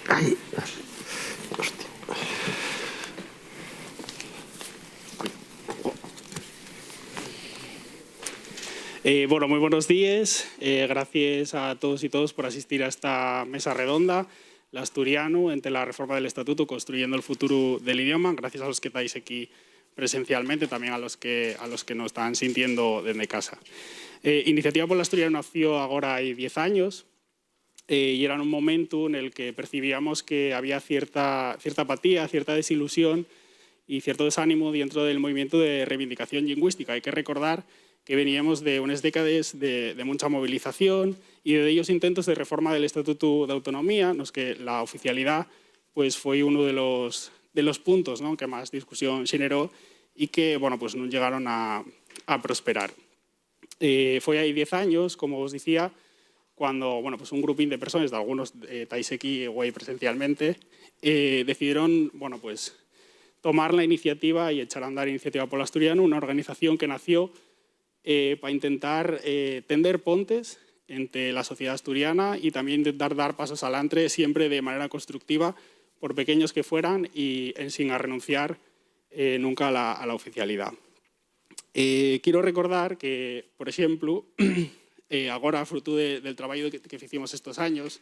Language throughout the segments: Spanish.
Ay. Hostia. Bueno, muy buenos días. Gracias a todos y todas por asistir a esta mesa redonda, la Asturiano, entre la reforma del Estatuto, construyendo el futuro del idioma. Gracias a los que estáis aquí presencialmente, también a los que nos están sintiendo desde casa. Iniciativa por el Asturiano nació ahora hay 10 años y era en un momento en el que percibíamos que había cierta apatía, cierta desilusión y cierto desánimo dentro del movimiento de reivindicación lingüística. Hay que recordar que veníamos de unas décadas de mucha movilización y de ellos intentos de reforma del Estatuto de Autonomía, en los que la oficialidad pues, fue uno de los puntos, ¿no?, que más discusión generó y que bueno, pues, no llegaron a prosperar. Fue ahí 10 años, como os decía, cuando bueno, pues un grupín de personas, de algunos estáis aquí o presencialmente, decidieron bueno, pues, tomar la iniciativa y echar a andar Iniciativa por el Asturiano, una organización que nació para intentar tender pontes entre la sociedad asturiana y también intentar dar pasos adelante siempre de manera constructiva, por pequeños que fueran y sin renunciar nunca a la oficialidad. Quiero recordar que, por ejemplo, ahora, fruto del trabajo que hicimos estos años,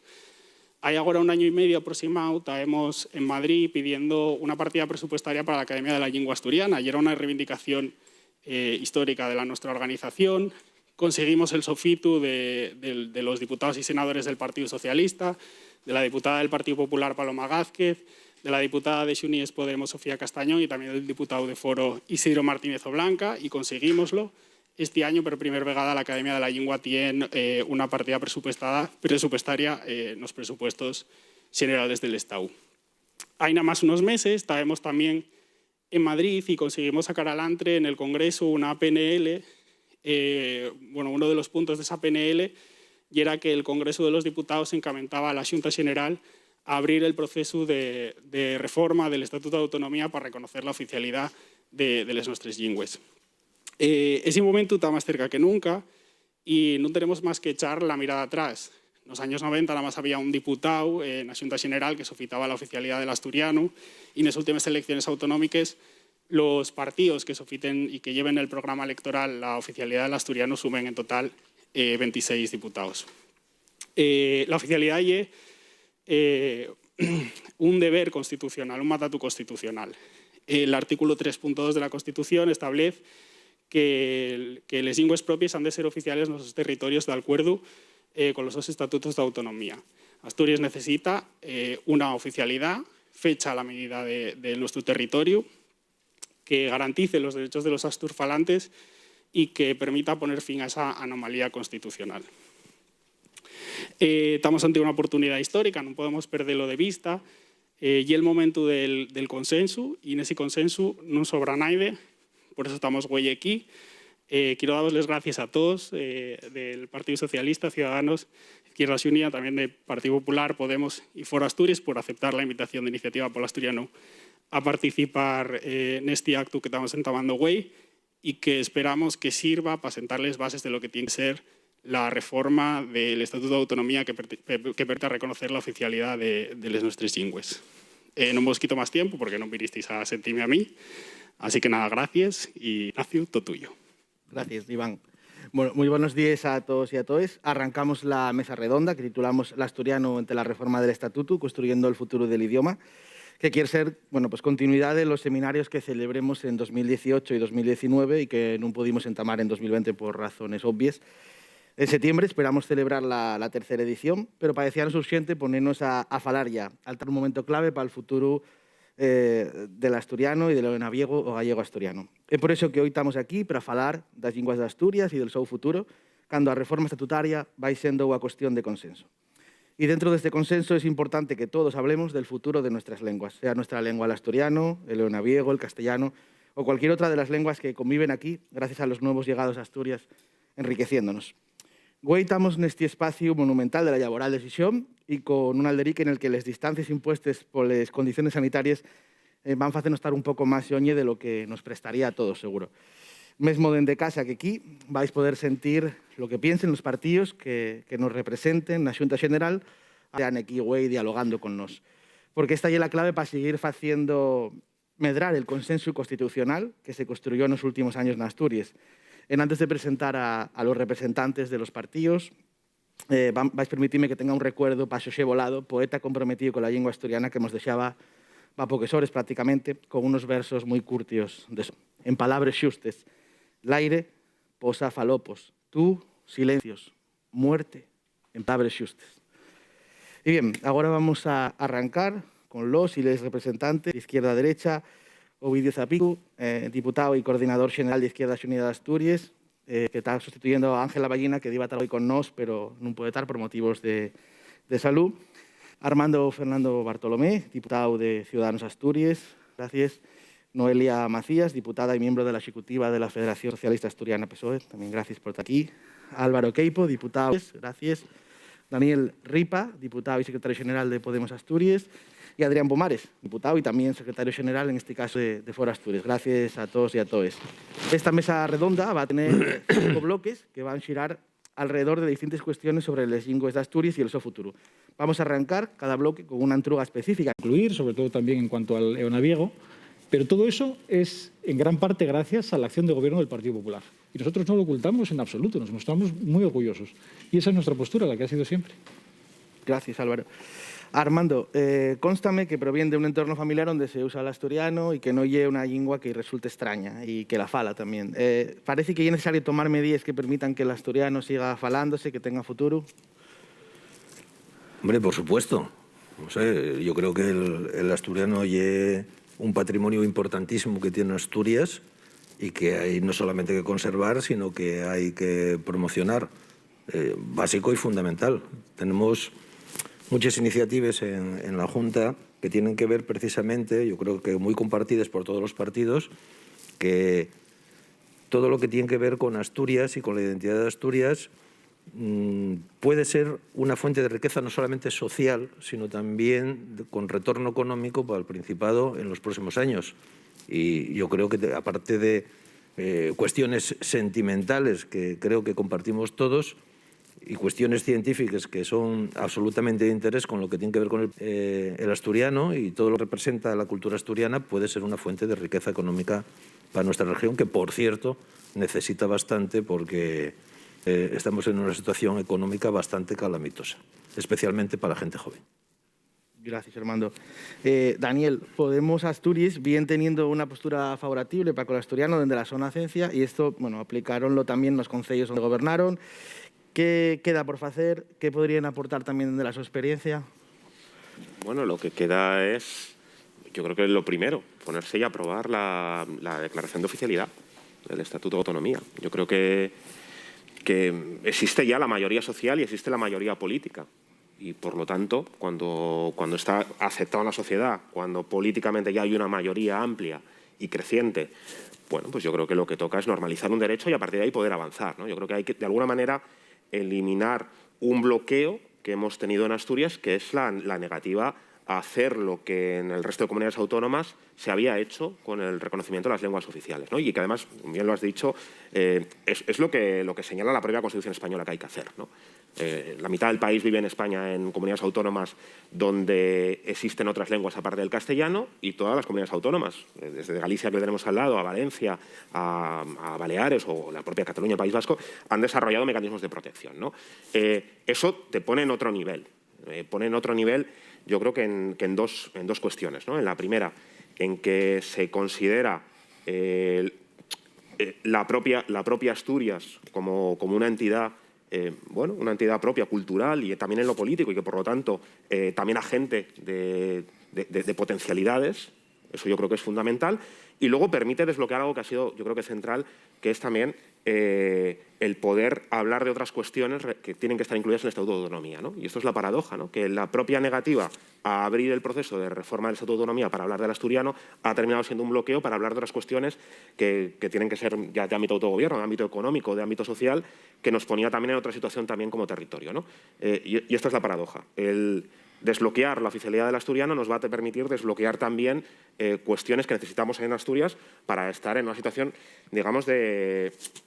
hay ahora un año y medio aproximado, estábamos en Madrid pidiendo una partida presupuestaria para la Academia de la Lengua Asturiana y era una reivindicación histórica de nuestra organización. Conseguimos el sofito de los diputados y senadores del Partido Socialista, de la diputada del Partido Popular Paloma Gázquez, de la diputada de Xunies Podemos Sofía Castañón y también del diputado de Foro Isidro Martínez Oblanca, y conseguimoslo. Este año, por primera vez, la Academia de la Lengua tiene una partida presupuestaria en los presupuestos generales del Estado. Hay nada más unos meses, estábamos también en Madrid y conseguimos sacar adelante en el Congreso una PNL. Bueno, uno de los puntos de esa PNL y era que el Congreso de los Diputados encamentaba a la Xunta General a abrir el proceso de reforma del Estatuto de Autonomía para reconocer la oficialidad de las nuestras lengües. Ese momento está más cerca que nunca y no tenemos más que echar la mirada atrás. En los años 90 nada más había un diputado en la Xunta General que sofitaba la oficialidad del asturiano y en las últimas elecciones autonómicas los partidos que sofiten y que lleven el programa electoral la oficialidad del asturiano sumen en total 26 diputados. La oficialidad es un deber constitucional, un mandato constitucional. El artículo 3.2 de la Constitución establece que las lengües propias han de ser oficiales en los territorios de acuerdo con los dos estatutos de autonomía. Asturias necesita una oficialidad fecha a la medida de nuestro territorio, que garantice los derechos de los asturfalantes y que permita poner fin a esa anomalía constitucional. Estamos ante una oportunidad histórica, no podemos perderlo de vista, y el momento del consenso, y en ese consenso no sobra nadie, por eso estamos hoy aquí. Quiero daros las gracias a todos del Partido Socialista, Ciudadanos, Izquierda Unida, también del Partido Popular, Podemos y Foro Asturias por aceptar la invitación de Iniciativa por el Asturiano a participar en este acto que estamos entabando hoy y que esperamos que sirva para sentar las bases de lo que tiene que ser la reforma del Estatuto de Autonomía que permita reconocer la oficialidad de las nuestras lengües. No os quito más tiempo porque no vinisteis a sentirme a mí. Así que nada, gracias y Ignacio, todo tuyo. Gracias, Iván. Bueno, muy buenos días a todos y a todas. Arrancamos la mesa redonda que titulamos El Asturiano ante la reforma del Estatuto, construyendo el futuro del idioma, que quiere ser bueno, pues continuidad de los seminarios que celebremos en 2018 y 2019 y que no pudimos entamar en 2020 por razones obvias. En septiembre esperamos celebrar la tercera edición, pero parecíanos urgente ponernos a falar ya, altar un momento clave para el futuro del asturiano y del naviego o gallego asturiano. É por iso que hoy estamos aquí para falar das linguas de Asturias e del seu futuro, cando a reforma estatutaria vai sendo unha cuestión de consenso. Y dentro de este consenso es importante que todos hablemos del futuro de nuestras lenguas, sea nuestra lengua el asturiano, el leonaviego, el castellano o cualquier otra de las lenguas que conviven aquí gracias a los nuevos llegados a Asturias enriqueciéndonos. Hoy estamos neste espacio monumental de la laboral decisión y con un alderique en el que las distancias impuestas por las condiciones sanitarias van a hacernos estar un poco más xoñe de lo que nos prestaría a todos, seguro. Mesmo dende casa que aquí vais poder sentir lo que piensen los partidos que nos representen na Xunta General, sean aquí hoy dialogando con nos. porque esta es la clave para seguir haciendo medrar el consenso constitucional que se construyó en los últimos años en Asturias. Antes de presentar a los representantes de los partidos, vais a permitirme que tenga un recuerdo para Xosé Volado, poeta comprometido con la lengua asturiana que nos dejaba va poques horas prácticamente, con unos versos muy curtios. En palabras xustes, l'aire posa falopos, tú, silencios, muerte, en palabras xustes. Y bien, ahora vamos a arrancar con los y les representantes de izquierda a derecha. Ovidio Zapicu, diputado y coordinador general de Izquierdas Unidas de Asturias, que está sustituyendo a Ángela Ballina, que iba a estar hoy con nos, pero no puede estar por motivos de salud. Armando Fernando Bartolomé, diputado de Ciudadanos Asturias, gracias. Noelia Macías, diputada y miembro de la ejecutiva de la Federación Socialista Asturiana PSOE, también gracias por estar aquí. Álvaro Queipo, diputado, gracias. Daniel Ripa, diputado y secretario general de Podemos Asturias. Y Adrián Pomares, diputado y también secretario general, en este caso, de Foro Asturias. Gracias a todos y a todas. Esta mesa redonda va a tener 5 bloques que van a girar alrededor de distintas cuestiones sobre las lingües de Asturias y el seu futuro. Vamos a arrancar cada bloque con una entruga específica. Incluir, sobre todo también en cuanto al eonaviego, pero todo eso es en gran parte gracias a la acción de gobierno del Partido Popular. Y nosotros no lo ocultamos en absoluto, nos mostramos muy orgullosos. Y esa es nuestra postura, la que ha sido siempre. Gracias, Álvaro. Armando, cónstame que proviene de un entorno familiar donde se usa el asturiano y que no lleve una lengua que resulte extraña y que la fala también. ¿Parece que es necesario tomar medidas que permitan que el asturiano siga falándose, que tenga futuro? Hombre, por supuesto. No sé, yo creo que el asturiano es un patrimonio importantísimo que tiene Asturias y que hay no solamente que conservar, sino que hay que promocionar. Básico y fundamental. Tenemos muchas iniciativas en la Junta que tienen que ver precisamente, yo creo que muy compartidas por todos los partidos, que todo lo que tiene que ver con Asturias y con la identidad de Asturias puede ser una fuente de riqueza no solamente social, sino también con retorno económico para el Principado en los próximos años. Y yo creo que, aparte de cuestiones sentimentales que creo que compartimos todos, y cuestiones científicas que son absolutamente de interés con lo que tiene que ver con el asturiano y todo lo que representa la cultura asturiana, puede ser una fuente de riqueza económica para nuestra región, que, por cierto, necesita bastante porque estamos en una situación económica bastante calamitosa, especialmente para la gente joven. Gracias, Armando. Daniel, Podemos Asturias viene teniendo una postura favorable para con el asturiano desde la zona cencia y esto, bueno, aplicaronlo también los concellos donde gobernaron. ¿Qué queda por hacer? ¿Qué podrían aportar también de su experiencia? Bueno, lo que queda es, yo creo que es lo primero, ponerse y aprobar la declaración de oficialidad del Estatuto de Autonomía. Yo creo que existe ya la mayoría social y existe la mayoría política. Y, por lo tanto, cuando está aceptado en la sociedad, cuando políticamente ya hay una mayoría amplia y creciente, bueno, pues yo creo que lo que toca es normalizar un derecho y a partir de ahí poder avanzar, ¿no? Yo creo que hay que, de alguna manera, eliminar un bloqueo que hemos tenido en Asturias, que es la negativa a hacer lo que en el resto de comunidades autónomas se había hecho con el reconocimiento de las lenguas oficiales, ¿no? Y que además, bien lo has dicho, es lo que señala la propia Constitución española que hay que hacer, ¿no? La mitad del país vive en España en comunidades autónomas donde existen otras lenguas aparte del castellano, y todas las comunidades autónomas, desde Galicia, que tenemos al lado, a Valencia, a Baleares o la propia Cataluña, el País Vasco, han desarrollado mecanismos de protección, ¿no? Eso te pone en otro nivel. Yo creo que en dos cuestiones, ¿no? En la primera, en que se considera la propia Asturias como una entidad, bueno, una entidad propia, cultural y también en lo político, y que, por lo tanto, también agente de potencialidades. Eso yo creo que es fundamental. Y luego permite desbloquear algo que ha sido, yo creo que central, que es también el poder hablar de otras cuestiones que tienen que estar incluidas en el Estatuto de Autonomía, ¿no? Y esto es la paradoja, ¿no? Que la propia negativa a abrir el proceso de reforma del Estatuto de Autonomía para hablar del asturiano ha terminado siendo un bloqueo para hablar de otras cuestiones que tienen que ser ya de ámbito autogobierno, de ámbito económico, de ámbito social, que nos ponía también en otra situación también como territorio, ¿no? Y esta es la paradoja. El desbloquear la oficialidad del asturiano nos va a permitir desbloquear también cuestiones que necesitamos en Asturias para estar en una situación, digamos,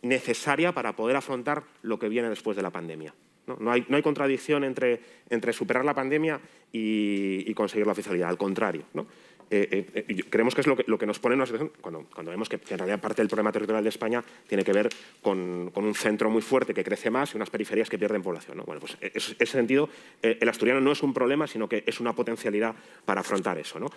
necesaria para poder afrontar lo que viene después de la pandemia. No hay contradicción entre superar la pandemia y conseguir la oficialidad, al contrario, ¿no? Creemos que es lo que nos pone en una situación, cuando vemos que en realidad parte del problema territorial de España tiene que ver con un centro muy fuerte que crece más y unas periferias que pierden población, ¿no? Bueno, pues en ese sentido, el asturiano no es un problema, sino que es una potencialidad para afrontar eso, ¿no?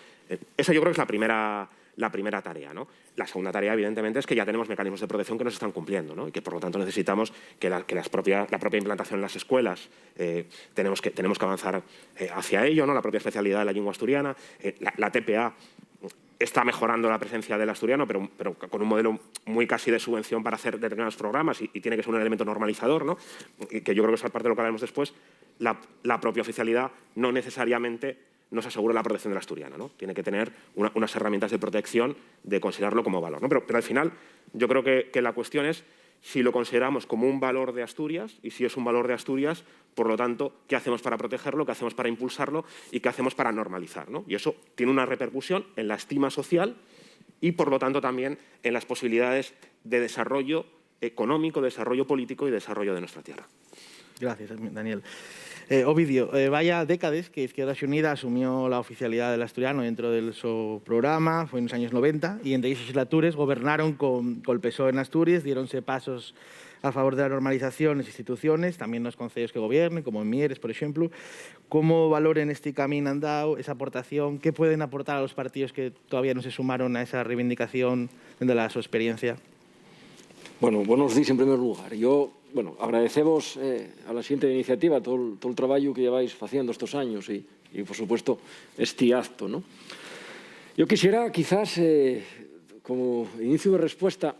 Esa yo creo que es la primera tarea, ¿no? La segunda tarea, evidentemente, es que ya tenemos mecanismos de protección que no se están cumpliendo, ¿no? Y que, por lo tanto, necesitamos que la propia implantación en las escuelas tenemos que avanzar hacia ello, ¿no? La propia especialidad de la lengua asturiana, la TPA está mejorando la presencia del asturiano, pero con un modelo muy casi de subvención para hacer determinados programas y tiene que ser un elemento normalizador, ¿no? Y que yo creo que esa parte de lo que hablaremos después. La propia oficialidad no necesariamente nos asegura la protección del asturiano, ¿no? Tiene que tener unas herramientas de protección de considerarlo como valor, ¿no? Pero al final yo creo que la cuestión es si lo consideramos como un valor de Asturias y si es un valor de Asturias, por lo tanto, ¿qué hacemos para protegerlo? ¿Qué hacemos para impulsarlo? ¿Y qué hacemos para normalizar, ¿no? Y eso tiene una repercusión en la estima social y, por lo tanto, también en las posibilidades de desarrollo económico, desarrollo político y desarrollo de nuestra tierra. Gracias, Daniel. Ovidio, vaya décades que Izquierda Unida asumió la oficialidad del asturiano dentro del su programa, fue en los años 90, y en 10 legislatures gobernaron con el PSOE en Asturias, dieronse pasos a favor de la normalización en las instituciones, también los concellos que gobiernen, como en Mieres, por ejemplo. ¿Cómo valoren este camino andado, esa aportación? ¿Qué pueden aportar a los partidos que todavía no se sumaron a esa reivindicación de la su experiencia? Bueno, buenos días en primer lugar. Agradecemos a la siguiente iniciativa todo el trabajo que lleváis haciendo estos años y por supuesto, este acto, ¿no? Yo quisiera, quizás, como inicio de respuesta,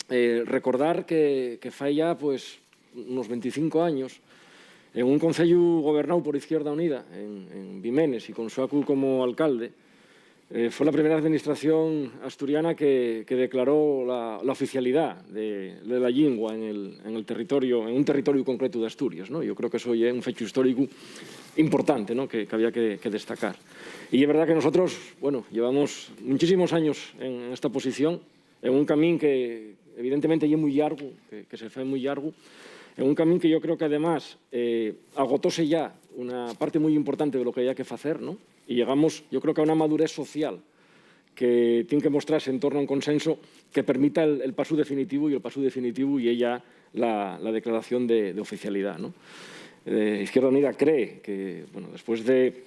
recordar que fai ya pues, unos 25 años, en un concello gobernado por Izquierda Unida, en Vimenes, y con Soacu como alcalde, fue la primera administración asturiana que declaró la oficialidad de la lengua en un territorio concreto de Asturias, ¿no? Yo creo que eso es un hecho histórico importante, ¿no? que había que destacar. Y es verdad que nosotros, llevamos muchísimos años en esta posición, en un camino que evidentemente es muy largo, que se fue muy largo, en un camino que yo creo que además agotóse ya una parte muy importante de lo que había que hacer, ¿no? Y llegamos, yo creo que a una madurez social que tiene que mostrarse en torno a un consenso que permita el paso definitivo y ella la declaración de oficialidad, ¿no? Izquierda Unida cree que, después de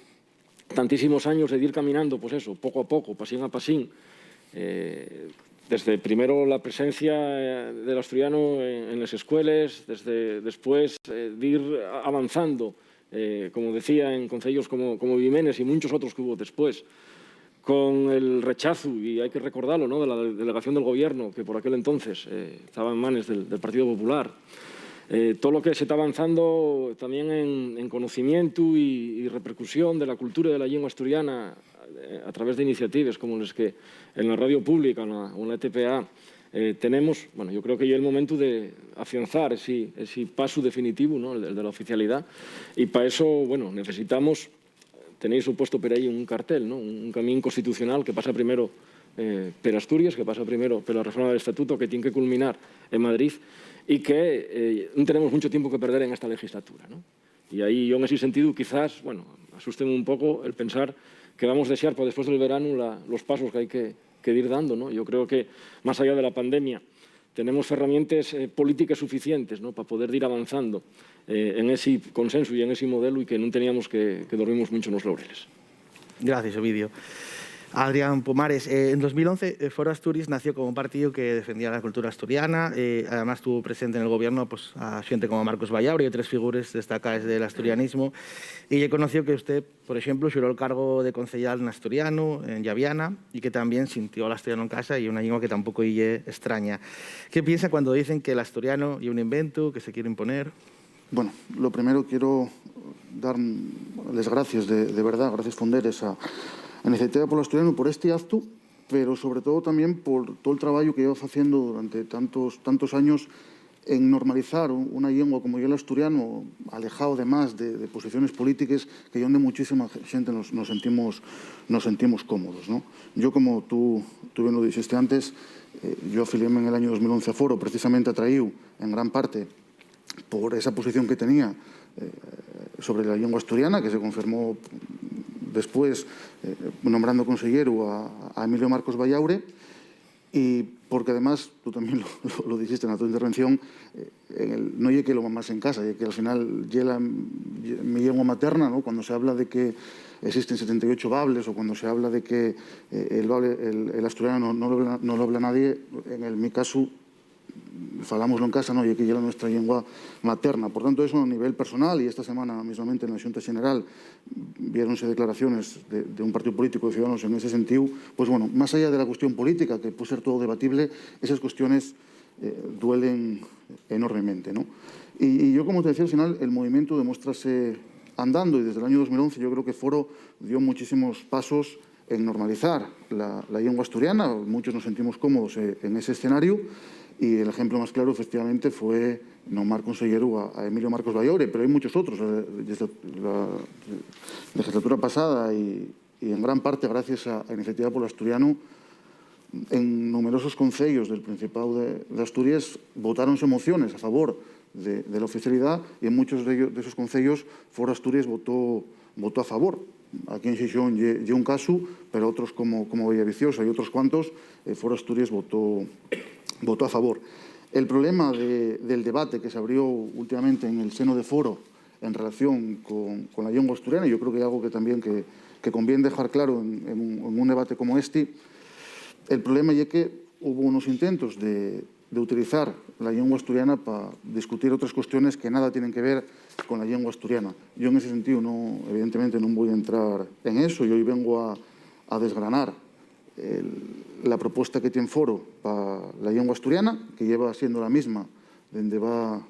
tantísimos años de ir caminando, pues eso, poco a poco, pasín a pasín, desde primero la presencia del asturiano en las escuelas, después de ir avanzando, como decía, en concellos como Vimenes y muchos otros que hubo después, con el rechazo, y hay que recordarlo, ¿no? de la delegación del Gobierno, que por aquel entonces estaba en manos del Partido Popular. Todo lo que se está avanzando también en conocimiento y repercusión de la cultura y de la lengua asturiana a través de iniciativas como las que en la radio pública o en la TPA tenemos, yo creo que ya es el momento de afianzar ese paso definitivo, ¿no? el de la oficialidad, y para eso necesitamos, tenéis supuesto por ahí un cartel, ¿no? un camino constitucional que pasa primero per Asturias, que pasa primero por la reforma del Estatuto que tiene que culminar en Madrid y que no tenemos mucho tiempo que perder en esta legislatura, ¿no? Y ahí yo en ese sentido quizás, asústeme un poco el pensar que vamos a desear por después del verano los pasos que hay que ir dando, ¿no? Yo creo que más allá de la pandemia tenemos herramientas políticas suficientes, ¿no? para poder ir avanzando en ese consenso y en ese modelo y que no teníamos que dormimos mucho en los laureles. Gracias, Ovidio. Adrián Pomares, en 2011 Foro Asturias nació como un partido que defendía la cultura asturiana, además estuvo presente en el gobierno a gente como Marcos Vallauri y otras figuras destacadas del asturianismo, y he conocido que usted, por ejemplo, juró el cargo de concejal en asturiano, en Llaviana, y que también sintió el asturiano en casa y una lengua que tampoco es extraña. ¿Qué piensa cuando dicen que el asturiano es un invento, que se quiere imponer? Bueno, lo primero quiero dar las gracias, de verdad, gracias funderes a Iniciativa por el Asturiano por este acto, pero sobre todo también por todo el trabajo que llevo haciendo durante tantos años en normalizar una lengua como yo el asturiano, alejado además de posiciones políticas que donde muchísima gente nos sentimos cómodos, ¿no? Yo, como tú bien lo dijiste antes, yo afiliéme en el año 2011 a Foro, precisamente atraído en gran parte por esa posición que tenía sobre la lengua asturiana, que se confirmó después nombrando consellero a Emilio Marcos Bayaure, y porque además, tú también lo dijiste en tu intervención, no llegue que lo mamás en casa, que al final llega mi lengua materna, ¿no? Cuando se habla de que existen 78 bables o cuando se habla de que el asturiano no lo habla nadie, en mi caso, falámoslo en casa, no, y que llega nuestra lengua materna. Por tanto, eso a nivel personal, y esta semana mismamente en la Xunta General viéronse declaraciones de un partido político de Ciudadanos en ese sentido, pues bueno, más allá de la cuestión política, que puede ser todo debatible, esas cuestiones duelen enormemente, ¿no? Y yo, como te decía, al final el movimiento demuéstrase andando, y desde el año 2011 yo creo que Foro dio muchísimos pasos en normalizar la lengua asturiana. Muchos nos sentimos cómodos en ese escenario, y el ejemplo más claro, efectivamente, fue nombrar consellero a Emilio Marcos Bayaure, pero hay muchos otros. Desde la legislatura pasada y en gran parte gracias a Iniciativa por Asturiano, en numerosos concellos del Principado de Asturias votáronse mociones a favor de la oficialidad, y en muchos de esos concellos Foro Asturias votó a favor. Aquí en Xixón lle un caso, pero otros como Villaviciosa y otros cuantos, Foro Asturias votó a favor. El problema del debate que se abrió últimamente en el seno de Foro en relación con la lengua asturiana, yo creo que es algo que también que conviene dejar claro en un debate como este. El problema es que hubo unos intentos de utilizar la lengua asturiana para discutir otras cuestiones que nada tienen que ver con la lengua asturiana. Yo en ese sentido, evidentemente, no voy a entrar en eso. Yo hoy vengo a desgranar la propuesta que tiene Foro para la lengua asturiana, que lleva siendo la misma desde va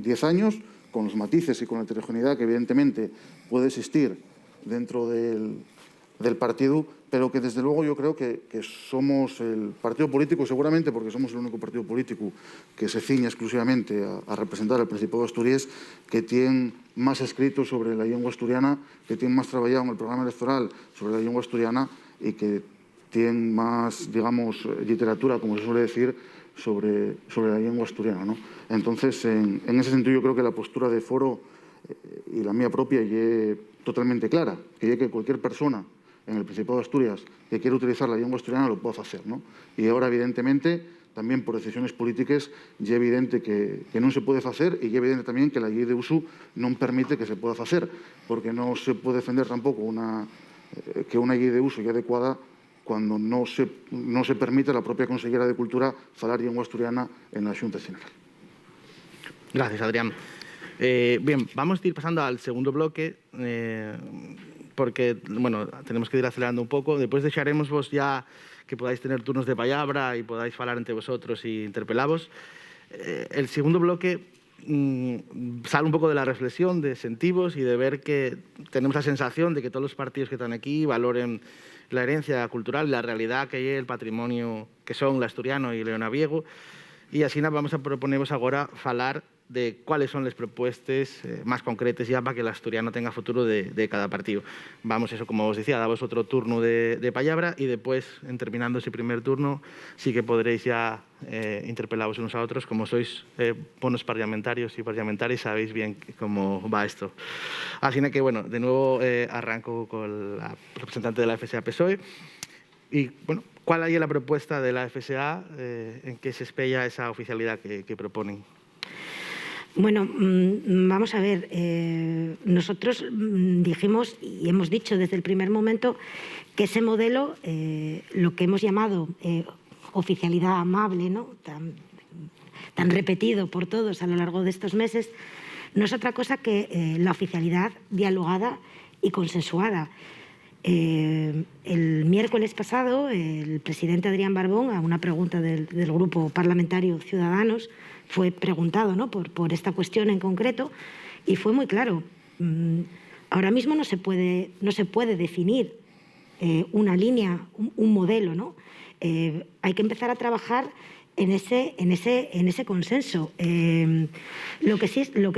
10 años, con los matices y con la heterogeneidad que evidentemente puede existir dentro del partido, pero que desde luego yo creo que somos el partido político, seguramente porque somos el único partido político que se ciña exclusivamente a representar al Principado de Asturias, que tiene más escritos sobre la lengua asturiana, que tiene más trabajado en el programa electoral sobre la lengua asturiana y que tiene más, digamos, literatura, como se suele decir, sobre la lengua asturiana, ¿no? Entonces, en ese sentido, yo creo que la postura de Foro y la mía propia es totalmente clara, que cualquier persona en el Principado de Asturias que quiera utilizar la lengua asturiana lo puede hacer, ¿no? Y ahora, evidentemente, también por decisiones políticas, es evidente que non se pode facer, e é evidente tamén que a lei de uso non permite que se poda facer, porque non se pode defender tampouco que unha lei de uso é adecuada cuando no se permite a la propia consellera de Cultura falar lengua asturiana en la Xunta General. Gracias, Adrián. Bien, vamos a ir pasando al segundo bloque, porque, bueno, tenemos que ir acelerando un pouco. Despois deixaremos vos ya que podáis tener turnos de palabra e podáis falar entre vosotros e interpelavos. El segundo bloque sale un pouco de la reflexión de sentivos y de ver que tenemos la sensación de que todos los partidos que están aquí valoren la herencia cultural, la realidad que hay el patrimonio que son l'asturiano y leonaviego, y así vamos a proponeros agora falar de cuáles son las propuestas más concretas ya para que el asturiano tenga futuro de cada partido. Vamos, eso como os decía, damos otro turno de palabra y después, terminando ese primer turno, sí que podréis ya interpelaros unos a otros. Como sois buenos parlamentarios y parlamentarias, sabéis bien cómo va esto. Así que, bueno, de nuevo arranco con la representante de la FSA-PSOE. Y, bueno, ¿cuál es la propuesta de la FSA en qué se espella esa oficialidad que proponen? Bueno, vamos a ver, nosotros dijimos y hemos dicho desde el primer momento que ese modelo, lo que hemos llamado oficialidad amable, ¿no? tan repetido por todos a lo largo de estos meses, no es otra cosa que la oficialidad dialogada y consensuada. El miércoles pasado, el presidente Adrián Barbón, a una pregunta del Grupo Parlamentario Ciudadanos, fue preguntado, ¿no? por esta cuestión en concreto, y fue muy claro. Ahora mismo no se puede definir una línea, un modelo, ¿no? Hay que empezar a trabajar en ese consenso. Lo que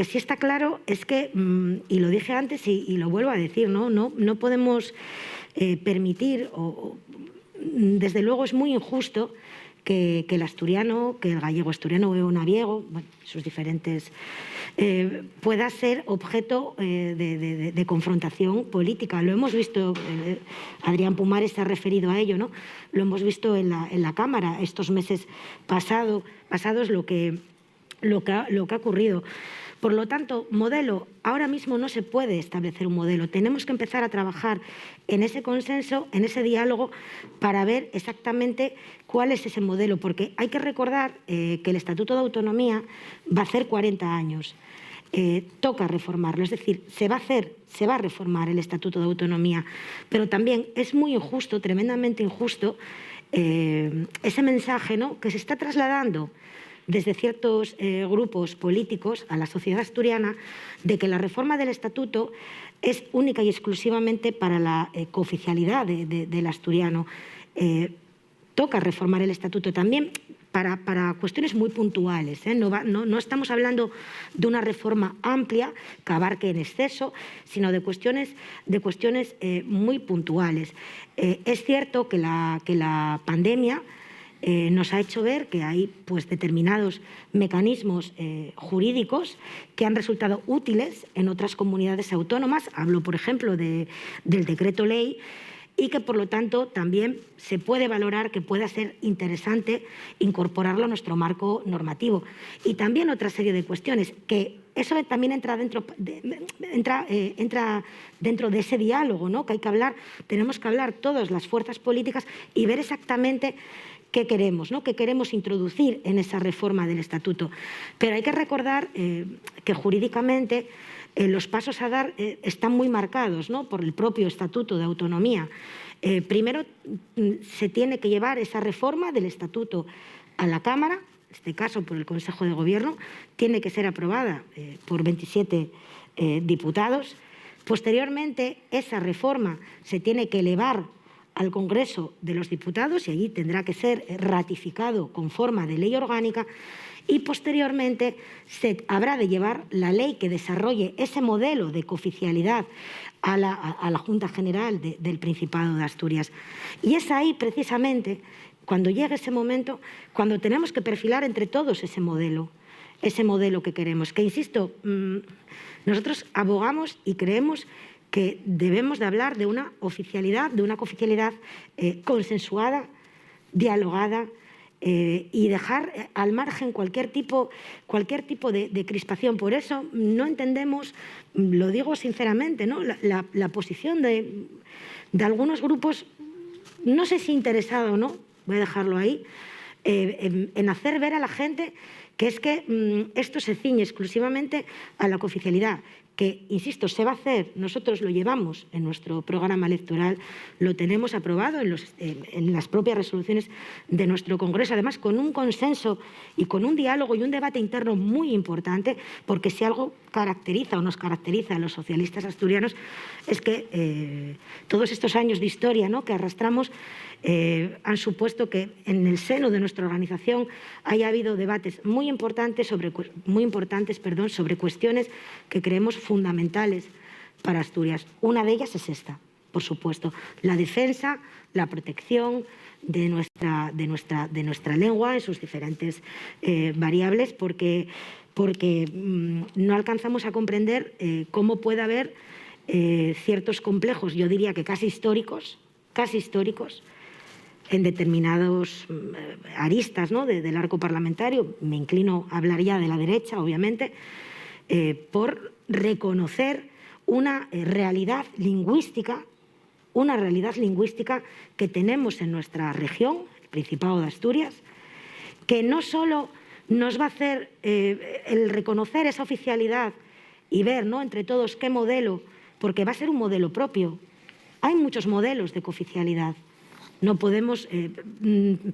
sí está claro es que, y lo dije antes y lo vuelvo a decir, no podemos permitir, desde luego es muy injusto que el asturiano, que el gallego asturiano o eunaviego, bueno, sus diferentes, pueda ser objeto de confrontación política. Lo hemos visto, Adrián Pumares se ha referido a ello, ¿no? Lo hemos visto en la Cámara estos meses pasados lo que ha ocurrido. Por lo tanto, modelo, ahora mismo no se puede establecer un modelo. Tenemos que empezar a trabajar en ese consenso, en ese diálogo, para ver exactamente cuál es ese modelo. Porque hay que recordar que el Estatuto de Autonomía va a hacer 40 años. Toca reformarlo, es decir, se va a reformar el Estatuto de Autonomía. Pero también es muy injusto, tremendamente injusto, ese mensaje, ¿no?, que se está trasladando desde ciertos grupos políticos a la sociedad asturiana, de que la reforma del Estatuto es única y exclusivamente para la cooficialidad del asturiano. Toca reformar el Estatuto también para cuestiones muy puntuales. No estamos hablando de una reforma amplia que abarque en exceso, sino de cuestiones muy puntuales. Es cierto que la pandemia nos ha hecho ver que hay pues, determinados mecanismos jurídicos que han resultado útiles en otras comunidades autónomas. Hablo, por ejemplo, del decreto ley, y que, por lo tanto, también se puede valorar que pueda ser interesante incorporarlo a nuestro marco normativo. Y también otra serie de cuestiones, que eso también entra dentro de ese diálogo, ¿no?, que hay que hablar, tenemos que hablar todas las fuerzas políticas y ver exactamente qué queremos, ¿no?, qué queremos introducir en esa reforma del Estatuto. Pero hay que recordar que jurídicamente los pasos a dar están muy marcados, ¿no?, por el propio Estatuto de Autonomía. Primero se tiene que llevar esa reforma del Estatuto a la Cámara, en este caso por el Consejo de Gobierno, tiene que ser aprobada por 27 diputados. Posteriormente, esa reforma se tiene que elevar al Congreso de los Diputados y allí tendrá que ser ratificado con forma de ley orgánica, y posteriormente se habrá de llevar la ley que desarrolle ese modelo de cooficialidad a la Junta General del Principado de Asturias. Y es ahí precisamente, cuando llegue ese momento, cuando tenemos que perfilar entre todos ese modelo que queremos. Que, insisto, nosotros abogamos y creemos que debemos de hablar de una cooficialidad consensuada, dialogada, y dejar al margen cualquier tipo de crispación. Por eso no entendemos, lo digo sinceramente, ¿no?, la posición de algunos grupos, no sé si interesado o no, voy a dejarlo ahí, en hacer ver a la gente que es que esto se ciñe exclusivamente a la cooficialidad, que, insisto, se va a hacer, nosotros lo llevamos en nuestro programa electoral, lo tenemos aprobado en las propias resoluciones de nuestro Congreso, además con un consenso y con un diálogo y un debate interno muy importante, porque si algo caracteriza o nos caracteriza a los socialistas asturianos es que todos estos años de historia, ¿no?, que arrastramos han supuesto que en el seno de nuestra organización haya habido debates muy importantes sobre cuestiones que creemos fundamentales para Asturias. Una de ellas es esta, por supuesto, la defensa, la protección de nuestra lengua en sus diferentes variables, porque no alcanzamos a comprender cómo puede haber ciertos complejos, yo diría que casi históricos, en determinados aristas, ¿no?, del arco parlamentario. Me inclino a hablar ya de la derecha, obviamente, por reconocer una realidad lingüística que tenemos en nuestra región, el Principado de Asturias, que no solo nos va a hacer el reconocer esa oficialidad y ver, ¿no?, entre todos qué modelo, porque va a ser un modelo propio. Hay muchos modelos de cooficialidad. No podemos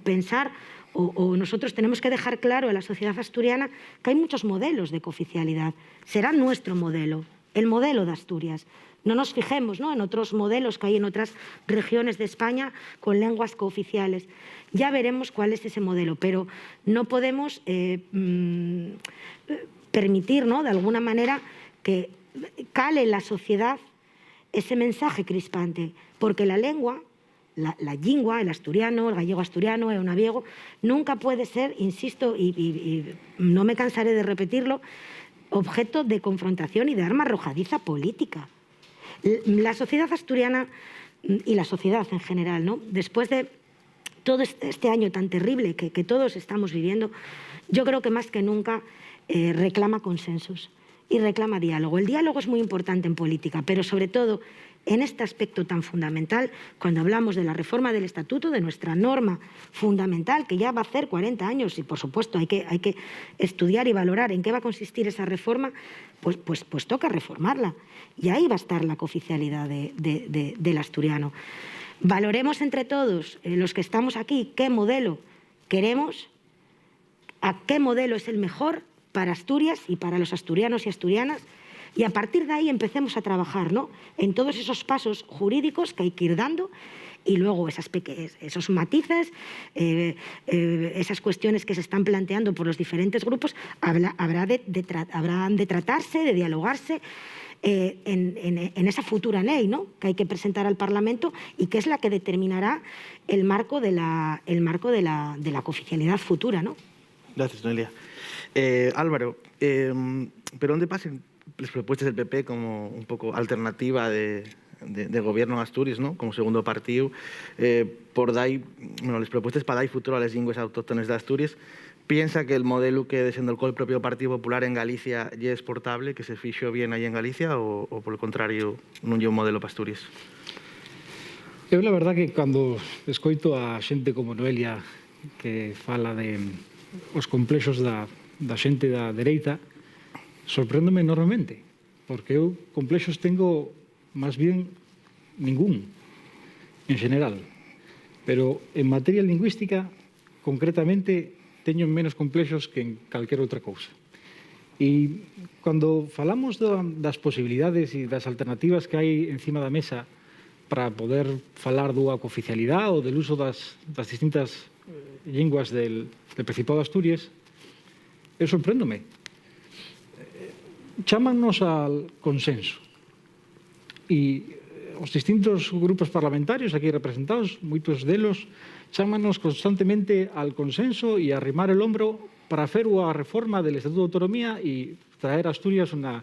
pensar, o nosotros tenemos que dejar claro a la sociedad asturiana que hay muchos modelos de cooficialidad. Será nuestro modelo, el modelo de Asturias. No nos fijemos, ¿no?, en otros modelos que hay en otras regiones de España con lenguas cooficiales. Ya veremos cuál es ese modelo, pero no podemos permitir, ¿no?, de alguna manera que cale en la sociedad ese mensaje crispante, porque la lengua la lingua, el asturiano, el gallego-asturiano, el eunaviego, nunca puede ser, insisto, y no me cansaré de repetirlo, objeto de confrontación y de arma arrojadiza política. La sociedad asturiana y la sociedad en general, ¿no? Después de todo este año tan terrible que todos estamos viviendo, yo creo que más que nunca reclama consensos y reclama diálogo. El diálogo es muy importante en política, pero sobre todo en este aspecto tan fundamental, cuando hablamos de la reforma del Estatuto, de nuestra norma fundamental, que ya va a hacer 40 años, y por supuesto hay que estudiar y valorar en qué va a consistir esa reforma, pues toca reformarla. Y ahí va a estar la cooficialidad del asturiano. Valoremos entre todos, los que estamos aquí, qué modelo queremos, a qué modelo es el mejor para Asturias y para los asturianos y asturianas, y a partir de ahí empecemos a trabajar, ¿no?, en todos esos pasos jurídicos que hay que ir dando, y luego esos matices, esas cuestiones que se están planteando por los diferentes grupos, habrán de tratarse, de dialogarse en esa futura ley, ¿no?, que hay que presentar al Parlamento y que es la que determinará el marco de la cooficialidad futura, ¿no? Gracias, Noelia. Álvaro, pero ¿dónde pasan las propuestas del PP como un poco alternativa de gobierno en Asturias, ¿no?, como segundo partido, las propuestas para dar futuro a las lenguas autóctones de Asturias? Piensa que el modelo que desenvolcó el propio Partido Popular en Galicia ya es portable, que se fixo bien ahí en Galicia, o por el contrario, non é un modelo para Asturias? Eu, la verdad, que cando escoito a xente como Noelia que fala de os complexos da xente da dereita, sorpréndome enormemente, porque eu complexos tengo máis bien ningún, en general. Pero en materia lingüística, concretamente, teño menos complexos que en calquera outra cousa. E cando falamos das posibilidades e das alternativas que hai encima da mesa para poder falar dunha cooficialidade ou del uso das distintas linguas del Principado de Asturias, eu sorpréndome. Chámannos al consenso. E os distintos grupos parlamentarios aquí representados, moitos delos, chámanos constantemente al consenso e a arrimar el hombro para hacer unha reforma del Estatuto de Autonomía e traer a Asturias unha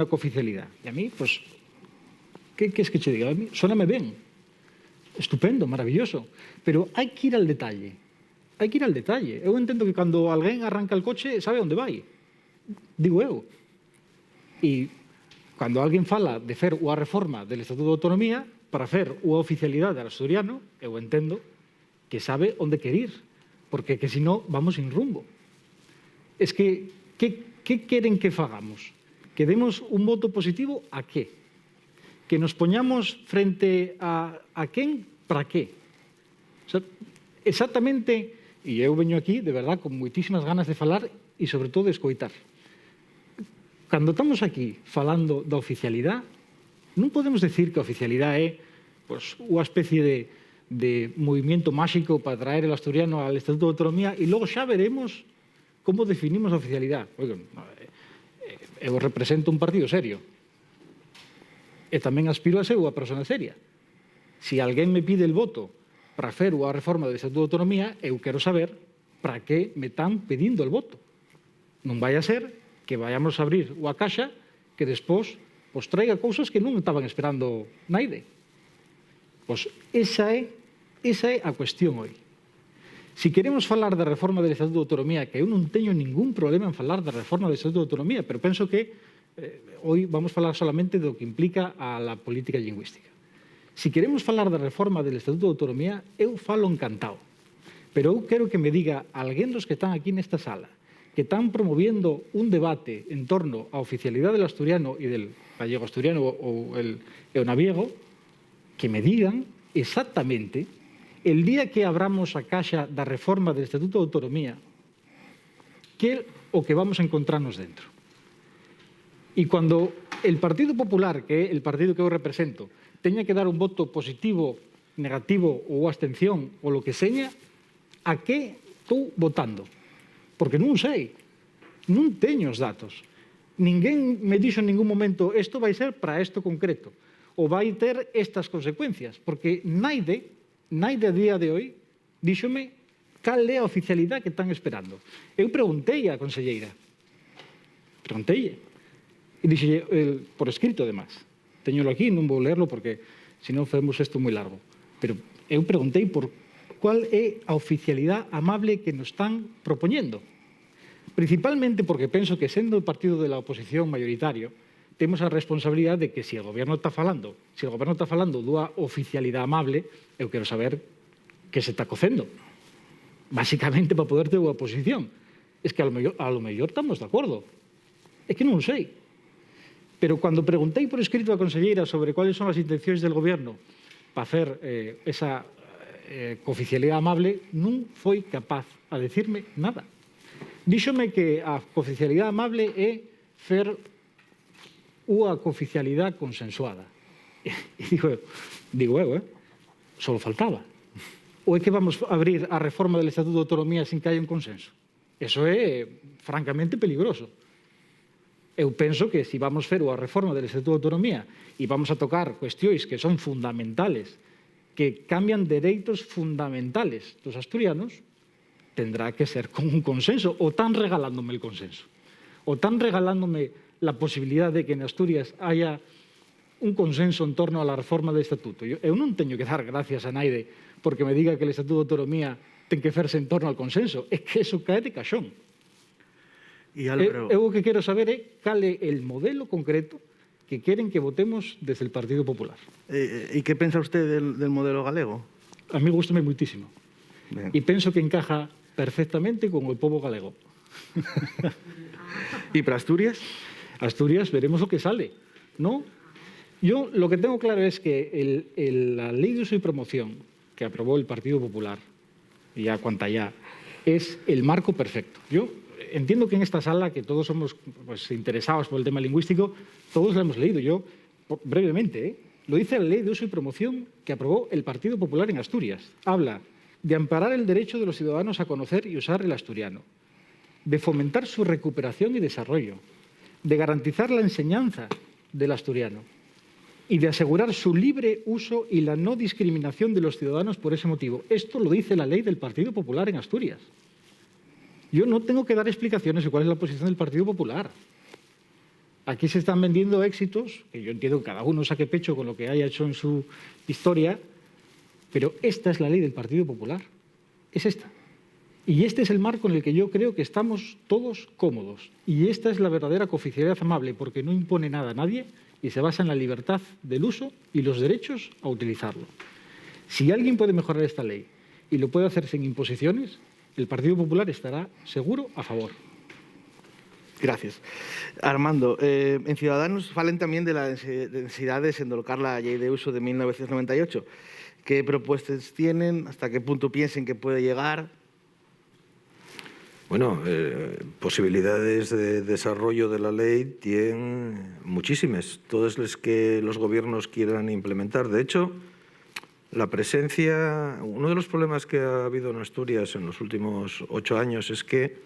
cooficialidade. E a mí, pues, ¿qué es que che diga? A mí, sóname ben. Estupendo, maravilloso. Pero hai que ir al detalle. Hai que ir al detalle. Eu entendo que cando alguén arranca el coche sabe onde vai. Digo eu. E cando alguén fala de fer unha reforma del Estatuto de Autonomía para fer unha oficialidade al asturiano, eu entendo que sabe onde quer ir, porque que senón vamos sin rumbo. Es que queren que fagamos? Que demos un voto positivo a qué? Que nos poñamos frente a quen para qué? O sea, exactamente, e eu veño aquí, de verdad, con moitísimas ganas de falar e, sobre todo, de escoitar. Cando estamos aquí falando da oficialidade, non podemos decir que a oficialidade é unha especie de movimiento máxico para traer el asturiano al Estatuto de Autonomía e logo xa veremos como definimos a oficialidade. Eu represento un partido serio e tamén aspiro a ser unha persona seria. Se alguén me pide el voto para fer unha reforma do Estatuto de Autonomía, eu quero saber para que me están pedindo el voto. Non vai a ser que vayamos a abrir unha caixa que despois traiga cousas que non estaban esperando naide. Pois esa é a cuestión hoy. Si queremos falar da reforma del Estatuto de Autonomía, que eu non teño ningún problema en falar da reforma del Estatuto de Autonomía, pero penso que hoy vamos a falar solamente do que implica a la política lingüística. Si queremos falar da reforma del Estatuto de Autonomía, eu falo encantado. Pero eu quero que me diga alguén dos que están aquí nesta sala que están promoviendo un debate en torno á oficialidade del asturiano e del gallego-asturiano ou el eunaviego, que me digan exactamente el día que abramos a caixa da reforma del Estatuto de Autonomía que é o que vamos a encontrarnos dentro. E cando el Partido Popular, que é el partido que eu represento, teña que dar un voto positivo, negativo ou abstención ou lo que seña, a que estou votando? Porque non sei, non teño os datos. Ninguén me dixo en ningún momento isto vai ser para isto concreto ou vai ter estas consecuencias, porque naide naide a día de hoy díxome cal é a oficialidade que están esperando. Eu preguntei á conselleira, pregunteille, e dixelle, por escrito, además. Teñolo aquí, non vou lerlo porque senón facemos isto moi largo. Pero eu preguntei por cuál é a oficialidade amable que nos están propoñendo. Principalmente porque penso que, sendo o partido de la oposición mayoritario, temos a responsabilidade de que se o goberno está falando, dunha oficialidade amable, eu quero saber que se está cocendo. Básicamente para poder ter unha oposición. Es que a lo mellor estamos de acordo. É que non o sei. Pero cando preguntei por escrito á conselleira sobre cuáles son as intencións del goberno para hacer esa cooficialidade amable, non foi capaz a decirme nada. Díxome que a cooficialidade amable é fer unha cooficialidade consensuada. E digo eu, só faltaba. Ou é que vamos a abrir a reforma del Estatuto de Autonomía sin que haya un consenso? Eso é francamente peligroso. Eu penso que se vamos fer a reforma del Estatuto de Autonomía e vamos a tocar cuestións que son fundamentales, que cambian dereitos fundamentales dos asturianos, tendrá que ser con un consenso, ou tan regalándome el consenso, ou tan regalándome la posibilidad de que en Asturias haya un consenso en torno a la reforma del Estatuto. Eu non teño que dar gracias a naide porque me diga que el Estatuto de Autonomía ten que ferse en torno al consenso. É que eso cae de caxón. Eu o que quero saber é cal é el modelo concreto que queren que votemos desde el Partido Popular. ¿Y qué piensa usted del modelo galego? A mí gustame muitísimo. Bien. E penso que encaja perfectamente con o povo galego. ¿Y para Asturias? Asturias veremos o que sale, ¿no? Yo lo que tengo claro es que la ley de uso y promoción que aprobó el Partido Popular, y ya cuanta ya, es el marco perfecto. Yo entiendo que en esta sala, que todos somos pues, interesados por el tema lingüístico, todos lo hemos leído. Yo, brevemente, lo dice la ley de uso y promoción que aprobó el Partido Popular en Asturias. Habla de amparar el derecho de los ciudadanos a conocer y usar el asturiano, de fomentar su recuperación y desarrollo, de garantizar la enseñanza del asturiano y de asegurar su libre uso y la no discriminación de los ciudadanos por ese motivo. Esto lo dice la ley del Partido Popular en Asturias. Yo no tengo que dar explicaciones de cuál es la posición del Partido Popular. Aquí se están vendiendo éxitos, que yo entiendo que cada uno saque pecho con lo que haya hecho en su historia, pero esta es la ley del Partido Popular. Es esta. Y este es el marco en el que yo creo que estamos todos cómodos. Y esta es la verdadera cooficialidad amable, porque no impone nada a nadie y se basa en la libertad del uso y los derechos a utilizarlo. Si alguien puede mejorar esta ley y lo puede hacer sin imposiciones, el Partido Popular estará seguro a favor. Gracias. Armando, en Ciudadanos falen también de la necesidad de desendolcar la ley de uso de 1998. ¿Qué propuestas tienen? ¿Hasta qué punto piensen que puede llegar? Bueno, posibilidades de desarrollo de la ley tienen muchísimas, todas las que los gobiernos quieran implementar. De hecho, la presencia, uno de los problemas que ha habido en Asturias en los últimos 8 años es que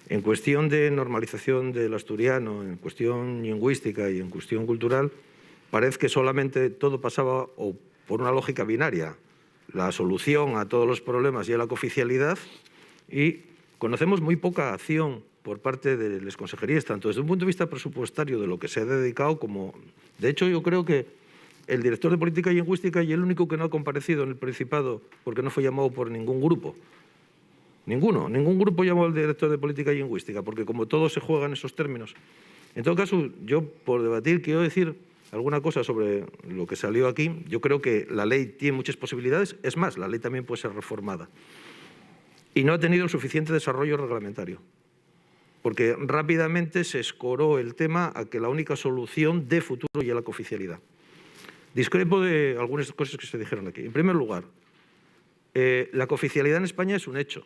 en cuestión de normalización del asturiano, en cuestión lingüística y en cuestión cultural, parece que solamente todo pasaba o por una lógica binaria, la solución a todos los problemas y a la cooficialidad, y conocemos muy poca acción por parte de las consejerías, tanto desde un punto de vista presupuestario de lo que se ha dedicado como... De hecho, yo creo que el director de Política Lingüística y el único que no ha comparecido en el Principado porque no fue llamado por ningún grupo. Ningún grupo llamó al director de Política Lingüística, porque como todo se juega en esos términos. En todo caso, yo por debatir quiero decir alguna cosa sobre lo que salió aquí. Yo creo que la ley tiene muchas posibilidades. Es más, la ley también puede ser reformada. Y no ha tenido el suficiente desarrollo reglamentario, porque rápidamente se escoró el tema a que la única solución de futuro ya la cooficialidad. Discrepo de algunas cosas que se dijeron aquí. En primer lugar, la cooficialidad en España es un hecho.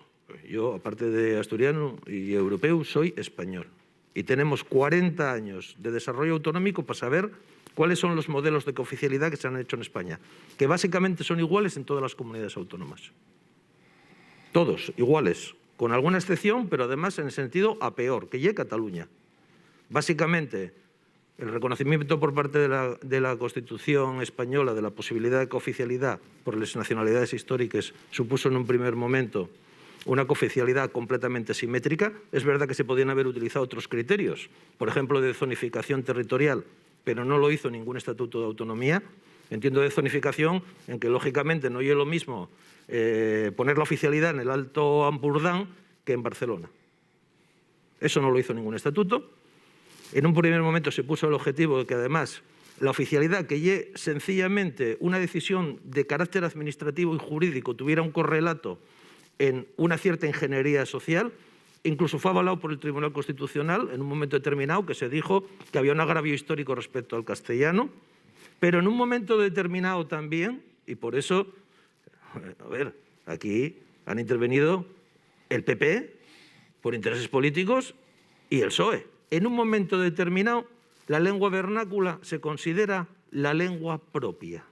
Yo, aparte de asturiano y europeo, soy español. Y tenemos 40 años de desarrollo autonómico para saber cuáles son los modelos de cooficialidad que se han hecho en España, que básicamente son iguales en todas las comunidades autónomas. Todos iguales, con alguna excepción, pero además en el sentido a peor, que llegue Cataluña. Básicamente, el reconocimiento por parte de la Constitución española de la posibilidad de cooficialidad por las nacionalidades históricas supuso en un primer momento una cooficialidad completamente simétrica. Es verdad que se podían haber utilizado otros criterios, por ejemplo, de zonificación territorial, pero no lo hizo ningún estatuto de autonomía. Entiendo de zonificación en que, lógicamente, no es lo mismo poner la oficialidad en el Alto Ampurdán que en Barcelona. Eso no lo hizo ningún estatuto. En un primer momento se puso el objetivo de que, además, la oficialidad, que es sencillamente una decisión de carácter administrativo y jurídico, tuviera un correlato en una cierta ingeniería social. Incluso fue avalado por el Tribunal Constitucional en un momento determinado, que se dijo que había un agravio histórico respecto al castellano, pero en un momento determinado también, y por eso, a ver, aquí han intervenido el PP por intereses políticos y el PSOE. En un momento determinado, la lengua vernácula se considera la lengua propia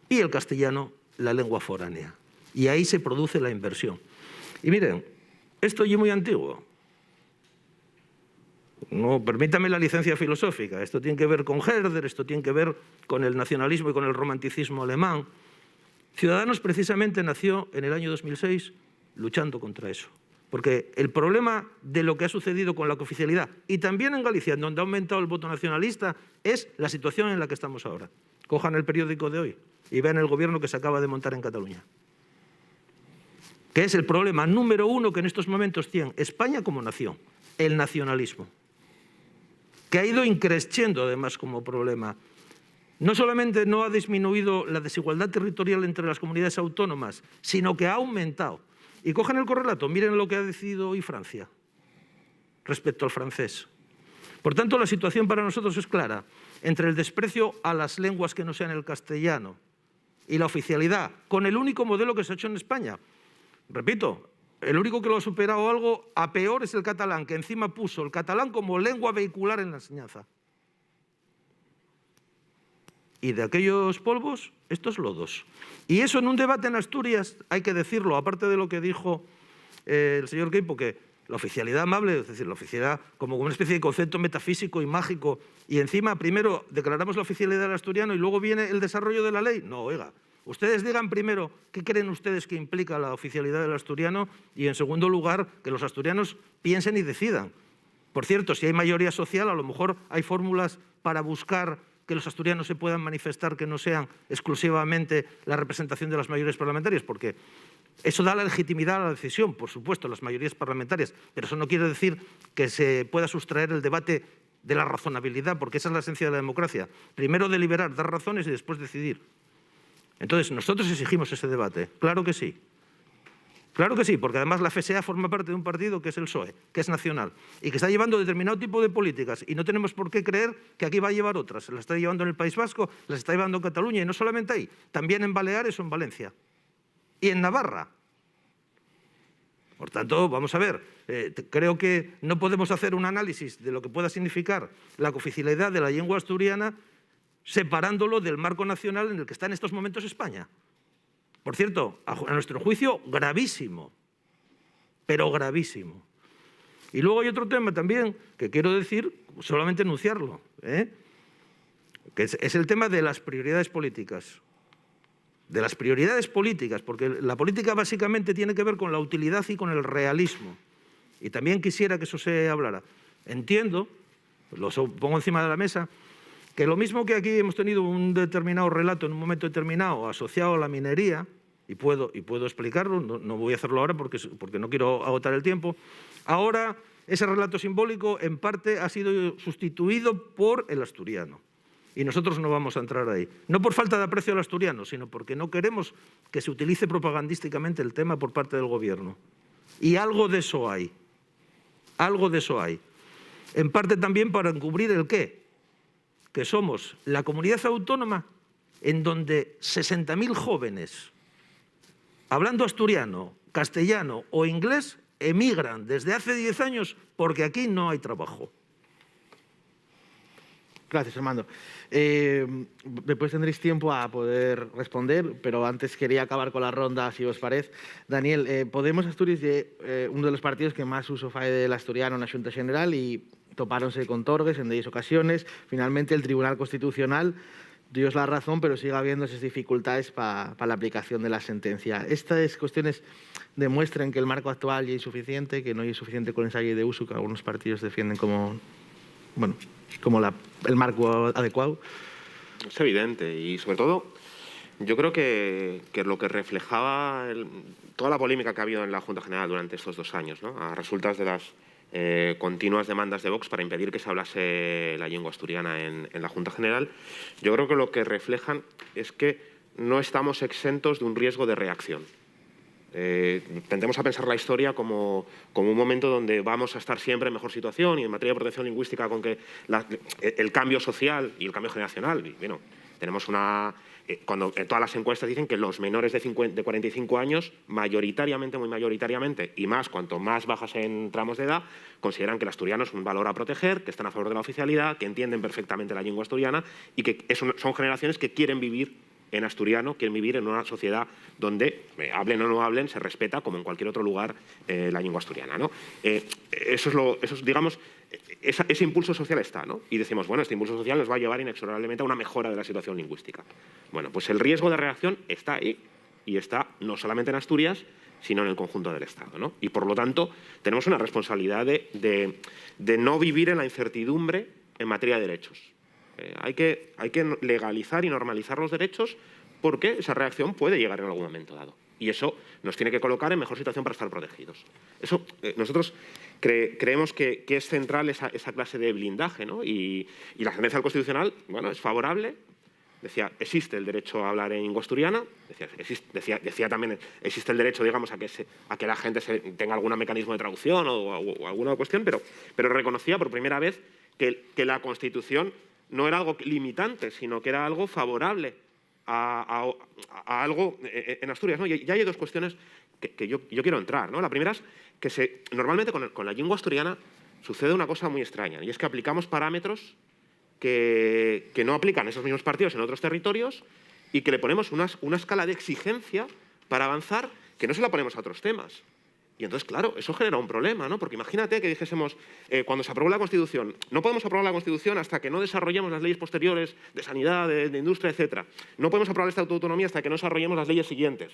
y el castellano la lengua foránea. Y ahí se produce la inversión. Y miren, esto ya es muy antiguo. No, permítame la licencia filosófica. Esto tiene que ver con Herder, esto tiene que ver con el nacionalismo y con el romanticismo alemán. Ciudadanos precisamente nació en el año 2006 luchando contra eso. Porque el problema de lo que ha sucedido con la cooficialidad, y también en Galicia, donde ha aumentado el voto nacionalista, es la situación en la que estamos ahora. Cojan el periódico de hoy y vean el gobierno que se acaba de montar en Cataluña, que es el problema número uno que en estos momentos tiene España como nación, el nacionalismo, que ha ido increciendo además como problema. No solamente no ha disminuido la desigualdad territorial entre las comunidades autónomas, sino que ha aumentado. Y cogen el correlato, miren lo que ha decidido hoy Francia respecto al francés. Por tanto, la situación para nosotros es clara. Entre el desprecio a las lenguas que no sean el castellano y la oficialidad, con el único modelo que se ha hecho en España. Repito, el único que lo ha superado algo a peor es el catalán, que encima puso el catalán como lengua vehicular en la enseñanza. Y de aquellos polvos, estos lodos. Y eso en un debate en Asturias, hay que decirlo, aparte de lo que dijo el señor Queipo, que la oficialidad amable, es decir, la oficialidad como una especie de concepto metafísico y mágico, y encima primero declaramos la oficialidad del asturiano y luego viene el desarrollo de la ley. No, oiga, ustedes digan primero qué creen ustedes que implica la oficialidad del asturiano y, en segundo lugar, que los asturianos piensen y decidan. Por cierto, si hay mayoría social, a lo mejor hay fórmulas para buscar que los asturianos se puedan manifestar que no sean exclusivamente la representación de las mayorías parlamentarias, porque eso da la legitimidad a la decisión, por supuesto, las mayorías parlamentarias, pero eso no quiere decir que se pueda sustraer el debate de la razonabilidad, porque esa es la esencia de la democracia. Primero deliberar, dar razones y después decidir. Entonces, nosotros exigimos ese debate, claro que sí. Claro que sí, porque además la FSA forma parte de un partido que es el PSOE, que es nacional, y que está llevando determinado tipo de políticas, y no tenemos por qué creer que aquí va a llevar otras. Se las está llevando en el País Vasco, las está llevando en Cataluña, y no solamente ahí, también en Baleares o en Valencia, y en Navarra. Por tanto, vamos a ver, creo que no podemos hacer un análisis de lo que pueda significar la cooficialidad de la lengua asturiana separándolo del marco nacional en el que está en estos momentos España. Por cierto, a nuestro juicio, gravísimo, pero gravísimo. Y luego hay otro tema también que quiero decir, solamente enunciarlo, que es el tema de las prioridades políticas. De las prioridades políticas, porque la política básicamente tiene que ver con la utilidad y con el realismo. Y también quisiera que eso se hablara. Entiendo, lo pongo encima de la mesa, que lo mismo que aquí hemos tenido un determinado relato en un momento determinado asociado a la minería, y puedo explicarlo, no voy a hacerlo ahora porque no quiero agotar el tiempo, ahora ese relato simbólico en parte ha sido sustituido por el asturiano. Y nosotros no vamos a entrar ahí. No por falta de aprecio al asturiano, sino porque no queremos que se utilice propagandísticamente el tema por parte del gobierno. Y algo de eso hay. Algo de eso hay. En parte también para encubrir el qué. Que somos la comunidad autónoma en donde 60.000 jóvenes, hablando asturiano, castellano o inglés, emigran desde hace 10 años porque aquí no hay trabajo. Gracias, Armando. Después tendréis tiempo a poder responder, pero antes quería acabar con la ronda, si os parece. Daniel, Podemos Asturias es uno de los partidos que más uso fae del asturiano en la Xunta General y topáronse con Torgues en 10 ocasiones. Finalmente, el Tribunal Constitucional dio la razón, pero sigue habiendo esas dificultades para la aplicación de la sentencia. Estas cuestiones demuestran que el marco actual ya es insuficiente, que no es suficiente con el ensayo de uso que algunos partidos defienden como, bueno, como el marco adecuado. Es evidente y, sobre todo, yo creo que lo que reflejaba toda la polémica que ha habido en la Junta General durante estos 2 años, ¿no? A resultas de las continuas demandas de Vox para impedir que se hablase la lengua asturiana en la Junta General, yo creo que lo que reflejan es que no estamos exentos de un riesgo de reacción. Tendemos a pensar la historia como un momento donde vamos a estar siempre en mejor situación, y en materia de protección lingüística con que el cambio social y el cambio generacional, y, bueno, tenemos cuando todas las encuestas dicen que los menores de 45 años, mayoritariamente, muy mayoritariamente, y más cuanto más bajas en tramos de edad, consideran que el asturiano es un valor a proteger, que están a favor de la oficialidad, que entienden perfectamente la lengua asturiana y que son generaciones que quieren vivir en asturiano, quieren vivir en una sociedad donde, hablen o no hablen, se respeta, como en cualquier otro lugar, la lengua asturiana, ¿no? Digamos, ese impulso social está, ¿no? Y decimos, bueno, este impulso social nos va a llevar inexorablemente a una mejora de la situación lingüística. Bueno, pues el riesgo de reacción está ahí, y está no solamente en Asturias, sino en el conjunto del Estado, ¿no? Y, por lo tanto, tenemos una responsabilidad de no vivir en la incertidumbre en materia de derechos. Hay que legalizar y normalizar los derechos, porque esa reacción puede llegar en algún momento dado. Y eso nos tiene que colocar en mejor situación para estar protegidos. Eso, nosotros creemos que es central esa clase de blindaje, ¿no? Y la sentencia del Constitucional, bueno, es favorable. Decía, existe el derecho a hablar en lengua asturiana. Decía también, existe el derecho, digamos, a que la gente tenga algún mecanismo de traducción o alguna cuestión, pero reconocía por primera vez que la Constitución no era algo limitante, sino que era algo favorable a algo en Asturias, ¿no? Y ya hay 2 cuestiones que yo quiero entrar, ¿no? La primera es que normalmente con la lengua asturiana sucede una cosa muy extraña, y es que aplicamos parámetros que no aplican esos mismos partidos en otros territorios, y que le ponemos una escala de exigencia para avanzar que no se la ponemos a otros temas. Y entonces, claro, eso genera un problema, ¿no? Porque imagínate que dijésemos, cuando se aprobó la Constitución, no podemos aprobar la Constitución hasta que no desarrollemos las leyes posteriores de sanidad, de industria, etc. No podemos aprobar el Estatuto de Autonomía hasta que no desarrollemos las leyes siguientes.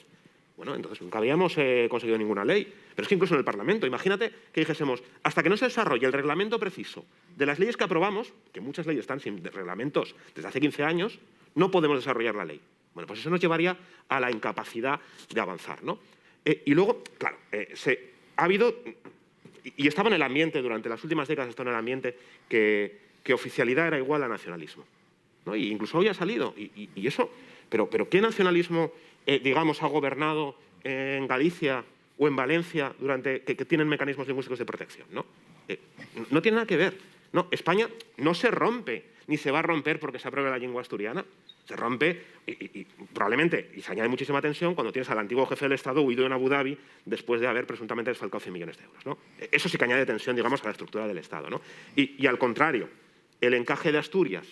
Bueno, entonces nunca habíamos conseguido ninguna ley. Pero es que incluso en el Parlamento, imagínate que dijésemos, hasta que no se desarrolle el reglamento preciso de las leyes que aprobamos, que muchas leyes están sin reglamentos desde hace 15 años, no podemos desarrollar la ley. Bueno, pues eso nos llevaría a la incapacidad de avanzar, ¿no? Y luego, claro, ha habido, y estaba en el ambiente, durante las últimas décadas estaba en el ambiente, que oficialidad era igual a nacionalismo, ¿no? Y incluso hoy ha salido, y eso, pero ¿qué nacionalismo, digamos, ha gobernado en Galicia o en Valencia que tienen mecanismos lingüísticos de protección, ¿no? No tiene nada que ver, ¿no? España no se rompe, ni se va a romper porque se apruebe la lengua asturiana. Se rompe y probablemente, y se añade muchísima tensión cuando tienes al antiguo jefe del Estado huido en Abu Dhabi después de haber presuntamente desfalcado 100 millones de euros, ¿no? Eso sí que añade tensión, digamos, a la estructura del Estado, ¿no? Y al contrario, el encaje de Asturias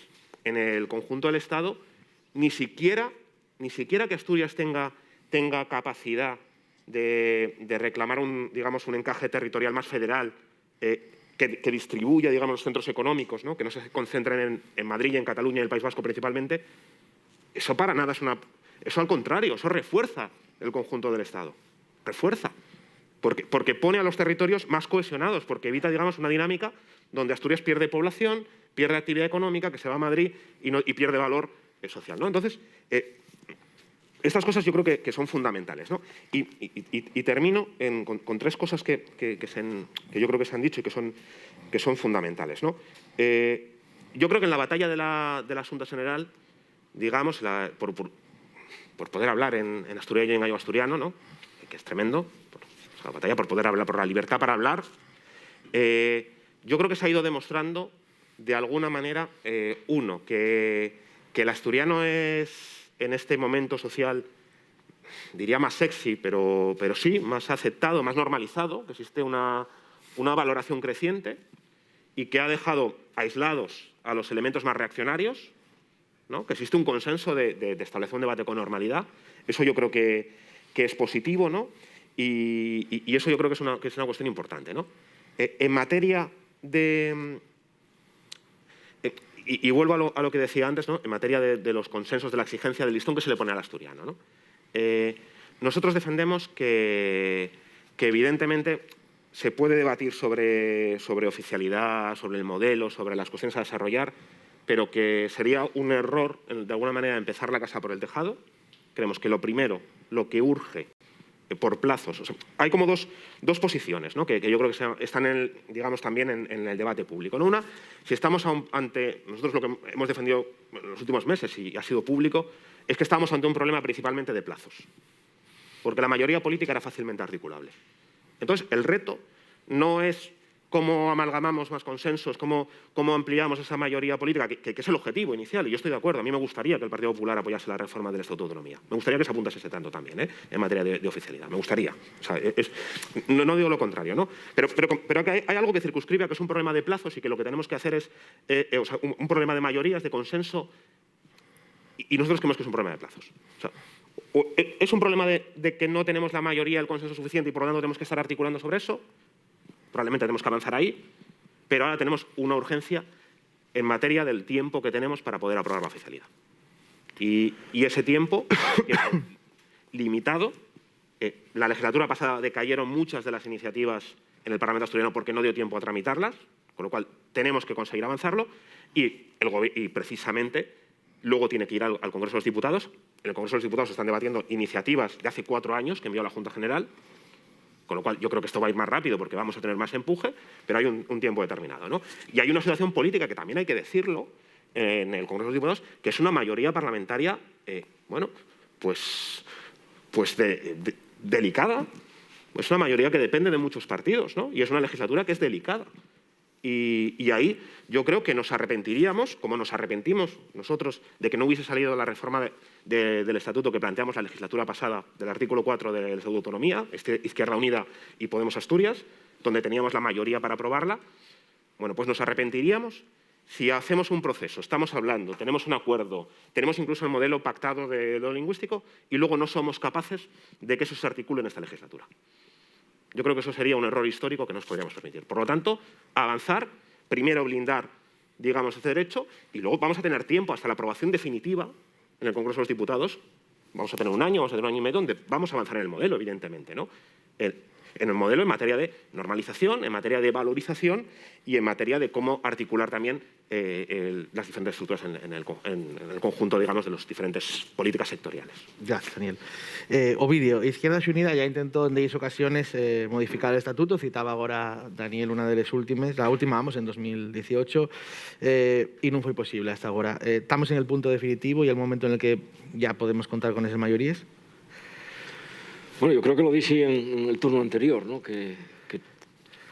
en el conjunto del Estado, ni siquiera que Asturias tenga capacidad de reclamar un encaje territorial más federal, que distribuya, digamos, los centros económicos, ¿no? Que no se concentren en Madrid y en Cataluña y en el País Vasco principalmente. Eso para nada eso al contrario, eso refuerza el conjunto del Estado. Refuerza. Porque pone a los territorios más cohesionados, porque evita, digamos, una dinámica donde Asturias pierde población, pierde actividad económica, que se va a Madrid y pierde valor social, ¿no? Entonces, estas cosas yo creo que son fundamentales, ¿no? Y termino con 3 cosas que yo creo que se han dicho y que son fundamentales, ¿no? Yo creo que en la batalla de la Junta General, digamos, por poder hablar en asturiano y en gallego asturiano, ¿no? Que es tremendo, la batalla por poder hablar, por la libertad para hablar, yo creo que se ha ido demostrando de alguna manera, que el asturiano es, en este momento social, diría más sexy, pero sí, más aceptado, más normalizado, que existe una valoración creciente y que ha dejado aislados a los elementos más reaccionarios, ¿no? Que existe un consenso de establecer un debate con normalidad. Eso yo creo que es positivo, ¿no? Y eso yo creo que es una cuestión importante, ¿no? En materia de y vuelvo a lo que decía antes, ¿no? En materia de los consensos, de la exigencia del listón que se le pone al asturiano, ¿no? Nosotros defendemos que evidentemente se puede debatir sobre oficialidad, sobre el modelo, sobre las cuestiones a desarrollar, pero que sería un error, de alguna manera, empezar la casa por el tejado. Creemos que lo primero, lo que urge por plazos, o sea, hay como dos posiciones, ¿no? que yo creo que están digamos, también en el debate público, ¿no? Una, si estamos ante, nosotros lo que hemos defendido en los últimos meses y ha sido público, es que estamos ante un problema principalmente de plazos, porque la mayoría política era fácilmente articulable. Entonces, el reto no es cómo amalgamamos más consensos, cómo ampliamos esa mayoría política, que es el objetivo inicial, y yo estoy de acuerdo. A mí me gustaría que el Partido Popular apoyase la reforma del Estatuto de Autonomía. Me gustaría que se apuntase ese tanto también, en materia de oficialidad. Me gustaría. O sea, no digo lo contrario, ¿no? Pero que hay algo que circunscribe a que es un problema de plazos y que lo que tenemos que hacer es o sea, un problema de mayorías, de consenso, y nosotros creemos que es un problema de plazos. O sea, ¿es un problema de que no tenemos la mayoría, el consenso suficiente y por lo tanto tenemos que estar articulando sobre eso? Probablemente tenemos que avanzar ahí, pero ahora tenemos una urgencia en materia del tiempo que tenemos para poder aprobar la oficialidad. Y ese tiempo es limitado. La legislatura pasada decayeron muchas de las iniciativas en el Parlamento asturiano porque no dio tiempo a tramitarlas, con lo cual tenemos que conseguir avanzarlo y precisamente luego tiene que ir al Congreso de los Diputados. En el Congreso de los Diputados se están debatiendo iniciativas de hace 4 años que envió la Junta General, con lo cual yo creo que esto va a ir más rápido porque vamos a tener más empuje, pero hay un tiempo determinado, ¿no? Y hay una situación política que también hay que decirlo en el Congreso de los Diputados, que es una mayoría parlamentaria, bueno, pues delicada. Es una mayoría que depende de muchos partidos, ¿no? Y es una legislatura que es delicada. Y ahí yo creo que nos arrepentiríamos, como nos arrepentimos nosotros de que no hubiese salido la reforma del Estatuto que planteamos la legislatura pasada, del artículo 4 del Estatuto de Autonomía, Izquierda Unida y Podemos Asturias, donde teníamos la mayoría para aprobarla. Bueno, pues nos arrepentiríamos si hacemos un proceso, estamos hablando, tenemos un acuerdo, tenemos incluso el modelo pactado de lo lingüístico y luego no somos capaces de que eso se articule en esta legislatura. Yo creo que eso sería un error histórico que nos podríamos permitir. Por lo tanto, avanzar, primero blindar, digamos, ese derecho y luego vamos a tener tiempo hasta la aprobación definitiva en el Congreso de los Diputados. Vamos a tener un año, vamos a tener un año y medio donde vamos a avanzar en el modelo, evidentemente, ¿no? En el modelo en materia de normalización, en materia de valorización y en materia de cómo articular también las diferentes estructuras en el conjunto, digamos, de las diferentes políticas sectoriales. Gracias, Daniel. Ovidio, Izquierda Unida ya intentó en 10 ocasiones modificar el estatuto, citaba ahora Daniel una de las últimas, la última, vamos, en 2018, y no fue posible hasta ahora. Estamos en el punto definitivo y el momento en el que ya podemos contar con esas mayorías. Bueno, yo creo que lo dije en el turno anterior, ¿no? que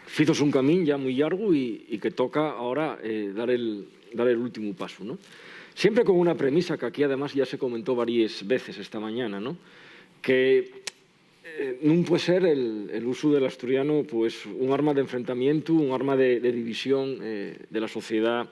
fizos un camino ya muy largo y que toca ahora dar el último paso, ¿no? Siempre con una premisa que aquí además ya se comentó varias veces esta mañana, ¿no? Que no puede ser el uso del asturiano pues, un arma de enfrentamiento, un arma de división de la sociedad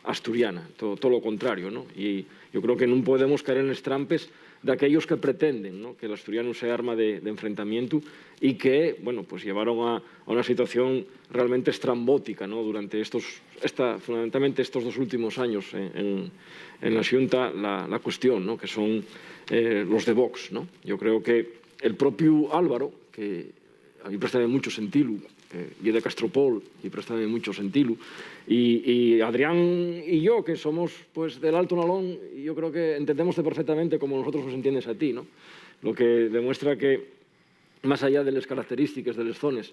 asturiana, todo lo contrario, ¿no? Y yo creo que no podemos caer en los trampes de aquellos que pretenden, ¿no? Que el asturiano sea arma de enfrentamiento y que, bueno, pues llevaron a una situación realmente estrambótica, ¿no? Durante fundamentalmente estos 2 últimos años en la Xunta, la cuestión, ¿no? Que son los de Vox, ¿no? Yo creo que el propio Álvaro, que a mí préstame mucho sentido, y de Castropol, y préstame mucho sentido, y Adrián y yo, que somos pues, del Alto Nalón, yo creo que entendemos perfectamente como nosotros nos entiendes a ti, ¿no? Lo que demuestra que, más allá de las características de las zonas,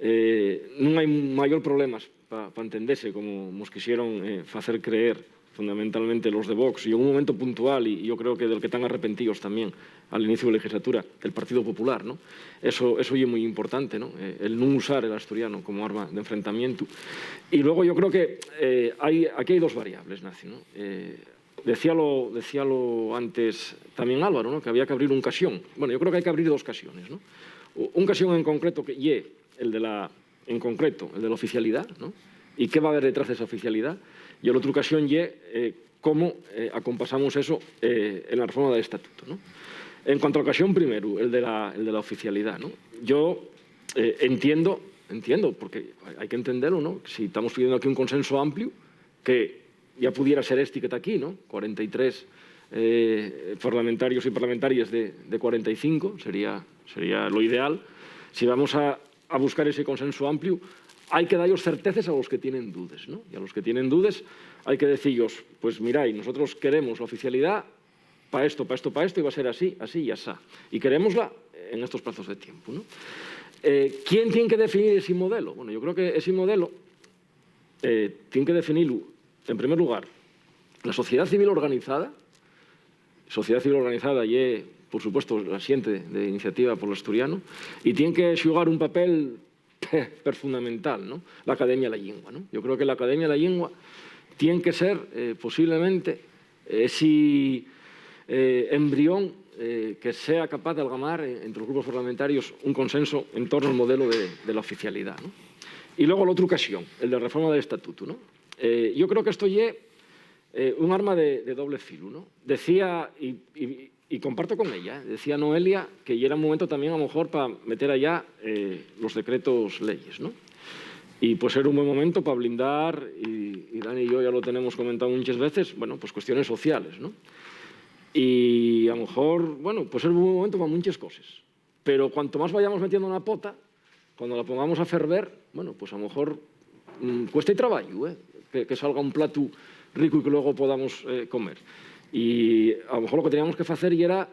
no hay mayor problemas para entenderse, como nos quisieron hacer creer fundamentalmente los de Vox, y en un momento puntual, y yo creo que del que están arrepentidos también al inicio de la legislatura, el Partido Popular, ¿no? Eso es muy importante, ¿no? El no usar el asturiano como arma de enfrentamiento. Y luego yo creo que aquí hay 2 variables, Nacio, ¿no? Decíalo antes también Álvaro, ¿no? Que había que abrir un casión. Bueno, yo creo que hay que abrir 2 casiones, ¿no? Un casión en concreto que el de la oficialidad, ¿no? ¿Y qué va a haber detrás de esa oficialidad? Y la otra ocasión cómo acompasamos eso en la reforma del Estatuto, ¿no? En cuanto a la ocasión primero, el de la oficialidad, ¿no? Yo entiendo, porque hay que entenderlo, ¿no? Si estamos pidiendo aquí un consenso amplio, que ya pudiera ser este que está aquí, ¿no? 43 parlamentarios y parlamentarias de 45, sería lo ideal. Si vamos a buscar ese consenso amplio, hay que darles certezas a los que tienen dudas, ¿no? Y a los que tienen dudas hay que decirles, pues miráis, nosotros queremos la oficialidad para esto, para esto, para esto, y va a ser así, así y así. Y queremosla en estos plazos de tiempo, ¿no? ¿Quién tiene que definir ese modelo? Bueno, yo creo que ese modelo tiene que definirlo, en primer lugar, la sociedad civil organizada. Sociedad civil organizada y, por supuesto, la xente de Iniciativa polo Asturiano, y tiene que xugar un papel fundamental, ¿no? La Academia de la Lingua, ¿no? Yo creo que la Academia de la Lingua tiene que ser, posiblemente, ese embrión que sea capaz de algamar entre los grupos parlamentarios un consenso en torno al modelo de la oficialidad, ¿no? Y luego la otra ocasión, el de reforma del estatuto, ¿no? Yo creo que esto es un arma de doble filo, ¿no? Decía, y comparto con ella, decía Noelia que ya era un momento también a lo mejor para meter allá los decretos leyes, ¿no? Y pues era un buen momento para blindar, y Dani y yo ya lo tenemos comentado muchas veces, bueno, pues cuestiones sociales, ¿no? Y a lo mejor, bueno, pues es un buen momento para muchas cosas. Pero cuanto más vayamos metiendo una pota, cuando la pongamos a ferver, bueno, pues a lo mejor cuesta y trabajo, que salga un plato rico y que luego podamos comer. Y a lo mejor lo que teníamos que hacer era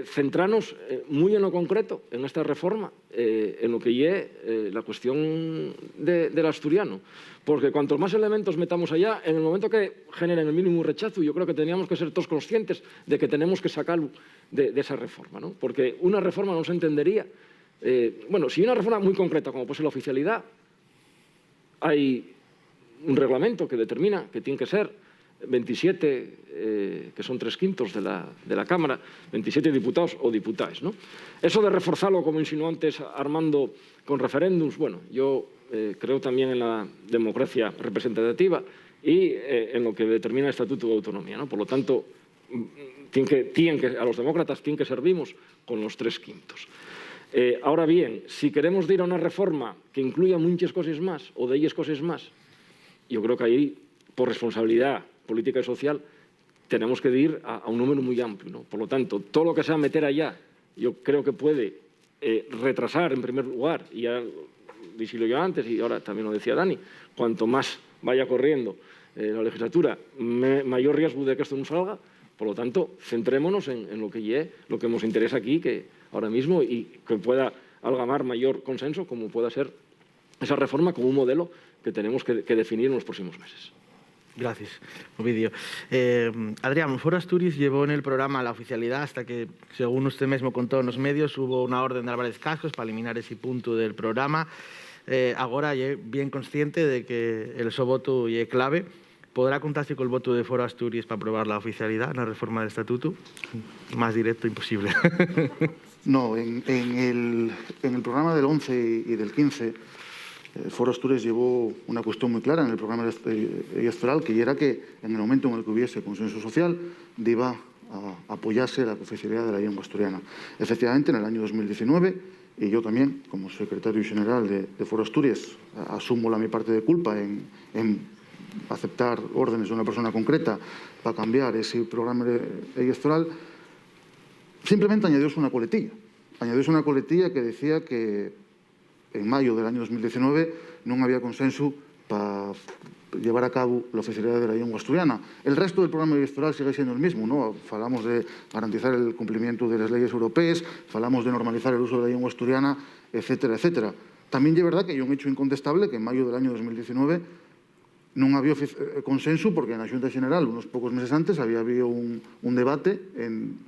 centrarnos muy en lo concreto, en esta reforma, en lo que es la cuestión del asturiano. Porque cuantos más elementos metamos allá, en el momento que generen el mínimo rechazo, yo creo que teníamos que ser todos conscientes de que tenemos que sacarlo de esa reforma, ¿no? Porque una reforma no se entendería. Bueno, si hay una reforma muy concreta, como puede ser la oficialidad, hay un reglamento que determina que tiene que ser 27, que son 3/5 de la Cámara, 27 diputados o diputadas, ¿no? Eso de reforzarlo, como insinuó antes Armando, con referéndums, bueno, yo creo también en la democracia representativa y en lo que determina el Estatuto de Autonomía, ¿no? Por lo tanto, a los demócratas tienen que servimos con los 3/5. Ahora bien, si queremos ir a una reforma que incluya muchas cosas más o de ellas cosas más, yo creo que ahí, por responsabilidad política y social, tenemos que ir a un número muy amplio, ¿no? Por lo tanto, todo lo que sea meter allá, yo creo que puede retrasar, en primer lugar, y ya decirlo yo antes y ahora también lo decía Dani, cuanto más vaya corriendo la legislatura, mayor riesgo de que esto no salga. Por lo tanto, centrémonos en lo que nos interesa aquí, que ahora mismo, y que pueda algamar mayor consenso, como pueda ser esa reforma como un modelo que tenemos que definir en los próximos meses. Gracias, Ovidio. Adrián, Foro Asturias llevó en el programa la oficialidad hasta que, según usted mismo contó en los medios, hubo una orden de Álvarez Cascos para eliminar ese punto del programa. Ahora, bien consciente de que el so voto es clave, ¿podrá contarse con el voto de Foro Asturias para aprobar la oficialidad en la reforma del estatuto? Más directo, imposible. No, en el programa del 11 y del 15, Foro Asturias llevó una cuestión muy clara en el programa electoral, que era que en el momento en el que hubiese consenso social, iba a apoyarse la oficialidad de la lengua asturiana. Efectivamente, en el año 2019, y yo también, como secretario general de Foro Asturias, asumo mi parte de culpa en aceptar órdenes de una persona concreta para cambiar ese programa electoral. Simplemente añadióse una coletilla. Añadióse una coletilla que decía que en mayo del año 2019 non había consenso para llevar a cabo la oficialidad de la lengua asturiana. El resto del programa electoral sigue siendo el mismo, ¿no? Falamos de garantizar el cumplimiento de las leyes europeas, falamos de normalizar el uso de la lengua asturiana, etcétera, etcétera. También es verdad que hay un hecho incontestable que en mayo del año 2019 non había consenso porque na Xunta General, unos pocos meses antes, había habido un debate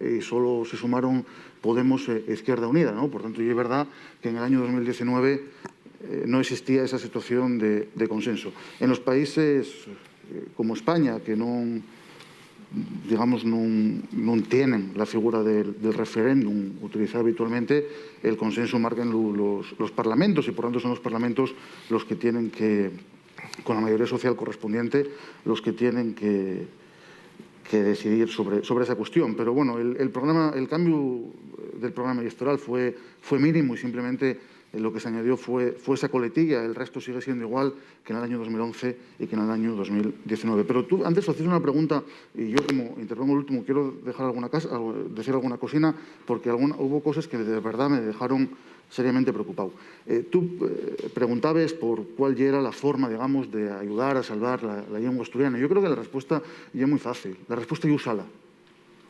y solo se sumaron Podemos e Izquierda Unida, ¿no? Por tanto, es verdad que en el año 2019 no existía esa situación de consenso. En los países como España, que non tienen la figura del referéndum utilizado habitualmente, el consenso marcan los parlamentos y, por tanto, son los parlamentos los que tienen que, con la mayoría social correspondiente, los que tienen que decidir sobre esa cuestión. Pero bueno, el cambio del programa electoral fue mínimo y simplemente lo que se añadió fue esa coletilla, el resto sigue siendo igual que en el año 2011 y que en el año 2019. Pero tú antes hacías una pregunta y yo, como intervengo el último, quiero decir alguna cosina, porque hubo cosas que de verdad me dejaron seriamente preocupado. Tú preguntabas por cuál era la forma, digamos, de ayudar a salvar la llengua asturiana. Yo creo que la respuesta ya es muy fácil. La respuesta es usala.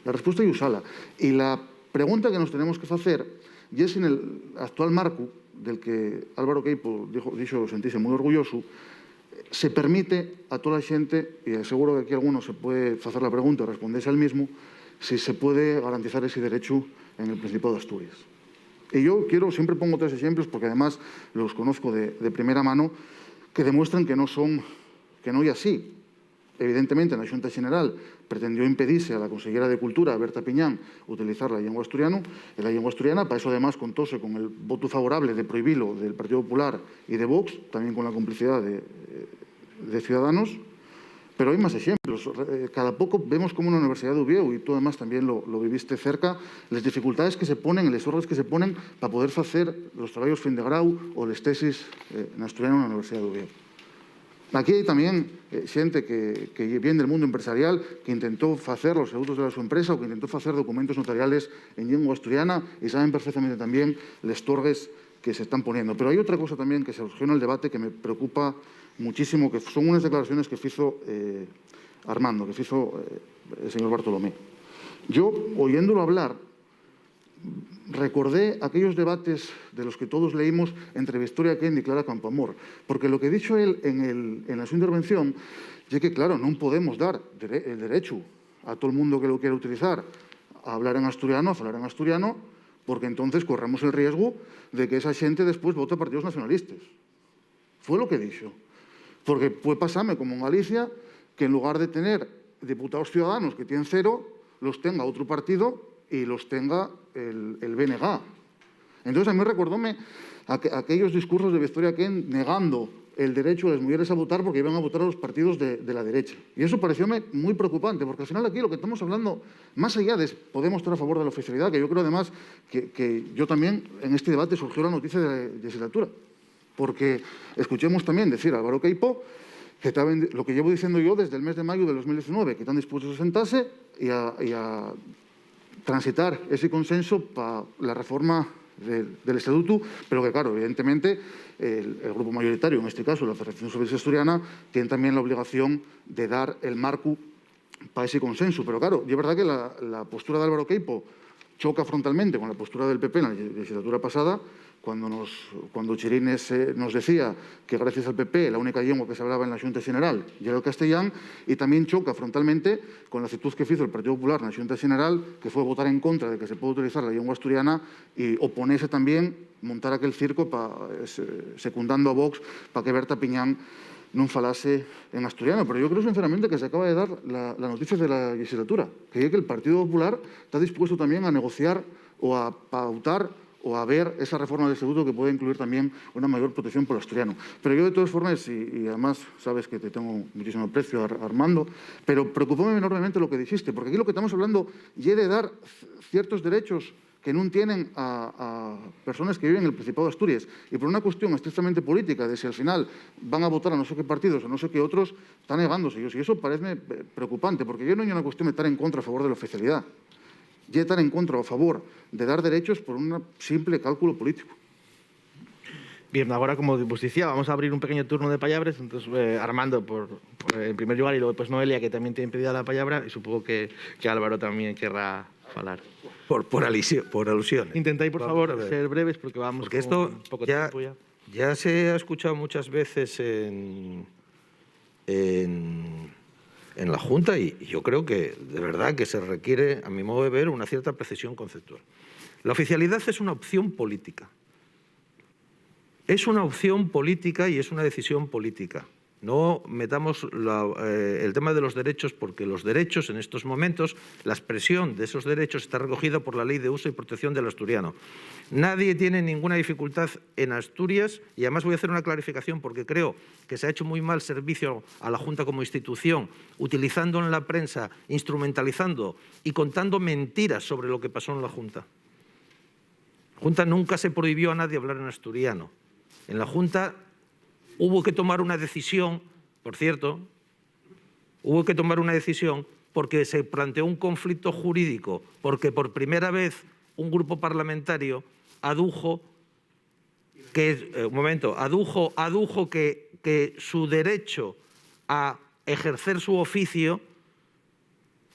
La respuesta es usala. Y la pregunta que nos tenemos que hacer y es en el actual marco del que Álvaro Queipo dixo sentirse moi orgulloso, se permite a toda a xente, e seguro que aquí alguno se puede facer la pregunta e responderse al mismo, si se puede garantizar ese derecho en el Principado de Asturias. Y yo siempre pongo tres ejemplos, porque además los conozco de primera mano, que demuestran que no é así. Evidentemente, na Xunta Xeneral pretendió impedirse a la consellera de Cultura, Berta Piñán, utilizar la lengua asturiana, para eso además contóse con el voto favorable de prohibirlo del Partido Popular y de Vox, también con la complicidad de Ciudadanos, pero hay más ejemplos. Cada poco vemos como en la Universidad de Oviedo, y tú además también lo viviste cerca, las dificultades que se ponen, los órdenes que se ponen para poder hacer los trabajos fin de grau o las tesis en asturiano en la Universidad de Oviedo. Aquí hai tamén xente que viene del mundo empresarial que intentou facer los estatutos de súa empresa ou que intentou facer documentos notariales en lengua asturiana e saben perfectamente tamén les torgues que se están poniendo. Pero hai outra cosa tamén que se surgió en el debate que me preocupa muchísimo, que son unas declaraciones que hizo Armando, que hizo el señor Bartolomé. Yo, oyéndolo hablar, recordé aquellos debates de los que todos leímos entre Victoria Kent y Clara Campoamor, porque lo que ha dicho él en su intervención es que, claro, no podemos dar el derecho a todo el mundo que lo quiera utilizar a hablar en asturiano, a falar en asturiano, porque entonces corremos el riesgo de que esa gente después vote a partidos nacionalistas. Fue lo que dijo. Porque puede pasarme como en Galicia, que en lugar de tener diputados ciudadanos que tienen 0, los tenga otro partido y los tenga el BNG. Entonces, a mí recordóme aquellos discursos de Victoria Kent negando el derecho de las mujeres a votar porque iban a votar a los partidos de la derecha. Y eso parecióme muy preocupante, porque al final aquí lo que estamos hablando, más allá de podemos estar a favor de la oficialidad, que yo creo además que yo también en este debate surgió la noticia de la legislatura, porque escuchemos también decir a Álvaro Queipo que lo que llevo diciendo yo desde el mes de mayo de 2019, que están dispuestos a sentarse y a transitar ese consenso para la reforma del Estatuto, pero que, claro, evidentemente, el grupo mayoritario, en este caso la Federación Socialista Asturiana, tiene también la obligación de dar el marco para ese consenso. Pero, claro, es verdad que la postura de Álvaro Queipo choca frontalmente con la postura del PP en la legislatura pasada, cuando Chirines nos decía que gracias al PP la única lengua que se hablaba en la Xunta Xeneral era el castellán, y también choca frontalmente con la actitud que hizo el Partido Popular en la Xunta Xeneral, que fue votar en contra de que se pueda utilizar la lengua asturiana y oponerse también, montar aquel circo secundando a Vox para que Berta Piñán non falase en asturiano. Pero yo creo sinceramente que se acaba de dar la noticia de la legislatura, que el Partido Popular está dispuesto también a negociar o a pautar o a ver esa reforma del Estatuto que puede incluir también una mayor protección por el asturiano. Pero yo, de todas formas, y además sabes que te tengo muchísimo aprecio, Armando, pero preocupóme enormemente lo que dijiste, porque aquí lo que estamos hablando es de dar ciertos derechos que no tienen a personas que viven en el Principado de Asturias, y por una cuestión estrictamente política de si al final van a votar a no sé qué partidos o no sé qué otros, están negándose ellos. Y eso parece preocupante, porque yo no hay una cuestión de estar en contra a favor de la oficialidad, y estar en contra o a favor de dar derechos por un simple cálculo político. Bien, ahora, como vos decía, vamos a abrir un pequeño turno de palabras. Entonces, Armando, en primer lugar, y luego pues Noelia, que también tiene pedida la palabra, y supongo que Álvaro también querrá falar. Por alusión. Intentáis, por favor, ser breves, porque vamos porque esto con poco tiempo ya. Ya se ha escuchado muchas veces en la Junta, y yo creo que de verdad que se requiere, a mi modo de ver, una cierta precisión conceptual. La oficialidad es una opción política. Es una opción política y es una decisión política. No metamos el tema de los derechos, porque los derechos en estos momentos, la expresión de esos derechos está recogida por la Ley de Uso y Protección del Asturiano. Nadie tiene ninguna dificultad en Asturias, y además voy a hacer una clarificación porque creo que se ha hecho muy mal servicio a la Junta como institución, utilizando en la prensa, instrumentalizando y contando mentiras sobre lo que pasó en la Junta. Junta nunca se prohibió a nadie hablar en asturiano. En la Junta hubo que tomar una decisión, por cierto, porque se planteó un conflicto jurídico, porque por primera vez un grupo parlamentario adujo que su derecho a ejercer su oficio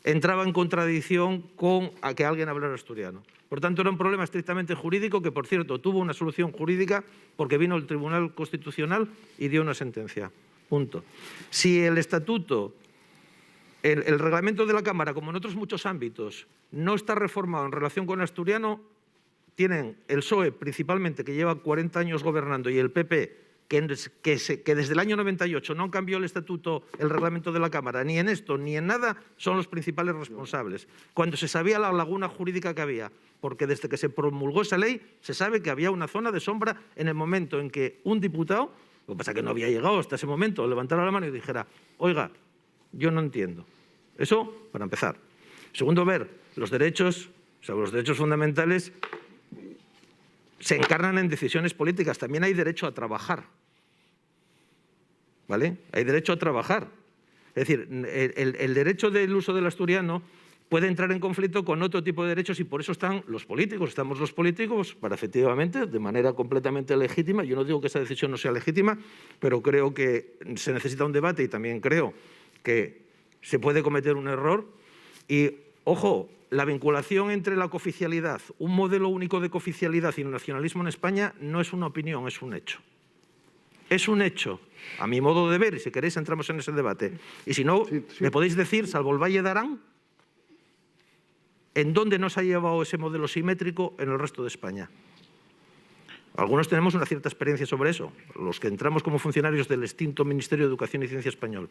entraba en contradicción con a que alguien hablara asturiano. Por tanto, era un problema estrictamente jurídico que, por cierto, tuvo una solución jurídica porque vino el Tribunal Constitucional y dio una sentencia. Punto. Si el estatuto, el reglamento de la Cámara, como en otros muchos ámbitos, no está reformado en relación con el asturiano, tienen el PSOE principalmente, que lleva 40 años gobernando, y el PP, que desde el año 98 no cambió el estatuto, el reglamento de la Cámara, ni en esto ni en nada, son los principales responsables. Cuando se sabía la laguna jurídica que había, porque desde que se promulgó esa ley se sabe que había una zona de sombra en el momento en que un diputado, lo que pasa es que no había llegado hasta ese momento, levantara la mano y dijera, oiga, yo no entiendo. Eso, para empezar. Segundo, ver los derechos, o sea, los derechos fundamentales se encarnan en decisiones políticas. También hay derecho a trabajar. ¿Vale? Hay derecho a trabajar. Es decir, el derecho del uso del asturiano puede entrar en conflicto con otro tipo de derechos y por eso están los políticos. Estamos los políticos para, efectivamente, de manera completamente legítima. Yo no digo que esa decisión no sea legítima, pero creo que se necesita un debate y también creo que se puede cometer un error. Y, ojo, la vinculación entre la cooficialidad, un modelo único de cooficialidad y el nacionalismo en España no es una opinión, es un hecho. Es un hecho, a mi modo de ver, y si queréis entramos en ese debate. Y si no, me podéis decir, salvo el Valle de Arán, ¿en dónde nos ha llevado ese modelo simétrico en el resto de España? Algunos tenemos una cierta experiencia sobre eso, los que entramos como funcionarios del extinto Ministerio de Educación y Ciencia Español.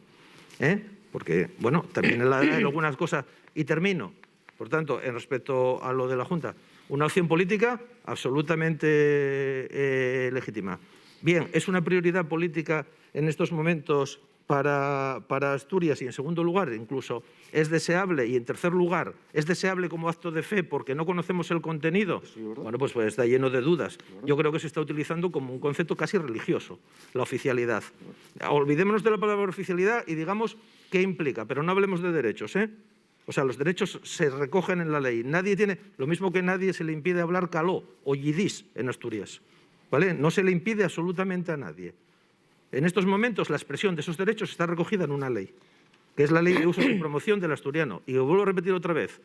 Porque, bueno, también en algunas cosas, y termino. Por tanto, en respecto a lo de la Junta, una opción política absolutamente legítima. Bien, ¿es una prioridad política en estos momentos para Asturias? Y en segundo lugar, incluso, ¿es deseable? Y en tercer lugar, ¿es deseable como acto de fe porque no conocemos el contenido? Sí, bueno, pues está lleno de dudas. Yo creo que se está utilizando como un concepto casi religioso, la oficialidad. Olvidémonos de la palabra oficialidad y digamos qué implica, pero no hablemos de derechos, O sea, los derechos se recogen en la ley. Nadie tiene, lo mismo que nadie se le impide hablar caló o yidis en Asturias, ¿vale? No se le impide absolutamente a nadie. En estos momentos la expresión de esos derechos está recogida en una ley, que es la Ley de Uso y Promoción del Asturiano. Y lo vuelvo a repetir otra vez.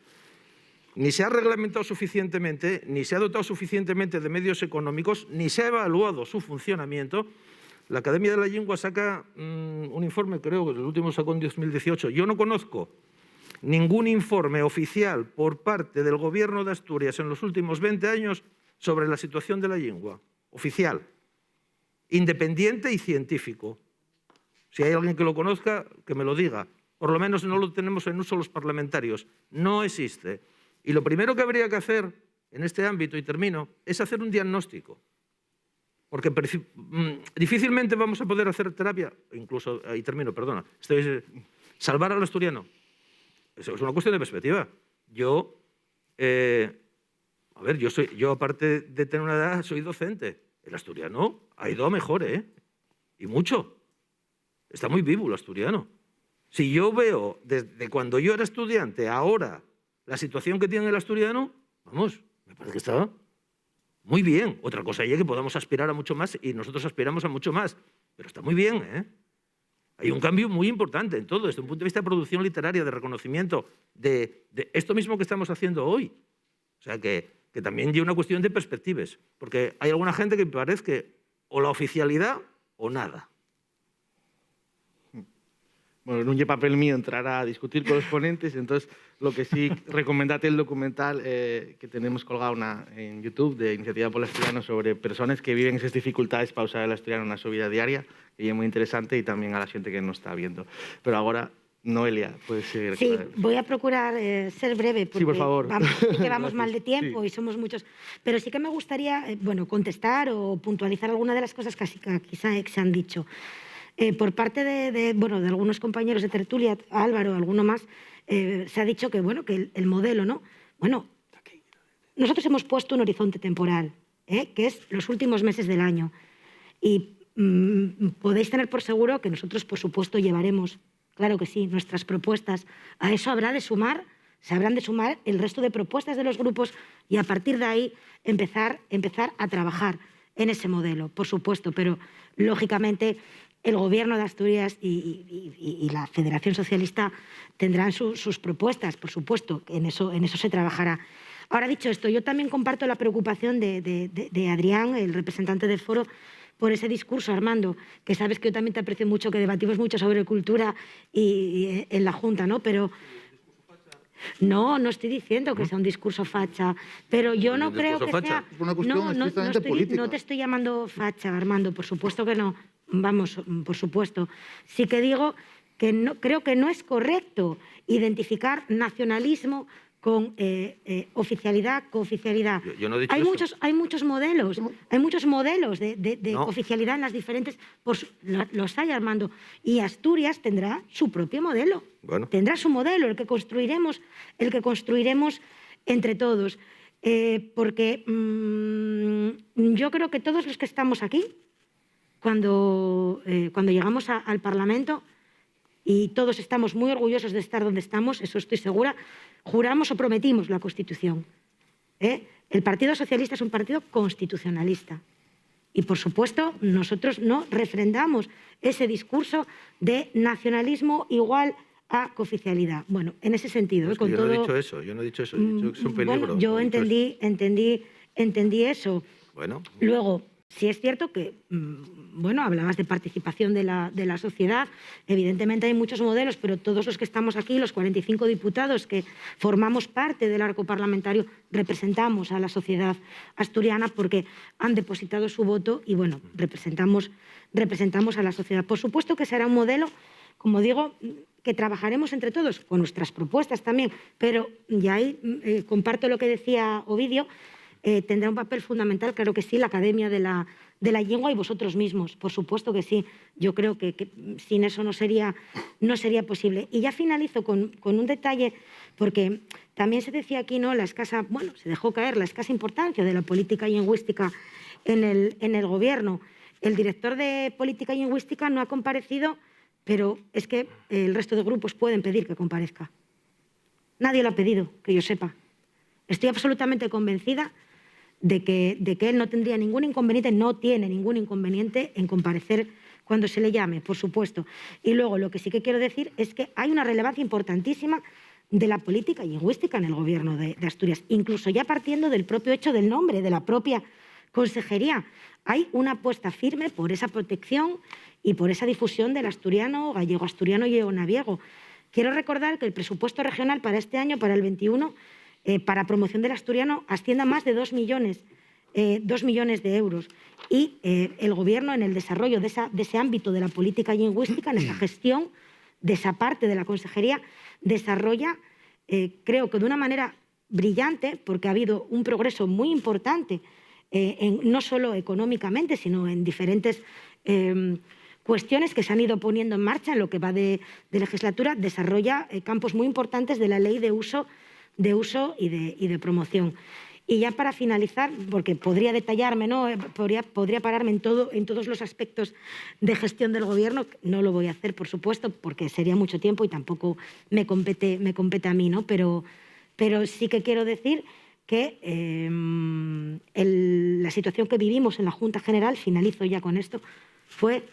Ni se ha reglamentado suficientemente, ni se ha dotado suficientemente de medios económicos, ni se ha evaluado su funcionamiento. La Academia de la Lengua saca un informe, creo que el último sacó en 2018. Yo no conozco ningún informe oficial por parte del Gobierno de Asturias en los últimos 20 años sobre la situación de la lengua. Oficial, independiente y científico. Si hay alguien que lo conozca, que me lo diga. Por lo menos no lo tenemos en uso los parlamentarios. No existe. Y lo primero que habría que hacer en este ámbito, y termino, es hacer un diagnóstico. Porque difícilmente vamos a poder hacer terapia, incluso, y termino, perdona, salvar al asturiano. Eso es una cuestión de perspectiva. Yo aparte de tener una edad, soy docente. El asturiano ha ido a mejor, y mucho. Está muy vivo el asturiano. Si yo veo desde cuando yo era estudiante ahora la situación que tiene el asturiano, vamos, me parece que está muy bien. Otra cosa es que podamos aspirar a mucho más y nosotros aspiramos a mucho más, pero está muy bien, Hay un cambio muy importante en todo, desde un punto de vista de producción literaria, de reconocimiento, de esto mismo que estamos haciendo hoy. O sea, que también hay una cuestión de perspectivas, porque hay alguna gente que me parece que o la oficialidad o nada. Bueno, no es papel mío entrar a discutir con los ponentes, entonces lo que sí, recomendate el documental que tenemos colgado en YouTube de Iniciativa por el Asturiano sobre personas que viven esas dificultades para usar el asturiano en su vida diaria, que es muy interesante, y también a la gente que nos está viendo. Pero ahora, Noelia, puedes seguir. Sí, voy a procurar ser breve, porque sí, por favor. Vamos mal de tiempo, sí, y somos muchos. Pero sí que me gustaría contestar o puntualizar alguna de las cosas que quizá se han dicho. Por parte de algunos compañeros de tertulia, Álvaro, alguno más, se ha dicho que, que el modelo, ¿no? Bueno, nosotros hemos puesto un horizonte temporal que es los últimos meses del año. Y podéis tener por seguro que nosotros, por supuesto, llevaremos, claro que sí, nuestras propuestas. A eso se habrán de sumar el resto de propuestas de los grupos y a partir de ahí empezar a trabajar en ese modelo, por supuesto, pero lógicamente el Gobierno de Asturias y la Federación Socialista tendrán sus propuestas, por supuesto, en eso se trabajará. Ahora, dicho esto, yo también comparto la preocupación de Adrián, el representante del foro, por ese discurso, Armando, que sabes que yo también te aprecio mucho, que debatimos mucho sobre cultura y en la Junta, ¿no? Pero no estoy diciendo que sea un discurso facha, pero yo no creo que sea... Es una cuestión estrictamente política. No te estoy llamando facha, Armando, por supuesto que no. Vamos, por supuesto. Sí que digo que creo que no es correcto identificar nacionalismo con oficialidad, cooficialidad. Yo no he dicho eso. Hay muchos modelos de cooficialidad en las diferentes... los hay, Armando. Y Asturias tendrá su propio modelo. Bueno. Tendrá su modelo, el que construiremos entre todos. Porque yo creo que todos los que estamos aquí, cuando llegamos al Parlamento, y todos estamos muy orgullosos de estar donde estamos, eso estoy segura, juramos o prometimos la Constitución. El Partido Socialista es un partido constitucionalista. Y, por supuesto, nosotros no refrendamos ese discurso de nacionalismo igual a cooficialidad. Bueno, en ese sentido. Yo no he dicho eso, he dicho que es un peligro. Bueno, yo entendí eso. Bueno. Luego, sí es cierto que, bueno, hablabas de participación de la sociedad. Evidentemente hay muchos modelos, pero todos los que estamos aquí, los 45 diputados que formamos parte del arco parlamentario, representamos a la sociedad asturiana porque han depositado su voto y, bueno, representamos a la sociedad. Por supuesto que será un modelo, como digo, que trabajaremos entre todos, con nuestras propuestas también, pero ya ahí comparto lo que decía Ovidio. Tendrá un papel fundamental, claro que sí, la Academia de la Lengua y vosotros mismos, por supuesto que sí. Yo creo que sin eso no sería posible. Y ya finalizo con un detalle, porque también se decía aquí, ¿no?, se dejó caer la escasa importancia de la política lingüística en el Gobierno. El director de Política Lingüística no ha comparecido, pero es que el resto de grupos pueden pedir que comparezca. Nadie lo ha pedido, que yo sepa. Estoy absolutamente convencida de que él no tendría ningún inconveniente, no tiene ningún inconveniente en comparecer cuando se le llame, por supuesto. Y luego lo que sí que quiero decir es que hay una relevancia importantísima de la política lingüística en el Gobierno de Asturias, incluso ya partiendo del propio hecho del nombre, de la propia consejería. Hay una apuesta firme por esa protección y por esa difusión del asturiano, gallego-asturiano y eonaviego. Quiero recordar que el presupuesto regional para este año, para el 21, para promoción del asturiano asciende a más de 2 millones de euros. Y el Gobierno, en el desarrollo de ese ámbito de la política lingüística, en esa gestión de esa parte de la consejería, desarrolla, creo que de una manera brillante, porque ha habido un progreso muy importante, no solo económicamente, sino en diferentes cuestiones que se han ido poniendo en marcha en lo que va de legislatura, desarrolla campos muy importantes de la ley de uso y de promoción. Y ya para finalizar, porque podría detallarme, ¿no?, podría pararme en todos los aspectos de gestión del Gobierno, no lo voy a hacer, por supuesto, porque sería mucho tiempo y tampoco me compete a mí, ¿no? Pero sí que quiero decir que la situación que vivimos en la Junta General, finalizo ya con esto, fue,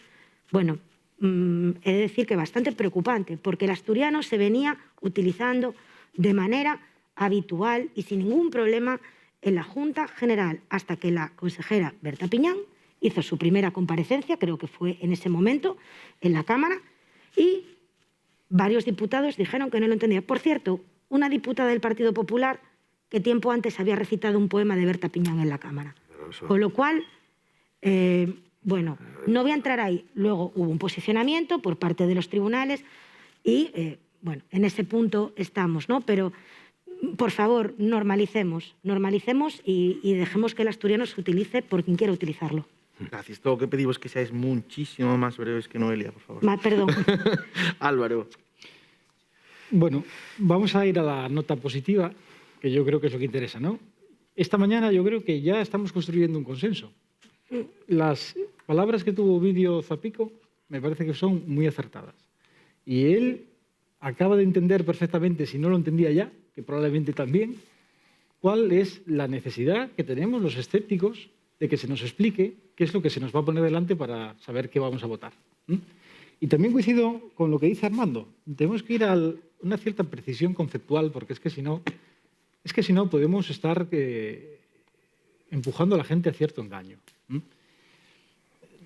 bueno, he de decir que bastante preocupante, porque el asturiano se venía utilizando de manera habitual y sin ningún problema en la Junta General, hasta que la consejera Berta Piñán hizo su primera comparecencia, creo que fue en ese momento, en la Cámara, y varios diputados dijeron que no lo entendían. Por cierto, una diputada del Partido Popular que tiempo antes había recitado un poema de Berta Piñán en la Cámara. Con lo cual, bueno, no voy a entrar ahí. Luego hubo un posicionamiento por parte de los tribunales y, bueno, en ese punto estamos, ¿no? Pero, por favor, normalicemos y dejemos que el asturiano se utilice por quien quiera utilizarlo. Gracias. Todo lo que pedimos es que seáis muchísimo más breves que Noelia, por favor. Perdón. Álvaro. Bueno, vamos a ir a la nota positiva, que yo creo que es lo que interesa, ¿no? esta mañana yo creo que ya estamos construyendo un consenso. Las palabras que tuvo Ovidio Zapico me parece que son muy acertadas. Y él acaba de entender perfectamente, si no lo entendía ya, que probablemente también, cuál es la necesidad que tenemos los escépticos de que se nos explique qué es lo que se nos va a poner delante para saber qué vamos a votar. Y también coincido con lo que dice Armando. Tenemos que ir a una cierta precisión conceptual, porque es que si no podemos estar empujando a la gente a cierto engaño.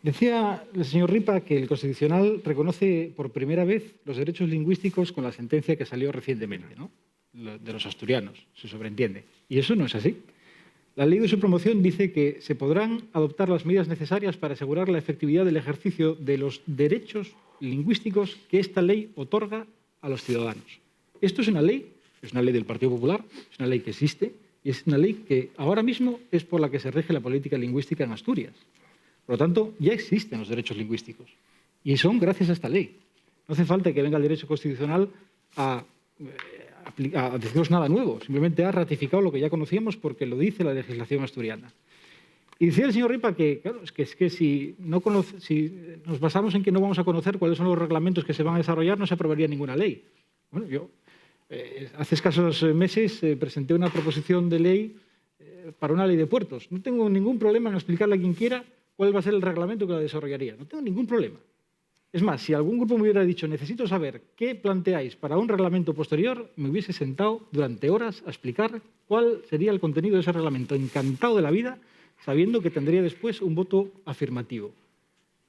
Decía el señor Ripa que el Constitucional reconoce por primera vez los derechos lingüísticos con la sentencia que salió recientemente, ¿no? De los asturianos, se sobreentiende. Y eso no es así. La ley de su promoción dice que se podrán adoptar las medidas necesarias para asegurar la efectividad del ejercicio de los derechos lingüísticos que esta ley otorga a los ciudadanos. Esto es una ley del Partido Popular, es una ley que existe y es una ley que ahora mismo es por la que se rige la política lingüística en Asturias. Por lo tanto, ya existen los derechos lingüísticos y son gracias a esta ley. No hace falta que venga el derecho constitucional a decirnos nada nuevo, simplemente ha ratificado lo que ya conocíamos porque lo dice la legislación asturiana. Y decía el señor Ripa que, claro, es que si nos basamos en que no vamos a conocer cuáles son los reglamentos que se van a desarrollar, no se aprobaría ninguna ley. Bueno, yo hace escasos meses presenté una proposición de ley para una ley de puertos. No tengo ningún problema en explicarle a quien quiera cuál va a ser el reglamento que la desarrollaría. No tengo ningún problema. Es más, si algún grupo me hubiera dicho necesito saber qué planteáis para un reglamento posterior, me hubiese sentado durante horas a explicar cuál sería el contenido de ese reglamento. Encantado de la vida, sabiendo que tendría después un voto afirmativo.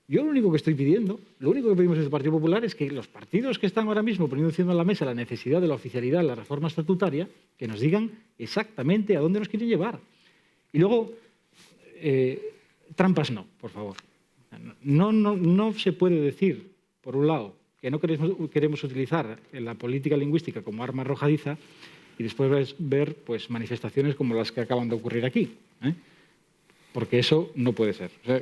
Yo lo único que estoy pidiendo, lo único que pedimos desde el Partido Popular es que los partidos que están ahora mismo poniendo encima de la mesa la necesidad de la oficialidad, la reforma estatutaria, que nos digan exactamente a dónde nos quieren llevar. Y luego, trampas no, por favor. No se puede decir, por un lado, que no queremos utilizar la política lingüística como arma arrojadiza y después ver pues, manifestaciones como las que acaban de ocurrir aquí. Porque eso no puede ser. O sea,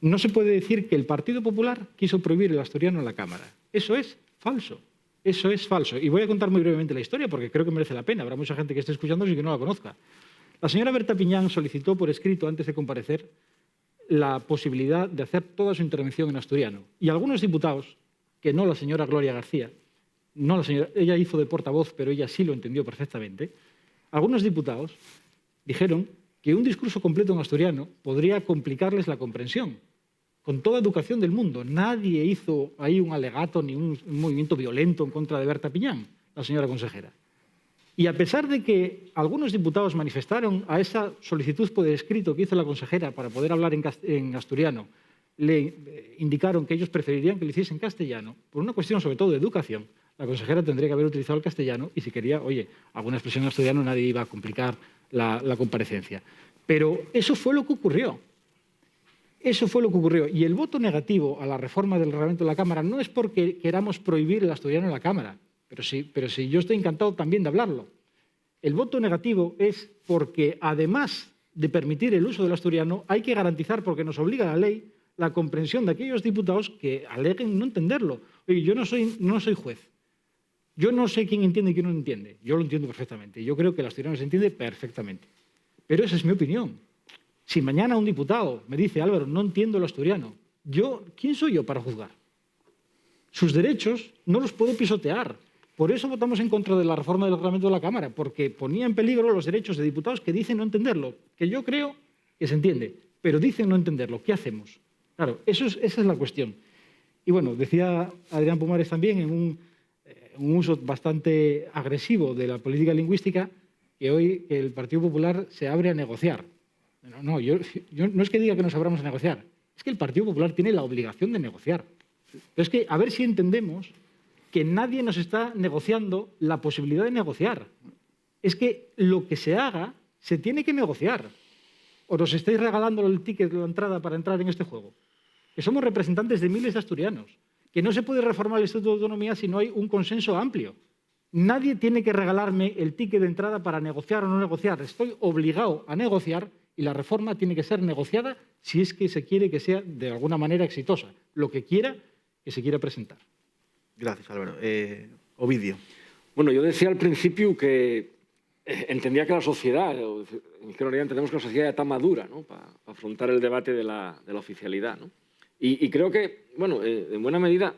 no se puede decir que el Partido Popular quiso prohibir el asturiano en la Cámara. Eso es falso. Eso es falso. Y voy a contar muy brevemente la historia porque creo que merece la pena. Habrá mucha gente que esté escuchando y que no la conozca. La señora Berta Piñán solicitó por escrito, antes de comparecer, la posibilidad de hacer toda su intervención en asturiano. Y algunos diputados, que no la señora Gloria García, ella hizo de portavoz, pero ella sí lo entendió perfectamente, algunos diputados dijeron que un discurso completo en asturiano podría complicarles la comprensión. Con toda educación del mundo, nadie hizo ahí un alegato ni un movimiento violento en contra de Berta Piñán, la señora consejera. Y a pesar de que algunos diputados manifestaron a esa solicitud por escrito que hizo la consejera para poder hablar en asturiano, le indicaron que ellos preferirían que lo hiciese en castellano, por una cuestión sobre todo de educación, la consejera tendría que haber utilizado el castellano y si quería, oye, alguna expresión en asturiano nadie iba a complicar la comparecencia. Pero eso fue lo que ocurrió. Eso fue lo que ocurrió. Y el voto negativo a la reforma del reglamento de la Cámara no es porque queramos prohibir el asturiano en la Cámara, pero sí, yo estoy encantado también de hablarlo. El voto negativo es porque, además de permitir el uso del asturiano, hay que garantizar, porque nos obliga la ley, la comprensión de aquellos diputados que aleguen no entenderlo. Oye, yo no soy juez. Yo no sé quién entiende y quién no entiende. Yo lo entiendo perfectamente. Yo creo que el asturiano se entiende perfectamente. Pero esa es mi opinión. Si mañana un diputado me dice, Álvaro, no entiendo el asturiano, ¿quién soy yo para juzgar? Sus derechos no los puedo pisotear. Por eso votamos en contra de la reforma del reglamento de la Cámara, porque ponía en peligro los derechos de diputados que dicen no entenderlo, que yo creo que se entiende, pero dicen no entenderlo. ¿Qué hacemos? Claro, esa es la cuestión. Y bueno, decía Adrián Pumares también en un uso bastante agresivo de la política lingüística, que hoy el Partido Popular se abre a negociar. No, yo no es que diga que nos abramos a negociar, es que el Partido Popular tiene la obligación de negociar. Pero es que a ver si entendemos que nadie nos está negociando la posibilidad de negociar. Es que lo que se haga se tiene que negociar. ¿O nos estáis regalando el ticket de la entrada para entrar en este juego? Que somos representantes de miles de asturianos, que no se puede reformar el Estatuto de Autonomía si no hay un consenso amplio. Nadie tiene que regalarme el ticket de entrada para negociar o no negociar. Estoy obligado a negociar y la reforma tiene que ser negociada si es que se quiere que sea de alguna manera exitosa. Lo que se quiera presentar. Gracias, Álvaro. Ovidio. Bueno, yo decía al principio que entendía que la sociedad, en Izquierda Unida entendemos que la sociedad ya está madura, ¿no?, para afrontar el debate de la oficialidad, ¿no? Y creo que, bueno, en buena medida,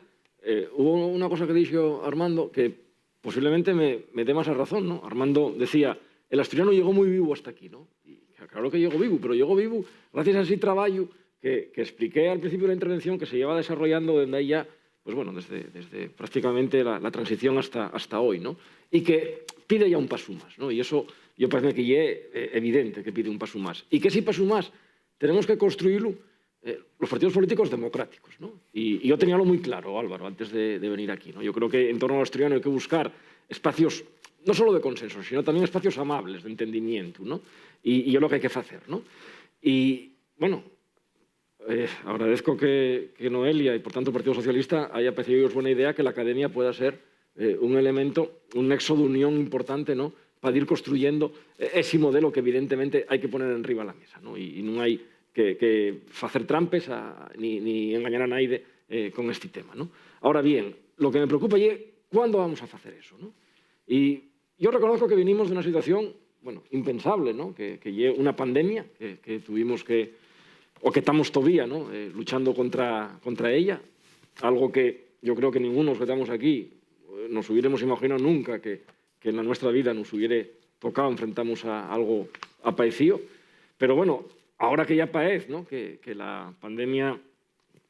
hubo una cosa que dijo Armando que posiblemente me dé más a razón, ¿no? Armando decía, el asturiano llegó muy vivo hasta aquí, ¿no? Y claro que llegó vivo, pero llegó vivo gracias a ese trabajo que expliqué al principio de la intervención, que se lleva desarrollando desde ahí ya, pues bueno, desde prácticamente la transición hasta hoy, ¿no? Y que pide ya un paso más, ¿no? Y eso yo parece que ya es evidente que pide un paso más. Y que ese paso más tenemos que construirlo los partidos políticos democráticos, ¿no? Y yo teníalo muy claro, Álvaro, antes de venir aquí, ¿no? Yo creo que en torno al asturiano hay que buscar espacios no solo de consenso, sino también espacios amables, de entendimiento, ¿no? Y yo lo que hay que hacer, ¿no? Y, bueno, agradezco que Noelia y, por tanto, el Partido Socialista haya parecido buena idea que la Academia pueda ser un elemento, un nexo de unión importante, ¿no?, para ir construyendo ese modelo que, evidentemente, hay que poner enriba a la mesa, ¿no? Y non hai que hacer trampes ni engañar a nadie con este tema, ¿no? Ahora bien, lo que me preocupa es cuándo vamos a hacer eso, ¿no? Y yo reconozco que venimos de una situación, bueno, impensable, ¿no?, que es una pandemia que tuvimos que, o que estamos todavía, ¿no?, luchando contra ella, algo que yo creo que ninguno de los que estamos aquí nos hubiéramos imaginado nunca que en la nuestra vida nos hubiera tocado enfrentarnos a algo aparecido, pero bueno, ahora que ya parece, ¿no?, que la pandemia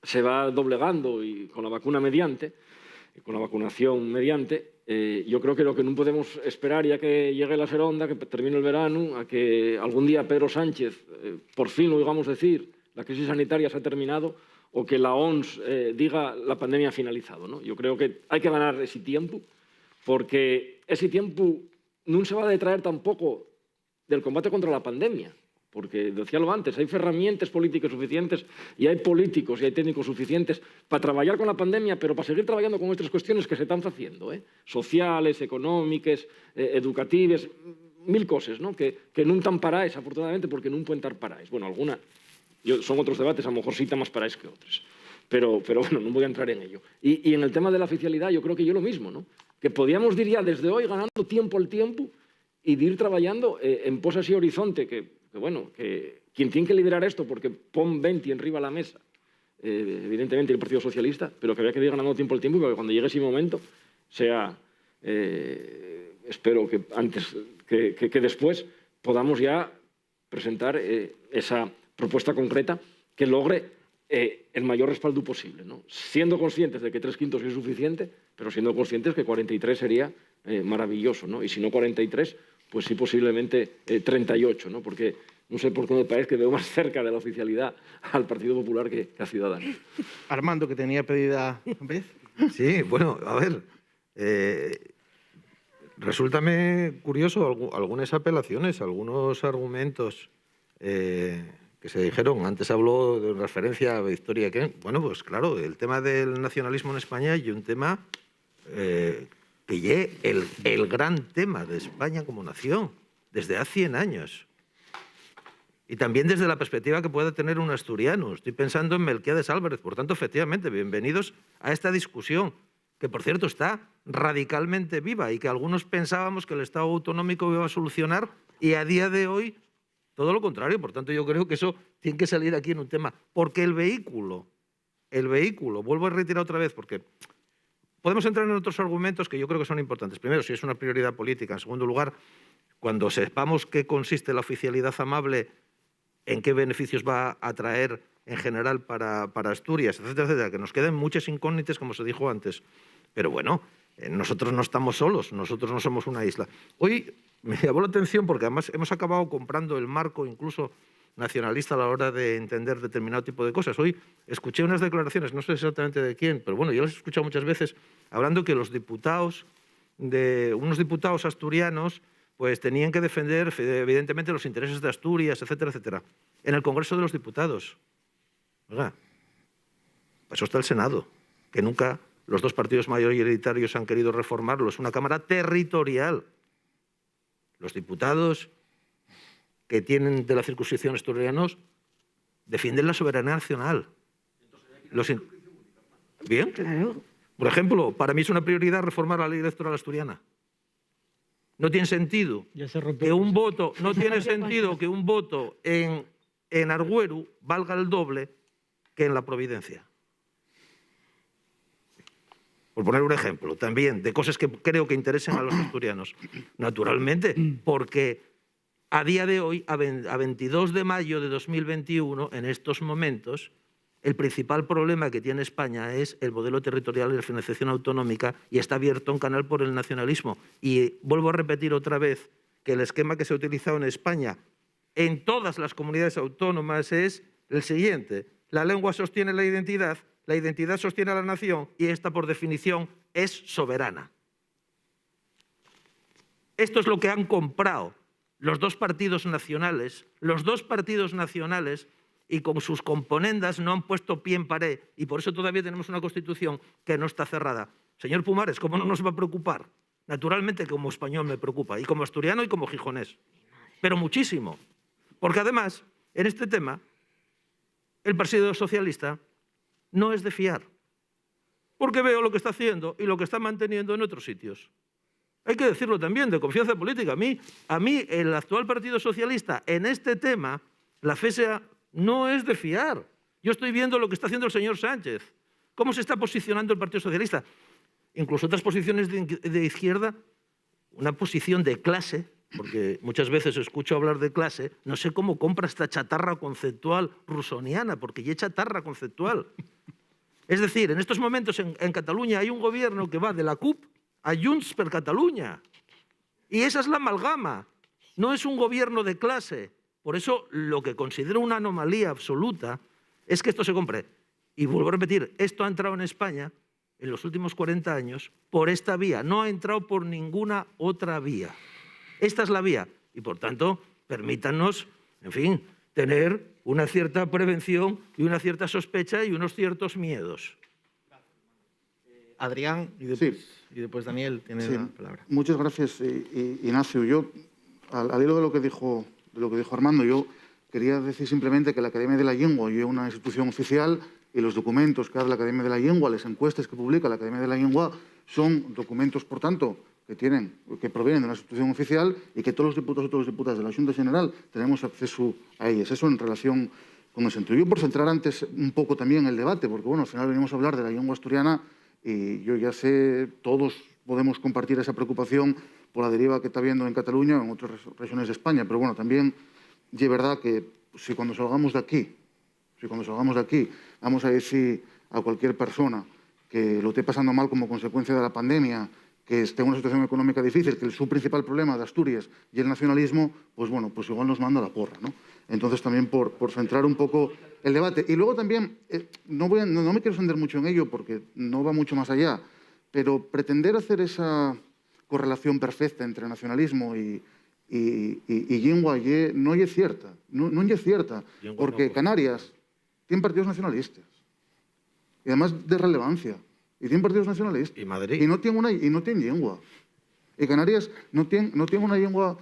se va doblegando y con la vacuna mediante, con la vacunación mediante, yo creo que lo que no podemos esperar ya que llegue la seronda, que termine el verano, a que algún día Pedro Sánchez por fin lo oigamos decir, la crisis sanitaria se ha terminado, o que la OMS diga la pandemia ha finalizado, ¿no? Yo creo que hay que ganar ese tiempo, porque ese tiempo no se va a detraer tampoco del combate contra la pandemia, porque, decíalo antes, hay herramientas políticas suficientes y hay políticos y hay técnicos suficientes para trabajar con la pandemia, pero para seguir trabajando con estas cuestiones que se están haciendo, sociales, económicas, educativas, mil cosas, ¿no?, que no están paradas, afortunadamente, porque no pueden estar paradas. Bueno, algunas son otros debates, a lo mejor sí están más paradas que otras, pero bueno, no voy a entrar en ello. Y en el tema de la oficialidad yo creo que yo lo mismo, ¿no?, que podíamos ir ya desde hoy ganando tiempo al tiempo y de ir trabajando en pos así horizonte, que bueno, que quien tiene que liderar esto, porque pon 20 enriba a la mesa, evidentemente el Partido Socialista, pero que había que ir ganando tiempo al tiempo y que cuando llegue ese momento sea, espero que antes que después, podamos ya presentar esa propuesta concreta que logre el mayor respaldo posible, ¿no?, siendo conscientes de que 3/5 es suficiente, pero siendo conscientes que 43 sería maravilloso, ¿no? Y si no 43, pues sí posiblemente 38, ¿no?, porque no sé por qué me parece que veo más cerca de la oficialidad al Partido Popular que a Ciudadanos. Armando, que tenía pedida vez. Sí, bueno, a ver, resúltame curioso algunas apelaciones, algunos argumentos que se dijeron. Antes habló de referencia a Victoria Kent. Bueno, pues claro, el tema del nacionalismo en España y un tema que es el gran tema de España como nación desde hace 100 años. Y también desde la perspectiva que pueda tener un asturiano. Estoy pensando en Melquiades Álvarez. Por tanto, efectivamente, bienvenidos a esta discusión, que por cierto está radicalmente viva y que algunos pensábamos que el Estado autonómico iba a solucionar, y a día de hoy todo lo contrario. Por tanto, yo creo que eso tiene que salir aquí en un tema. Porque el vehículo, vuelvo a retirar otra vez, porque podemos entrar en otros argumentos que yo creo que son importantes. Primero, si es una prioridad política. En segundo lugar, cuando sepamos qué consiste la oficialidad amable, en qué beneficios va a traer en general para Asturias, etcétera, etcétera, que nos queden muchas incógnitas, como se dijo antes. Pero bueno, nosotros no estamos solos, nosotros no somos una isla. Hoy me llamó la atención porque además hemos acabado comprando el marco incluso nacionalista a la hora de entender determinado tipo de cosas. Hoy escuché unas declaraciones, no sé exactamente de quién, pero bueno, yo las he escuchado muchas veces, hablando que unos diputados asturianos pues tenían que defender evidentemente los intereses de Asturias, etcétera, etcétera, en el Congreso de los Diputados. Oiga, eso está el Senado, que nunca los dos partidos mayoritarios han querido reformarlo. Es una Cámara territorial. Los diputados que tienen de la circunscripción asturianos defienden la soberanía nacional. ¿Bien? Claro. Por ejemplo, para mí es una prioridad reformar la ley electoral asturiana. No tiene sentido que un voto, no tiene sentido que un voto en Argueru valga el doble que en la Providencia. Por poner un ejemplo, también, de cosas que creo que interesen a los asturianos. Naturalmente, porque a día de hoy, a 22 de mayo de 2021, en estos momentos, el principal problema que tiene España es el modelo territorial y la financiación autonómica, y está abierto un canal por el nacionalismo. Y vuelvo a repetir otra vez que el esquema que se ha utilizado en España en todas las comunidades autónomas es el siguiente: la lengua sostiene la identidad sostiene a la nación, y esta, por definición, es soberana. Esto es lo que han comprado los dos partidos nacionales, y con sus componendas no han puesto pie en pared, y por eso todavía tenemos una Constitución que no está cerrada. Señor Pumares, ¿cómo no nos va a preocupar? Naturalmente, como español me preocupa, y como asturiano y como gijonés, pero muchísimo. Porque además, en este tema, el Partido Socialista no es de fiar, porque veo lo que está haciendo y lo que está manteniendo en otros sitios. Hay que decirlo también, de confianza política. A mí el actual Partido Socialista, en este tema, la FESEA no es de fiar. Yo estoy viendo lo que está haciendo el señor Sánchez, cómo se está posicionando el Partido Socialista. Incluso otras posiciones de izquierda, una posición de clase, porque muchas veces escucho hablar de clase, no sé cómo compra esta chatarra conceptual rusoniana, porque ya es chatarra conceptual. Es decir, en estos momentos en Cataluña hay un gobierno que va de la CUP a Junts per Catalunya. Y esa es la amalgama. No es un gobierno de clase. Por eso lo que considero una anomalía absoluta es que esto se compre. Y vuelvo a repetir, esto ha entrado en España en los últimos 40 años por esta vía. No ha entrado por ninguna otra vía. Esta es la vía. Y por tanto, permítanos, en fin, tener una cierta prevención y una cierta sospecha y unos ciertos miedos. Adrián y después Daniel tiene la palabra. Muchas gracias, Ignacio. Yo, al hilo de lo que dijo Armando, yo quería decir simplemente que la Academia de la Llengua es una institución oficial, y los documentos que hace la Academia de la Llengua, las encuestas que publica la Academia de la Llengua, son documentos, por tanto, que provienen de una institución oficial, y que todos los diputados y todas las diputadas de la Junta General tenemos acceso a ellas. Eso en relación con el centro. Yo, por centrar antes un poco también el debate, porque bueno, al final venimos a hablar de la lengua asturiana, y yo ya sé, todos podemos compartir esa preocupación por la deriva que está habiendo en Cataluña o en otras regiones de España. Pero bueno, también es verdad que si cuando salgamos de aquí, vamos a decir a cualquier persona que lo esté pasando mal como consecuencia de la pandemia, que esté en una situación económica difícil, que su principal problema de Asturias y el nacionalismo, pues bueno, pues igual nos manda la porra, ¿no? Entonces también por centrar un poco el debate. Y luego también, no me quiero extender mucho en ello porque no va mucho más allá, pero pretender hacer esa correlación perfecta entre nacionalismo y lengua no es cierta. No es cierta, porque Canarias tiene partidos nacionalistas, y además de relevancia. Y tienen partidos nacionalistas. ¿Y Madrid? Y no tienen lengua. Y Canarias no tiene una lengua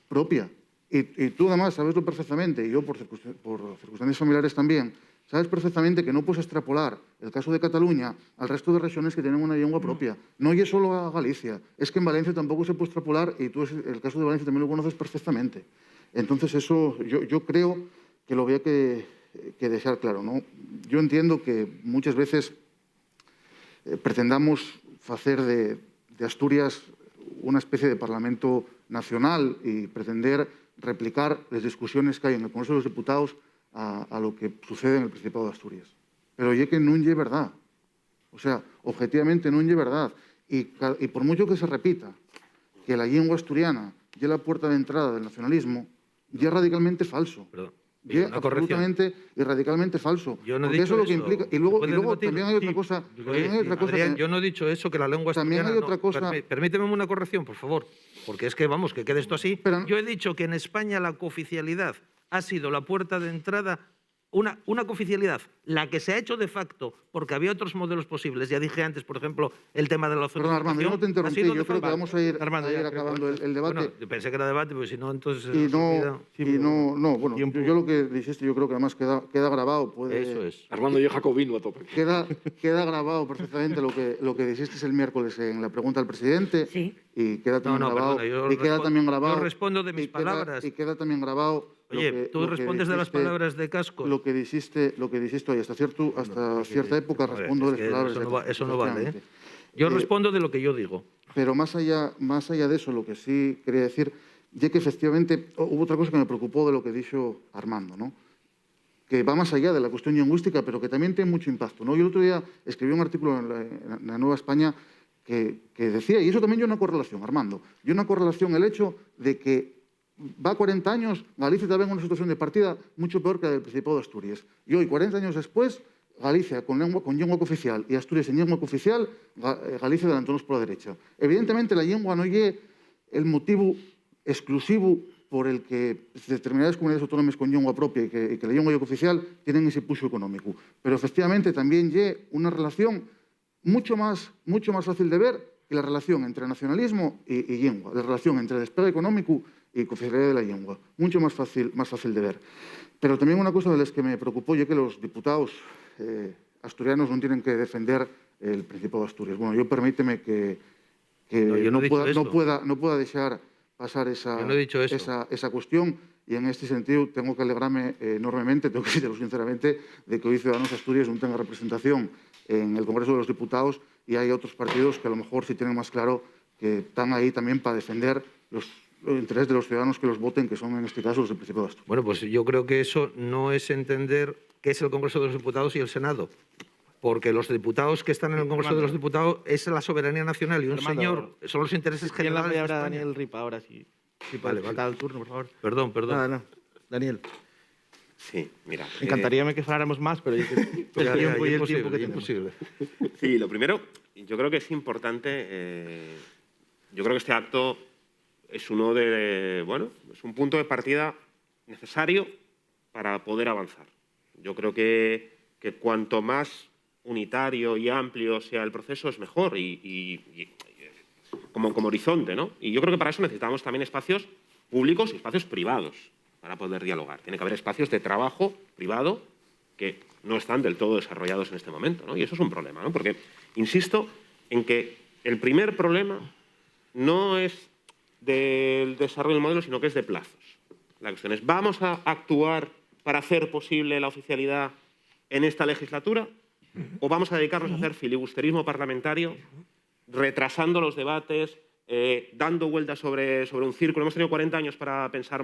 propia. Y tú además sabeslo perfectamente, y yo por circunstancias familiares también, sabes perfectamente que no puedes extrapolar el caso de Cataluña al resto de regiones que tienen una lengua propia. No es solo a Galicia, es que en Valencia tampoco se puede extrapolar, y tú el caso de Valencia también lo conoces perfectamente. Entonces eso yo creo que lo había que dejar claro, ¿no? Yo entiendo que muchas veces pretendamos hacer de Asturias una especie de Parlamento nacional y pretender replicar las discusiones que hay en el Congreso de los Diputados a lo que sucede en el Principado de Asturias. Pero es que no es verdad. O sea, objetivamente no es verdad. Y por mucho que se repita que la lengua asturiana es la puerta de entrada del nacionalismo, ya es radicalmente falso. Perdón. Es absolutamente y radicalmente falso. Yo no he dicho dicho eso. Lo que eso. implica, y luego también hay otra cosa. Adrián, yo no he dicho eso, que la lengua también asturiana... hay otra cosa. Permíteme una corrección, por favor, porque es que, vamos, que quede esto así. Yo he dicho que en España la cooficialidad ha sido la puerta de entrada una cooficialidad, la que se ha hecho de facto, porque había otros modelos posibles. Ya dije antes, por ejemplo, el tema de la Perdón, Armando, yo no te interrumpí. Yo creo que vamos a ir, Armando, a ir ya, acabando el debate. Bueno, yo pensé que era debate, porque si no, entonces... Bueno, yo lo que dijiste, yo creo que además queda grabado. Eso es. Armando y yo jacobino a tope. Queda grabado perfectamente lo que dijiste el miércoles en la pregunta al presidente. Sí. Y queda también grabado. Perdona, y queda también grabado. Yo respondo de mis palabras. Y queda también grabado. Oye, tú respondes de las palabras de Cascos. Lo que dijiste hoy, hasta cierta época respondo de las palabras de Cascos. Eso no vale, ¿eh? Yo respondo de lo que yo digo. Pero más allá de eso, lo que sí quería decir, ya que efectivamente hubo otra cosa que me preocupó de lo que dijo Armando, ¿no? Que va más allá de la cuestión lingüística, pero que también tiene mucho impacto, ¿no? Yo el otro día escribí un artículo en la Nueva España que decía, y eso también yo una correlación, Armando, yo una correlación el hecho de que va 40 años, Galicia también en una situación de partida mucho peor que la del Principado de Asturias. Y hoy, 40 años después, Galicia con lengua cooficial y Asturias sin lengua cooficial, Galicia adelantándonos por la derecha. Evidentemente, la lengua no es el motivo exclusivo por el que determinadas comunidades autónomas con lengua propia y que la lengua cooficial tienen ese puxo económico. Pero efectivamente también es una relación mucho más fácil de ver que la relación entre nacionalismo y lengua, la relación entre despegue económico y cooficialidad de la lengua. Mucho más fácil de ver. Pero también una cosa de las que me preocupó es que los diputados asturianos no tienen que defender el Principado de Asturias. Bueno, yo permíteme que no pueda dejar pasar esa cuestión, y en este sentido tengo que alegrarme enormemente, tengo que decirlo sinceramente, de que hoy Ciudadanos Asturias no tenga representación en el Congreso de los Diputados y hay otros partidos que a lo mejor sí tienen más claro que están ahí también para defender los intereses de los ciudadanos que los voten, que son en este caso los del Principado de Asturias. Bueno, pues yo creo que eso no es entender qué es el Congreso de los Diputados y el Senado. Porque los diputados que están en el Congreso de los Diputados es la soberanía nacional y un señor son los intereses generales de España. Daniel Ripa, ahora sí. Sí, vale. el turno, por favor. Perdón. Nada. Daniel. Sí, mira. Encantaría que faláramos más, pero el tiempo que tenemos. Imposible. Sí, lo primero, yo creo que es importante, yo creo que este acto es es un punto de partida necesario para poder avanzar. Yo creo que cuanto más unitario y amplio sea el proceso es mejor como horizonte, ¿no? Y yo creo que para eso necesitamos también espacios públicos y espacios privados para poder dialogar. Tiene que haber espacios de trabajo privado que no están del todo desarrollados en este momento, ¿no? Y eso es un problema, ¿no? Porque insisto en que el primer problema no es del desarrollo del modelo, sino que es de plazos. La cuestión es, ¿vamos a actuar para hacer posible la oficialidad en esta legislatura o vamos a dedicarnos a hacer filibusterismo parlamentario, retrasando los debates, dando vueltas sobre un círculo? Hemos tenido 40 años para pensar,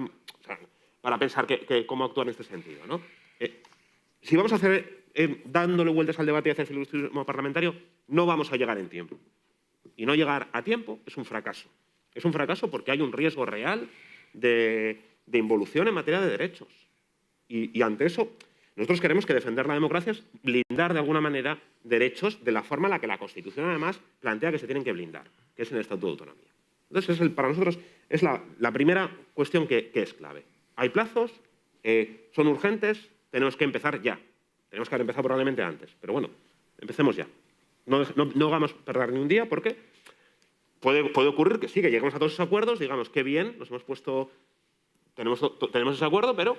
cómo actuar en este sentido, ¿no? Si vamos a hacer dándole vueltas al debate y hacer filibusterismo parlamentario, no vamos a llegar en tiempo. Y no llegar a tiempo es un fracaso. Es un fracaso porque hay un riesgo real de involución en materia de derechos. Y ante eso, nosotros queremos que defender la democracia es blindar de alguna manera derechos de la forma en la que la Constitución además plantea que se tienen que blindar, que es en el Estatuto de Autonomía. Entonces, para nosotros es la primera cuestión que es clave. Hay plazos, son urgentes, tenemos que empezar ya. Tenemos que haber empezado probablemente antes, pero bueno, empecemos ya. No vamos a perder ni un día porque puede ocurrir que sí, que lleguemos a todos esos acuerdos, digamos, qué bien, nos hemos puesto, tenemos ese acuerdo, pero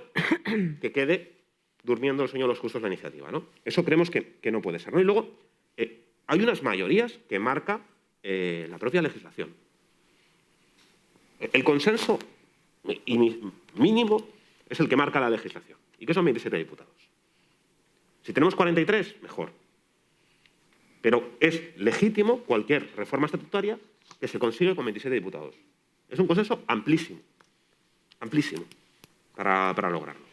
que quede durmiendo el sueño de los justos la iniciativa, ¿no? Eso creemos que no puede ser, ¿no? Y luego, hay unas mayorías que marca la propia legislación. El consenso mínimo es el que marca la legislación, y que son 27 diputados. Si tenemos 43, mejor. Pero es legítimo cualquier reforma estatutaria que se consigue con 27 diputados. Es un consenso amplísimo, para lograrlo.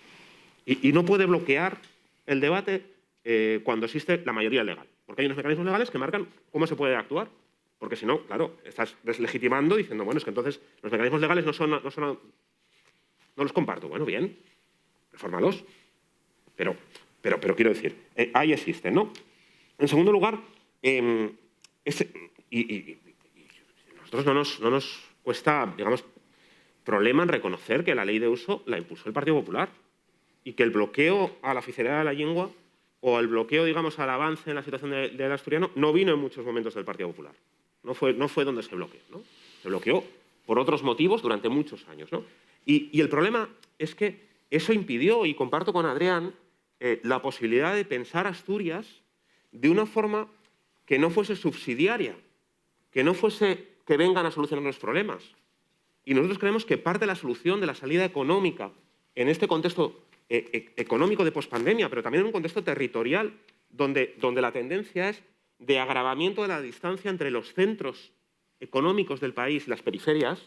Y no puede bloquear el debate cuando existe la mayoría legal, porque hay unos mecanismos legales que marcan cómo se puede actuar, porque si no, claro, estás deslegitimando diciendo, bueno, es que entonces los mecanismos legales no los comparto. Bueno, bien, refórmalos, pero quiero decir, ahí existen, ¿no? En segundo lugar, nosotros no nos cuesta, digamos, problema en reconocer que la ley de uso la impulsó el Partido Popular. y que el bloqueo a la oficialidad de la lengua o el bloqueo, digamos, al avance en la situación del asturiano no vino en muchos momentos del Partido Popular. No fue donde se bloqueó, ¿no? Se bloqueó por otros motivos durante muchos años, ¿no? Y el problema es que eso impidió, y comparto con Adrián, la posibilidad de pensar Asturias de una forma que no fuese subsidiaria, que no fuese que vengan a solucionar los problemas. Y nosotros creemos que parte de la solución de la salida económica en este contexto económico de pospandemia, pero también en un contexto territorial donde la tendencia es de agravamiento de la distancia entre los centros económicos del país y las periferias,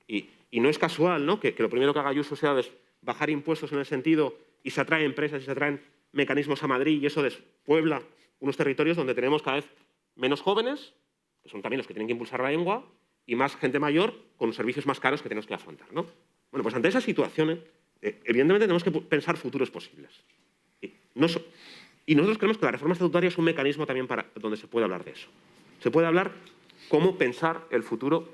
y no es casual, ¿no?, que lo primero que haga Ayuso sea bajar impuestos en el sentido y se atraen empresas y se atraen mecanismos a Madrid y eso despuebla unos territorios donde tenemos cada vez menos jóvenes, que son también los que tienen que impulsar la lengua, y más gente mayor con servicios más caros que tenemos que afrontar, ¿no? Bueno, pues ante esas situaciones, evidentemente tenemos que pensar futuros posibles. Y nosotros creemos que la reforma estatutaria es un mecanismo también para donde se puede hablar de eso. Se puede hablar cómo pensar el futuro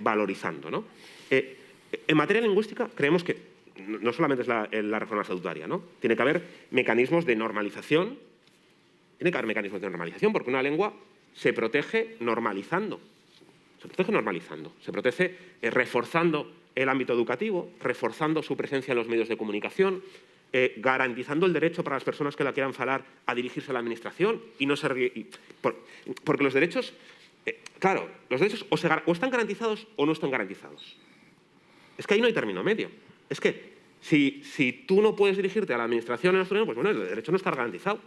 valorizando, ¿no? En materia lingüística creemos que no solamente es la reforma estatutaria, ¿no? Tiene que haber mecanismos de normalización. Tiene que haber mecanismos de normalización porque una lengua se protege normalizando. Se protege normalizando. Se protege reforzando el ámbito educativo, reforzando su presencia en los medios de comunicación, garantizando el derecho para las personas que la quieran falar a dirigirse a la administración y no ser... porque los derechos... claro, los derechos o están garantizados o no están garantizados. Es que ahí no hay término medio. Es que si tú no puedes dirigirte a la administración en asturiano, pues bueno, el derecho no está garantizado.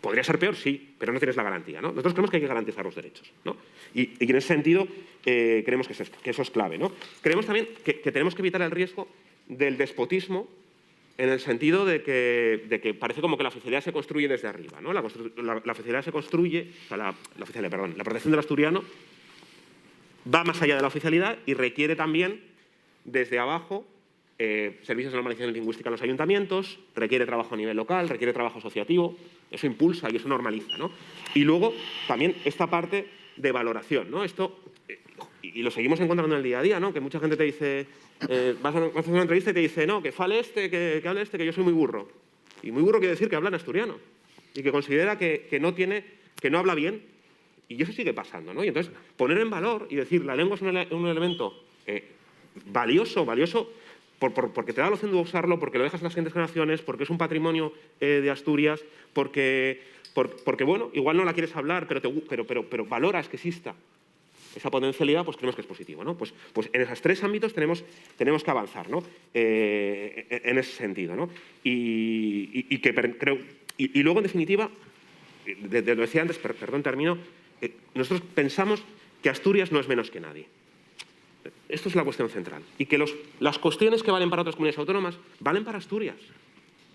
Podría ser peor, sí, pero no tienes la garantía, ¿no? Nosotros creemos que hay que garantizar los derechos, ¿no? Y en ese sentido creemos que eso es clave, ¿no? Creemos también que tenemos que evitar el riesgo del despotismo en el sentido de que parece como que la oficialidad se construye desde arriba, ¿no? La oficialidad se construye, o sea, la protección del asturiano va más allá de la oficialidad y requiere también desde abajo servicios de normalización lingüística en los ayuntamientos, requiere trabajo a nivel local, requiere trabajo asociativo, eso impulsa y eso normaliza, ¿no? Y luego también esta parte de valoración, ¿no? Esto, y lo seguimos encontrando en el día a día, ¿no? Que mucha gente te dice, vas a hacer una entrevista y te dice, no, que fale que hable que yo soy muy burro. Y muy burro quiere decir que habla en asturiano y que considera que no habla bien. Y eso sigue pasando, ¿no? Y entonces poner en valor y decir, la lengua es un elemento valioso porque te da la opción de usarlo, porque lo dejas a las siguientes generaciones, porque es un patrimonio de Asturias, porque bueno, igual no la quieres hablar, pero valoras que exista esa potencialidad, pues creemos que es positivo, ¿no? Pues en esos tres ámbitos tenemos que avanzar, ¿no? En ese sentido, ¿no? Y luego, en definitiva, lo decía antes, perdón, termino, nosotros pensamos que Asturias no es menos que nadie. Esto es la cuestión central. Y que las cuestiones que valen para otras comunidades autónomas valen para Asturias.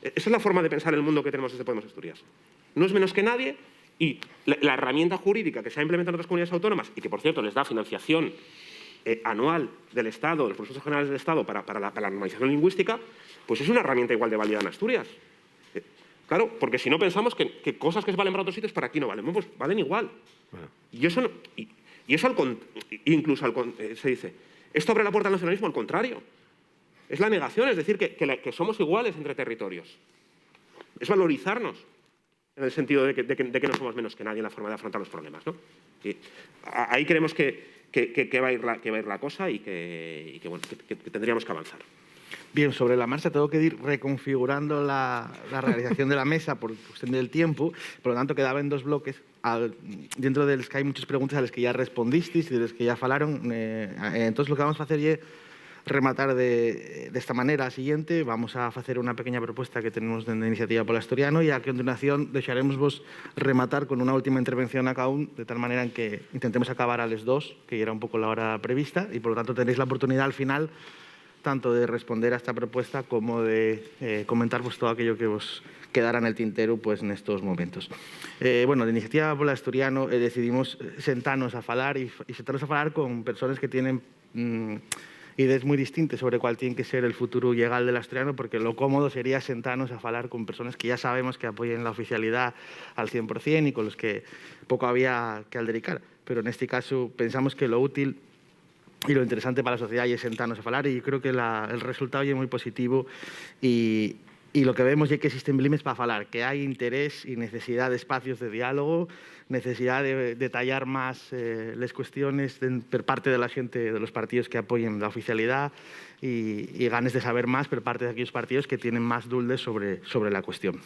Esa es la forma de pensar el mundo que tenemos desde Podemos Asturias. No es menos que nadie y la herramienta jurídica que se ha implementado en otras comunidades autónomas y que, por cierto, les da financiación anual del Estado, de los presupuestos generales del Estado para la normalización lingüística, pues es una herramienta igual de válida en Asturias. Claro, porque si no pensamos que cosas que valen para otros sitios para aquí no valen, pues valen igual. Bueno. Y eso incluso se dice, esto abre la puerta al nacionalismo, al contrario. Es la negación, es decir, que somos iguales entre territorios. Es valorizarnos en el sentido de que no somos menos que nadie en la forma de afrontar los problemas, ¿no? Y ahí creemos que va a ir la cosa y que tendríamos que avanzar. Bien, sobre la marcha tengo que ir reconfigurando la realización de la mesa por cuestión del tiempo, por lo tanto quedaba en dos bloques. Dentro de los que hay muchas preguntas a las que ya respondisteis y de las que ya falaron, entonces lo que vamos a hacer es rematar de esta manera siguiente. Vamos a hacer una pequeña propuesta que tenemos de Iniciativa Pola Asturiano y a continuación deixaremos vos rematar con una última intervención a cada uno, de tal manera en que intentemos acabar a las 2, que era un poco la hora prevista, y por lo tanto tenéis la oportunidad al final tanto de responder a esta propuesta como de comentar pues, todo aquello que os quedara en el tintero pues, en estos momentos. Bueno, de Iniciativa Pola Asturiano decidimos sentarnos a falar y sentarnos a falar con personas que tienen ideas muy distintas sobre cuál tiene que ser el futuro legal del asturiano, porque lo cómodo sería sentarnos a falar con personas que ya sabemos que apoyen la oficialidad al 100% y con los que poco había que aldericar. Pero en este caso pensamos que lo útil y lo interesante para la sociedad es sentarnos a hablar, y yo creo que el resultado es muy positivo, y lo que vemos es que existen blimes para hablar, que hay interés y necesidad de espacios de diálogo, necesidad de detallar más las cuestiones por parte de la gente de los partidos que apoyen la oficialidad, y ganes de saber más por parte de aquellos partidos que tienen más duldes sobre la cuestión.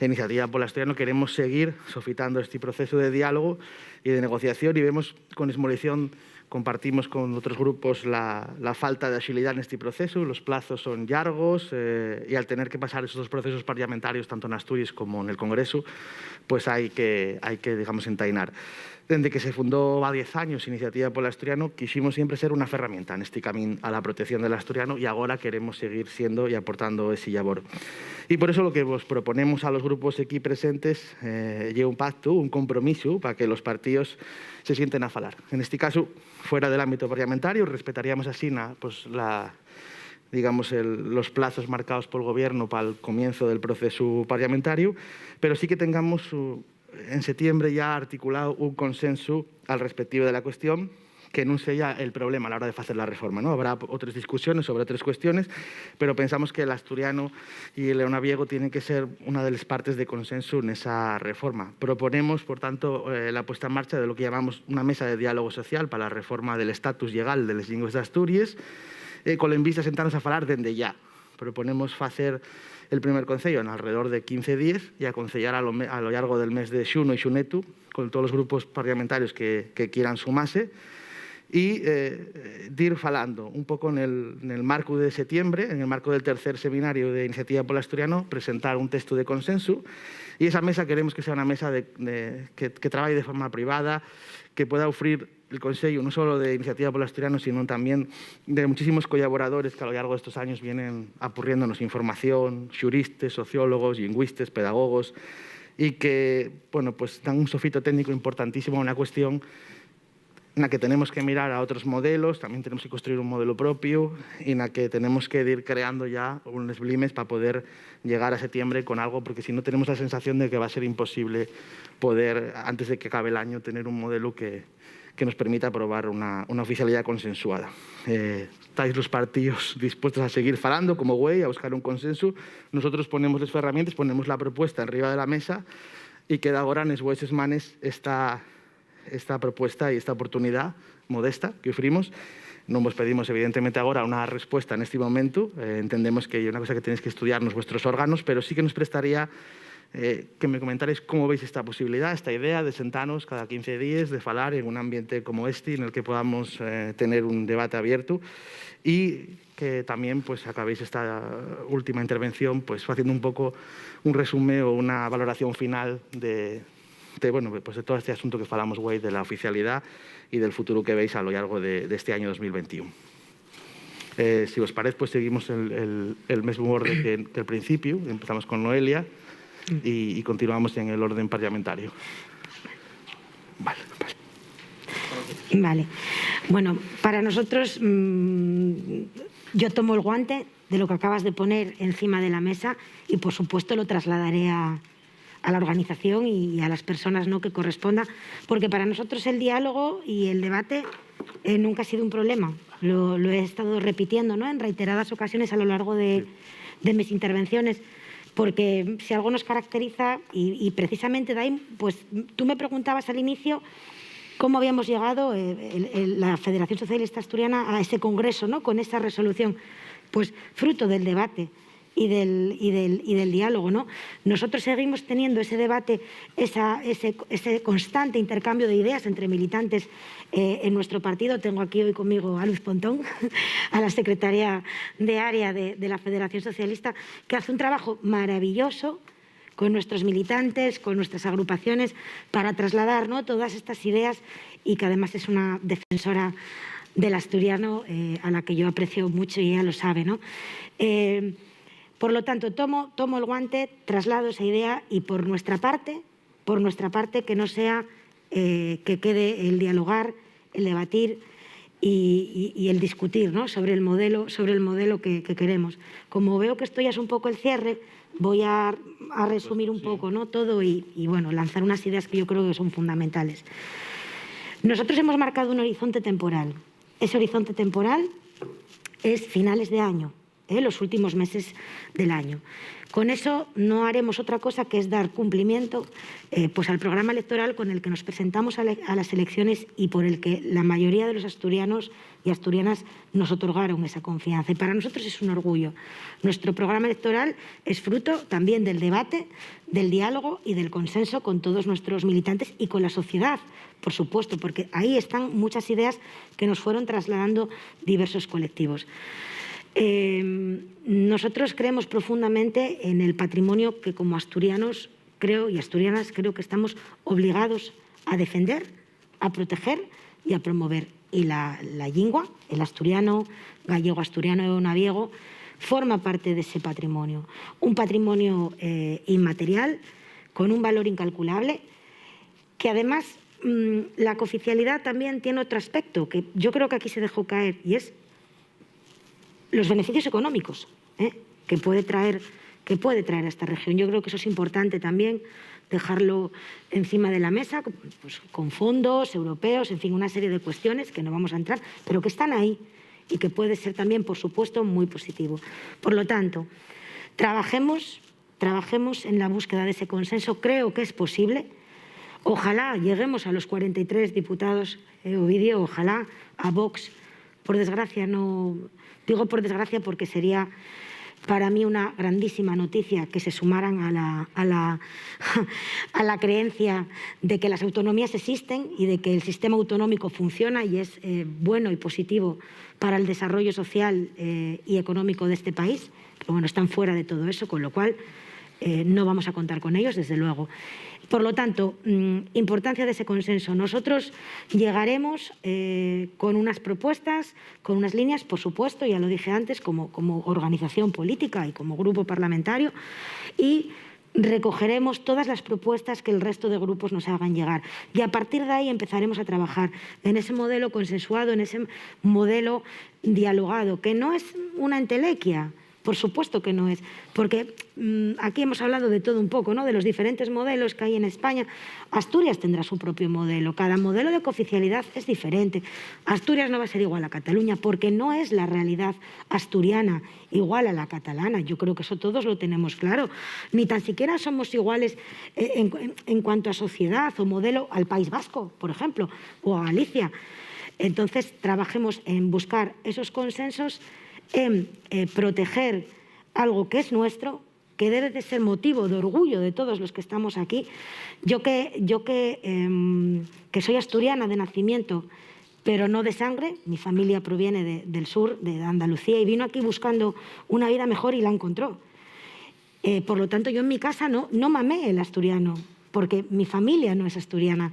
En Iniciativa Pola Asturiano queremos seguir sofitando este proceso de diálogo y de negociación, y vemos con esmolación, compartimos con otros grupos la falta de agilidad en este proceso, los plazos son largos, y al tener que pasar esos dos procesos parlamentarios, tanto en Asturias como en el Congreso, pues hay que digamos, entainar. Desde que se fundó va 10 años Iniciativa Pola Asturiano, quisimos siempre ser una herramienta en este camino a la protección del asturiano, y ahora queremos seguir siendo y aportando ese labor. Y por eso lo que vos proponemos a los grupos aquí presentes es un pacto, un compromiso para que los partidos se sienten a falar. En este caso, fuera del ámbito parlamentario, respetaríamos así pues, los plazos marcados por el Gobierno para el comienzo del proceso parlamentario, pero sí que tengamos en septiembre ya articulado un consenso al respectivo de la cuestión, que no sea el problema a la hora de hacer la reforma, ¿no? Habrá otras discusiones sobre otras cuestiones, pero pensamos que el asturiano y el leonaviego tienen que ser una de las partes de consenso en esa reforma. Proponemos, por tanto, la puesta en marcha de lo que llamamos una mesa de diálogo social para la reforma del estatus legal de las lenguas de Asturias, con la envista a sentarnos a falar dende ya. Proponemos hacer el primer concello en alrededor de 15 días y aconsellar a lo largo del mes de xuno y xunetu con todos los grupos parlamentarios que quieran sumarse, y ir falando un poco en el marco de septiembre, en el marco del tercer seminario de Iniciativa Pola Asturiano, presentar un texto de consenso, y esa mesa queremos que sea una mesa que trabaje de forma privada, que pueda ofrecer el Consello no solo de Iniciativa Pola Asturiano, sino también de muchísimos colaboradores que a lo largo de estos años vienen apurriéndonos información, juristas, sociólogos, lingüistas, pedagogos, y que pues, dan un sofito técnico importantísimo a una cuestión en la que tenemos que mirar a otros modelos, también tenemos que construir un modelo propio, y en la que tenemos que ir creando ya unos blimes para poder llegar a septiembre con algo, porque si no tenemos la sensación de que va a ser imposible poder, antes de que acabe el año, tener un modelo que nos permita aprobar una oficialidad consensuada. Estáis los partidos dispuestos a seguir falando como güey, a buscar un consenso. Nosotros ponemos las herramientas, ponemos la propuesta arriba de la mesa, y queda ahora en las vuestras manos esta propuesta y esta oportunidad modesta que ofrecimos. No vos pedimos, evidentemente, ahora una respuesta en este momento. Entendemos que hay una cosa que tenéis que estudiarnos vuestros órganos, pero sí que nos prestaría que me comentarais cómo veis esta posibilidad, esta idea de sentarnos cada 15 días, de falar en un ambiente como este, en el que podamos tener un debate abierto, y que también pues, acabéis esta última intervención pues, haciendo un poco un resumen o una valoración final de todo este asunto que falamos, güey, de la oficialidad y del futuro que veis a lo largo de este año 2021. Si os parece, pues seguimos el mismo orden que el principio. Empezamos con Noelia y continuamos en el orden parlamentario. Vale. Bueno, para nosotros, yo tomo el guante de lo que acabas de poner encima de la mesa y, por supuesto, lo trasladaré a la organización y a las personas, ¿no?, que corresponda, porque para nosotros el diálogo y el debate nunca ha sido un problema. Lo he estado repitiendo, ¿no?, en reiteradas ocasiones a lo largo de mis intervenciones, porque si algo nos caracteriza, y precisamente de ahí, pues tú me preguntabas al inicio cómo habíamos llegado la Federación Socialista Asturiana a ese congreso, ¿no?, con esa resolución, pues fruto del debate y del diálogo, ¿no? Nosotros seguimos teniendo ese debate, ese constante intercambio de ideas entre militantes en nuestro partido. Tengo aquí hoy conmigo a Luz Pontón, a la secretaria de área de la Federación Socialista, que hace un trabajo maravilloso con nuestros militantes, con nuestras agrupaciones, para trasladar, ¿no?, todas estas ideas, y que además es una defensora del asturiano a la que yo aprecio mucho, y ella lo sabe, ¿no? Por lo tanto, tomo el guante, traslado esa idea, y por nuestra parte, que no sea que quede el dialogar, el debatir y el discutir, ¿no?, sobre el modelo que queremos. Como veo que esto ya es un poco el cierre, voy a resumir un poco, ¿no?, todo y bueno, lanzar unas ideas que yo creo que son fundamentales. Nosotros hemos marcado un horizonte temporal Ese horizonte temporal es finales de año, los últimos meses del año. Con eso no haremos otra cosa que es dar cumplimiento pues al programa electoral con el que nos presentamos a las elecciones y por el que la mayoría de los asturianos y asturianas nos otorgaron esa confianza. Y para nosotros es un orgullo. Nuestro programa electoral es fruto también del debate, del diálogo y del consenso con todos nuestros militantes y con la sociedad, por supuesto, porque ahí están muchas ideas que nos fueron trasladando diversos colectivos. Nosotros creemos profundamente en el patrimonio que como asturianos creo y asturianas creo que estamos obligados a defender, a proteger y a promover. Y la lingua, el asturiano, gallego, asturiano, eonaviego, forma parte de ese patrimonio. Un patrimonio inmaterial con un valor incalculable que además la cooficialidad también tiene otro aspecto que yo creo que aquí se dejó caer y es los beneficios económicos que puede traer a esta región. Yo creo que eso es importante también dejarlo encima de la mesa, pues, con fondos europeos, en fin, una serie de cuestiones que no vamos a entrar, pero que están ahí y que puede ser también, por supuesto, muy positivo. Por lo tanto, trabajemos en la búsqueda de ese consenso. Creo que es posible. Ojalá lleguemos a los 43 diputados, Ovidio, ojalá a Vox. Por desgracia no... Digo por desgracia porque sería para mí una grandísima noticia que se sumaran a la creencia de que las autonomías existen y de que el sistema autonómico funciona y es bueno y positivo para el desarrollo social y económico de este país. Pero bueno, están fuera de todo eso, con lo cual no vamos a contar con ellos, desde luego. Por lo tanto, importancia de ese consenso. Nosotros llegaremos con unas propuestas, con unas líneas, por supuesto, ya lo dije antes, como organización política y como grupo parlamentario, y recogeremos todas las propuestas que el resto de grupos nos hagan llegar. Y a partir de ahí empezaremos a trabajar en ese modelo consensuado, en ese modelo dialogado, que no es una entelequia. Por supuesto que no es, porque aquí hemos hablado de todo un poco, ¿no? De los diferentes modelos que hay en España. Asturias tendrá su propio modelo, cada modelo de cooficialidad es diferente. Asturias no va a ser igual a Cataluña porque no es la realidad asturiana igual a la catalana. Yo creo que eso todos lo tenemos claro. Ni tan siquiera somos iguales en cuanto a sociedad o modelo al País Vasco, por ejemplo, o a Galicia. Entonces, trabajemos en buscar esos consensos, en proteger algo que es nuestro, que debe de ser motivo de orgullo de todos los que estamos aquí. Yo que soy asturiana de nacimiento, pero no de sangre, mi familia proviene del sur, de Andalucía, y vino aquí buscando una vida mejor y la encontró. Por lo tanto, yo en mi casa no mamé el asturiano, porque mi familia no es asturiana.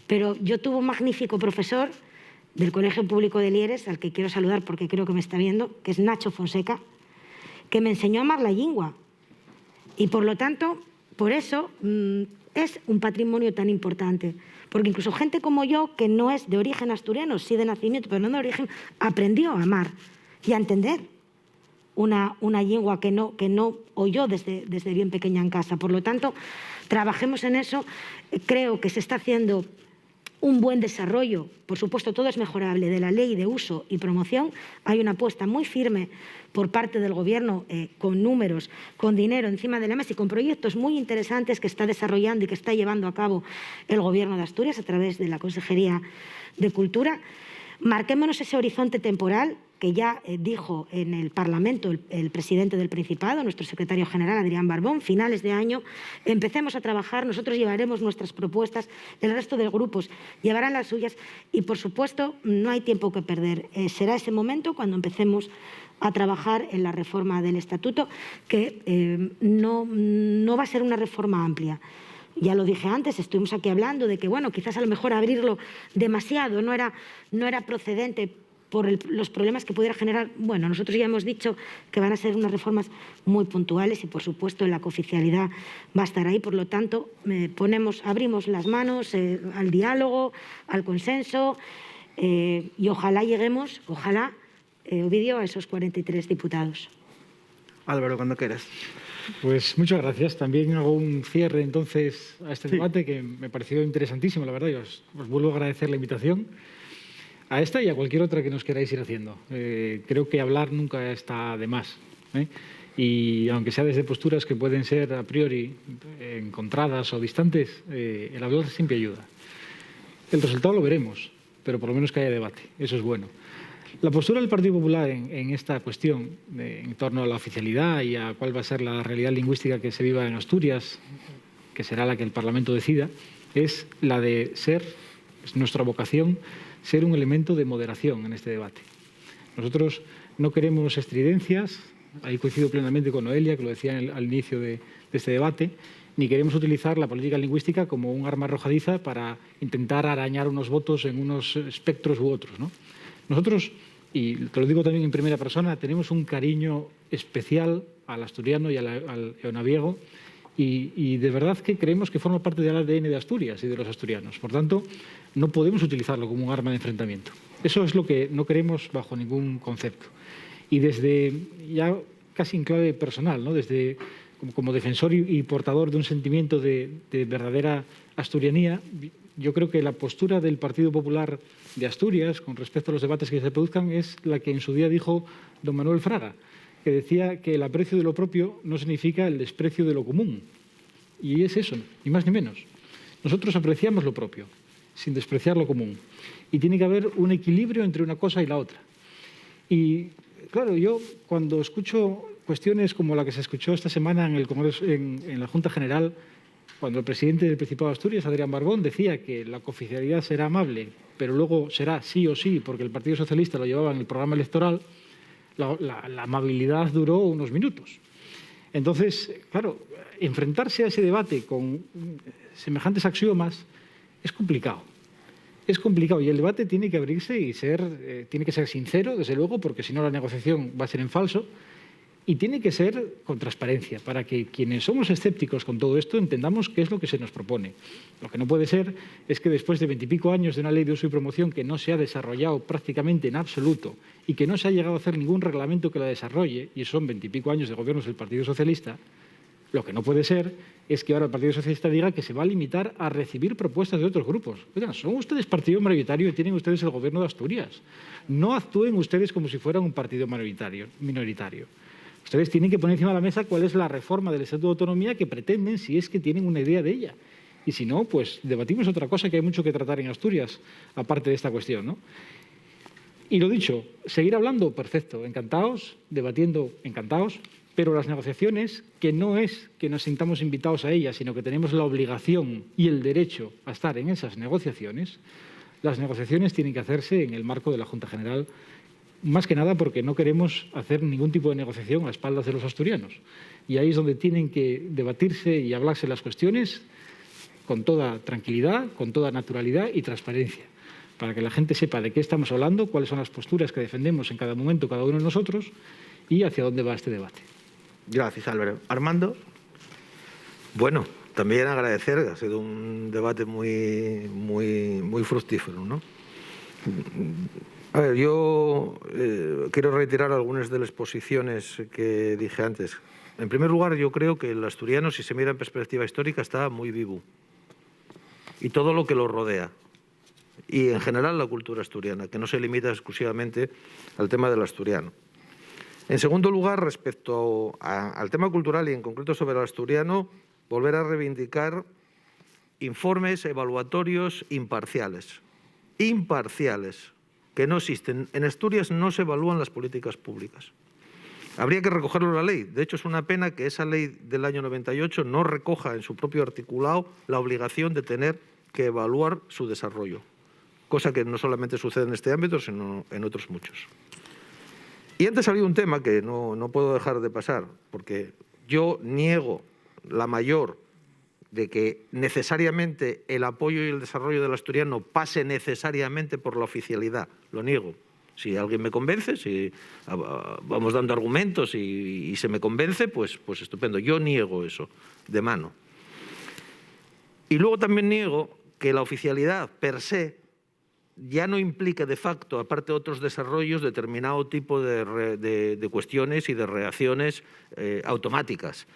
Pero yo tuve un magnífico profesor del Colegio Público de Lieres, al que quiero saludar porque creo que me está viendo, que es Nacho Fonseca, que me enseñó a amar la lingua. Y por lo tanto, por eso es un patrimonio tan importante. Porque incluso gente como yo, que no es de origen asturiano, sí de nacimiento, pero no de origen, aprendió a amar y a entender una lengua que no oyó desde bien pequeña en casa. Por lo tanto, trabajemos en eso. Creo que se está haciendo un buen desarrollo, por supuesto todo es mejorable, de la ley de uso y promoción. Hay una apuesta muy firme por parte del Gobierno con números, con dinero encima de la mesa y con proyectos muy interesantes que está desarrollando y que está llevando a cabo el Gobierno de Asturias a través de la Consejería de Cultura. Marquémonos ese horizonte temporal que ya dijo en el Parlamento el presidente del Principado, nuestro secretario general, Adrián Barbón, finales de año. Empecemos a trabajar, nosotros llevaremos nuestras propuestas, el resto de grupos llevarán las suyas y, por supuesto, no hay tiempo que perder. Será ese momento cuando empecemos a trabajar en la reforma del Estatuto, que no va a ser una reforma amplia. Ya lo dije antes, estuvimos aquí hablando de que, bueno, quizás a lo mejor abrirlo demasiado no era procedente por los problemas que pudiera generar. Bueno, nosotros ya hemos dicho que van a ser unas reformas muy puntuales y, por supuesto, la cooficialidad va a estar ahí. Por lo tanto, abrimos las manos al diálogo, al consenso y ojalá lleguemos, Ovidio, a esos 43 diputados. Álvaro, cuando quieras. Pues muchas gracias. También hago un cierre entonces a este debate que me pareció interesantísimo, la verdad, y os vuelvo a agradecer la invitación. a esta y a cualquier otra que nos queráis ir haciendo. Creo que hablar nunca está de más, ¿eh? Y aunque sea desde posturas que pueden ser a priori encontradas o distantes, el hablar siempre ayuda. El resultado lo veremos, pero por lo menos que haya debate, eso es bueno. La postura del Partido Popular en esta cuestión, en torno a la oficialidad y a cuál va a ser la realidad lingüística que se viva en Asturias, que será la que el Parlamento decida, es la de ser, es nuestra vocación, ser un elemento de moderación en este debate. Nosotros no queremos estridencias, ahí coincido plenamente con Noelia, que lo decía al inicio de este debate, ni queremos utilizar la política lingüística como un arma arrojadiza para intentar arañar unos votos en unos espectros u otros, ¿no? Nosotros, y te lo digo también en primera persona, tenemos un cariño especial al asturiano y al eonaviego y de verdad que creemos que forma parte del ADN de Asturias y de los asturianos. Por tanto, no podemos utilizarlo como un arma de enfrentamiento. Eso es lo que no queremos bajo ningún concepto. Y desde, ya casi en clave personal, ¿no? Desde como defensor y portador de un sentimiento de verdadera asturianía, yo creo que la postura del Partido Popular de Asturias con respecto a los debates que se produzcan es la que en su día dijo don Manuel Fraga, que decía que el aprecio de lo propio no significa el desprecio de lo común. Y es eso, ni más ni menos. Nosotros apreciamos lo propio, sin despreciar lo común. Y tiene que haber un equilibrio entre una cosa y la otra. Y claro, yo cuando escucho cuestiones como la que se escuchó esta semana en el Congreso, en la Junta General, cuando el presidente del Principado de Asturias, Adrián Barbón, decía que la cooficialidad será amable, pero luego será sí o sí, porque el Partido Socialista lo llevaba en el programa electoral, la amabilidad duró unos minutos. Entonces, claro, enfrentarse a ese debate con semejantes axiomas es complicado. Es complicado y el debate tiene que abrirse y tiene que ser sincero, desde luego, porque si no la negociación va a ser en falso. Y tiene que ser con transparencia, para que quienes somos escépticos con todo esto entendamos qué es lo que se nos propone. Lo que no puede ser es que después de 20 y pico años de una ley de uso y promoción que no se ha desarrollado prácticamente en absoluto y que no se ha llegado a hacer ningún reglamento que la desarrolle, y son 20 y pico años de gobiernos del Partido Socialista, lo que no puede ser es que ahora el Partido Socialista diga que se va a limitar a recibir propuestas de otros grupos. Oigan, son ustedes partido mayoritario y tienen ustedes el gobierno de Asturias. No actúen ustedes como si fueran un partido minoritario. Ustedes tienen que poner encima de la mesa cuál es la reforma del Estatuto de Autonomía que pretenden, si es que tienen una idea de ella. Y si no, pues debatimos otra cosa, que hay mucho que tratar en Asturias, aparte de esta cuestión, ¿no? Y lo dicho, seguir hablando, perfecto, encantados, debatiendo, encantados, pero las negociaciones, que no es que nos sintamos invitados a ellas, sino que tenemos la obligación y el derecho a estar en esas negociaciones, las negociaciones tienen que hacerse en el marco de la Junta General, más que nada porque no queremos hacer ningún tipo de negociación a espaldas de los asturianos. Y ahí es donde tienen que debatirse y hablarse las cuestiones con toda tranquilidad, con toda naturalidad y transparencia, para que la gente sepa de qué estamos hablando, cuáles son las posturas que defendemos en cada momento cada uno de nosotros y hacia dónde va este debate. Gracias, Álvaro. Armando. Bueno, también agradecer, ha sido un debate muy fructífero, ¿no? A ver, yo quiero reiterar algunas de las posiciones que dije antes. En primer lugar, yo creo que el asturiano, si se mira en perspectiva histórica, está muy vivo. Y todo lo que lo rodea. Y en general la cultura asturiana, que no se limita exclusivamente al tema del asturiano. En segundo lugar, respecto al tema cultural y en concreto sobre el asturiano, volver a reivindicar informes evaluatorios imparciales. Imparciales, que no existen. En Asturias no se evalúan las políticas públicas. Habría que recogerlo en la ley. De hecho, es una pena que esa ley del año 98 no recoja en su propio articulado la obligación de tener que evaluar su desarrollo, cosa que no solamente sucede en este ámbito, sino en otros muchos. Y antes ha habido un tema que no puedo dejar de pasar, porque yo niego la mayor de que necesariamente el apoyo y el desarrollo del asturiano pase necesariamente por la oficialidad. Lo niego. Si alguien me convence, si vamos dando argumentos y se me convence, pues estupendo. Yo niego eso de mano. Y luego también niego que la oficialidad per se ya no implica de facto, aparte de otros desarrollos, determinado tipo de cuestiones y de reacciones automáticas.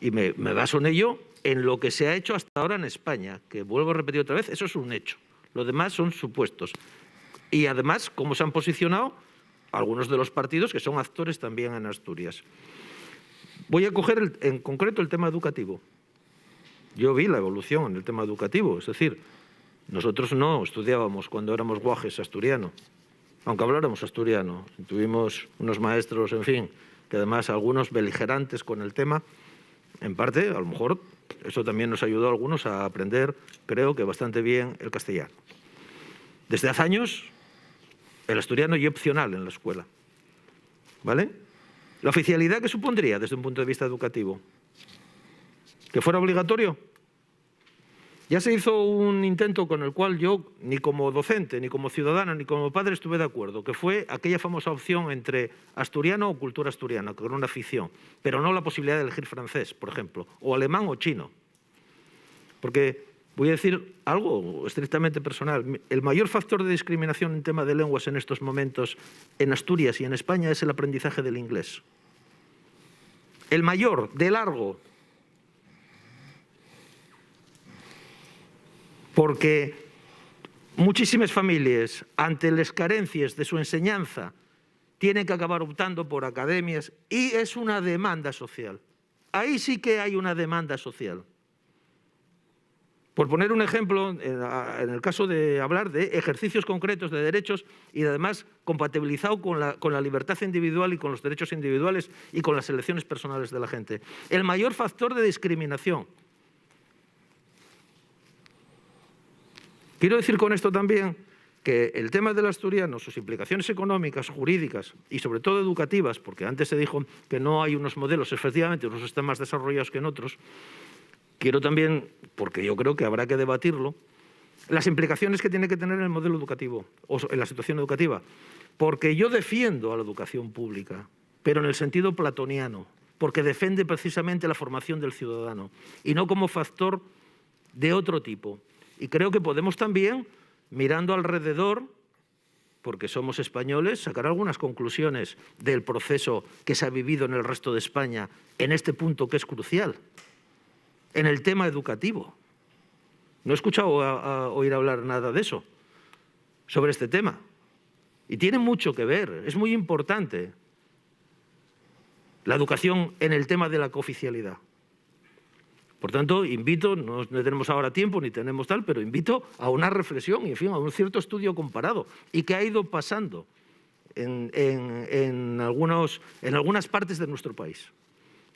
Y me baso en ello en lo que se ha hecho hasta ahora en España, que vuelvo a repetir otra vez, eso es un hecho. Lo demás son supuestos. Y además, cómo se han posicionado algunos de los partidos que son actores también en Asturias. Voy a coger en concreto el tema educativo. Yo vi la evolución en el tema educativo, es decir, nosotros no estudiábamos cuando éramos guajes asturiano, aunque habláramos asturiano. Tuvimos unos maestros, en fin, que además algunos beligerantes con el tema. En parte, a lo mejor, eso también nos ayudó a algunos a aprender, creo que bastante bien, el castellano. Desde hace años, el asturiano es opcional en la escuela, ¿vale? La oficialidad, ¿qué supondría desde un punto de vista educativo? ¿Que fuera obligatorio? Ya se hizo un intento con el cual yo, ni como docente, ni como ciudadano, ni como padre, estuve de acuerdo, que fue aquella famosa opción entre asturiano o cultura asturiana, que era una ficción, pero no la posibilidad de elegir francés, por ejemplo, o alemán o chino. Porque voy a decir algo estrictamente personal. El mayor factor de discriminación en tema de lenguas en estos momentos en Asturias y en España es el aprendizaje del inglés. El mayor, de largo. Porque muchísimas familias, ante las carencias de su enseñanza, tienen que acabar optando por academias y es una demanda social. Ahí sí que hay una demanda social. Por poner un ejemplo, en el caso de hablar de ejercicios concretos de derechos y además compatibilizado con la libertad individual y con los derechos individuales y con las elecciones personales de la gente. El mayor factor de discriminación. Quiero decir con esto también que el tema del asturiano, sus implicaciones económicas, jurídicas y sobre todo educativas, porque antes se dijo que no hay unos modelos, efectivamente, unos están más desarrollados que en otros, quiero también, porque yo creo que habrá que debatirlo, las implicaciones que tiene que tener el modelo educativo o en la situación educativa. Porque yo defiendo a la educación pública, pero en el sentido platoniano, porque defiende precisamente la formación del ciudadano y no como factor de otro tipo. Y creo que podemos también, mirando alrededor, porque somos españoles, sacar algunas conclusiones del proceso que se ha vivido en el resto de España en este punto que es crucial, en el tema educativo. No he escuchado oír hablar nada de eso, sobre este tema. Y tiene mucho que ver, es muy importante la educación en el tema de la cooficialidad. Por tanto, invito, no tenemos ahora tiempo ni tenemos tal, pero invito a una reflexión y, en fin, a un cierto estudio comparado y qué ha ido pasando en algunas partes de nuestro país,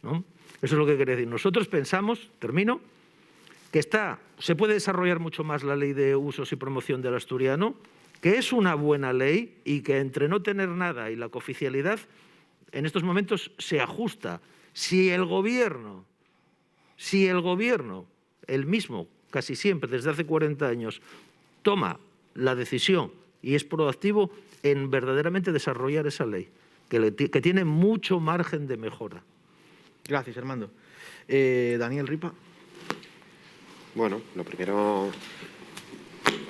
¿no? Eso es lo que quería decir. Nosotros pensamos, termino, que se puede desarrollar mucho más la ley de usos y promoción del asturiano, que es una buena ley y que entre no tener nada y la cooficialidad en estos momentos se ajusta. Si el gobierno, el mismo, casi siempre, desde hace 40 años, toma la decisión y es proactivo en verdaderamente desarrollar esa ley, que tiene mucho margen de mejora. Gracias, Armando. Daniel Ripa. Bueno, lo primero,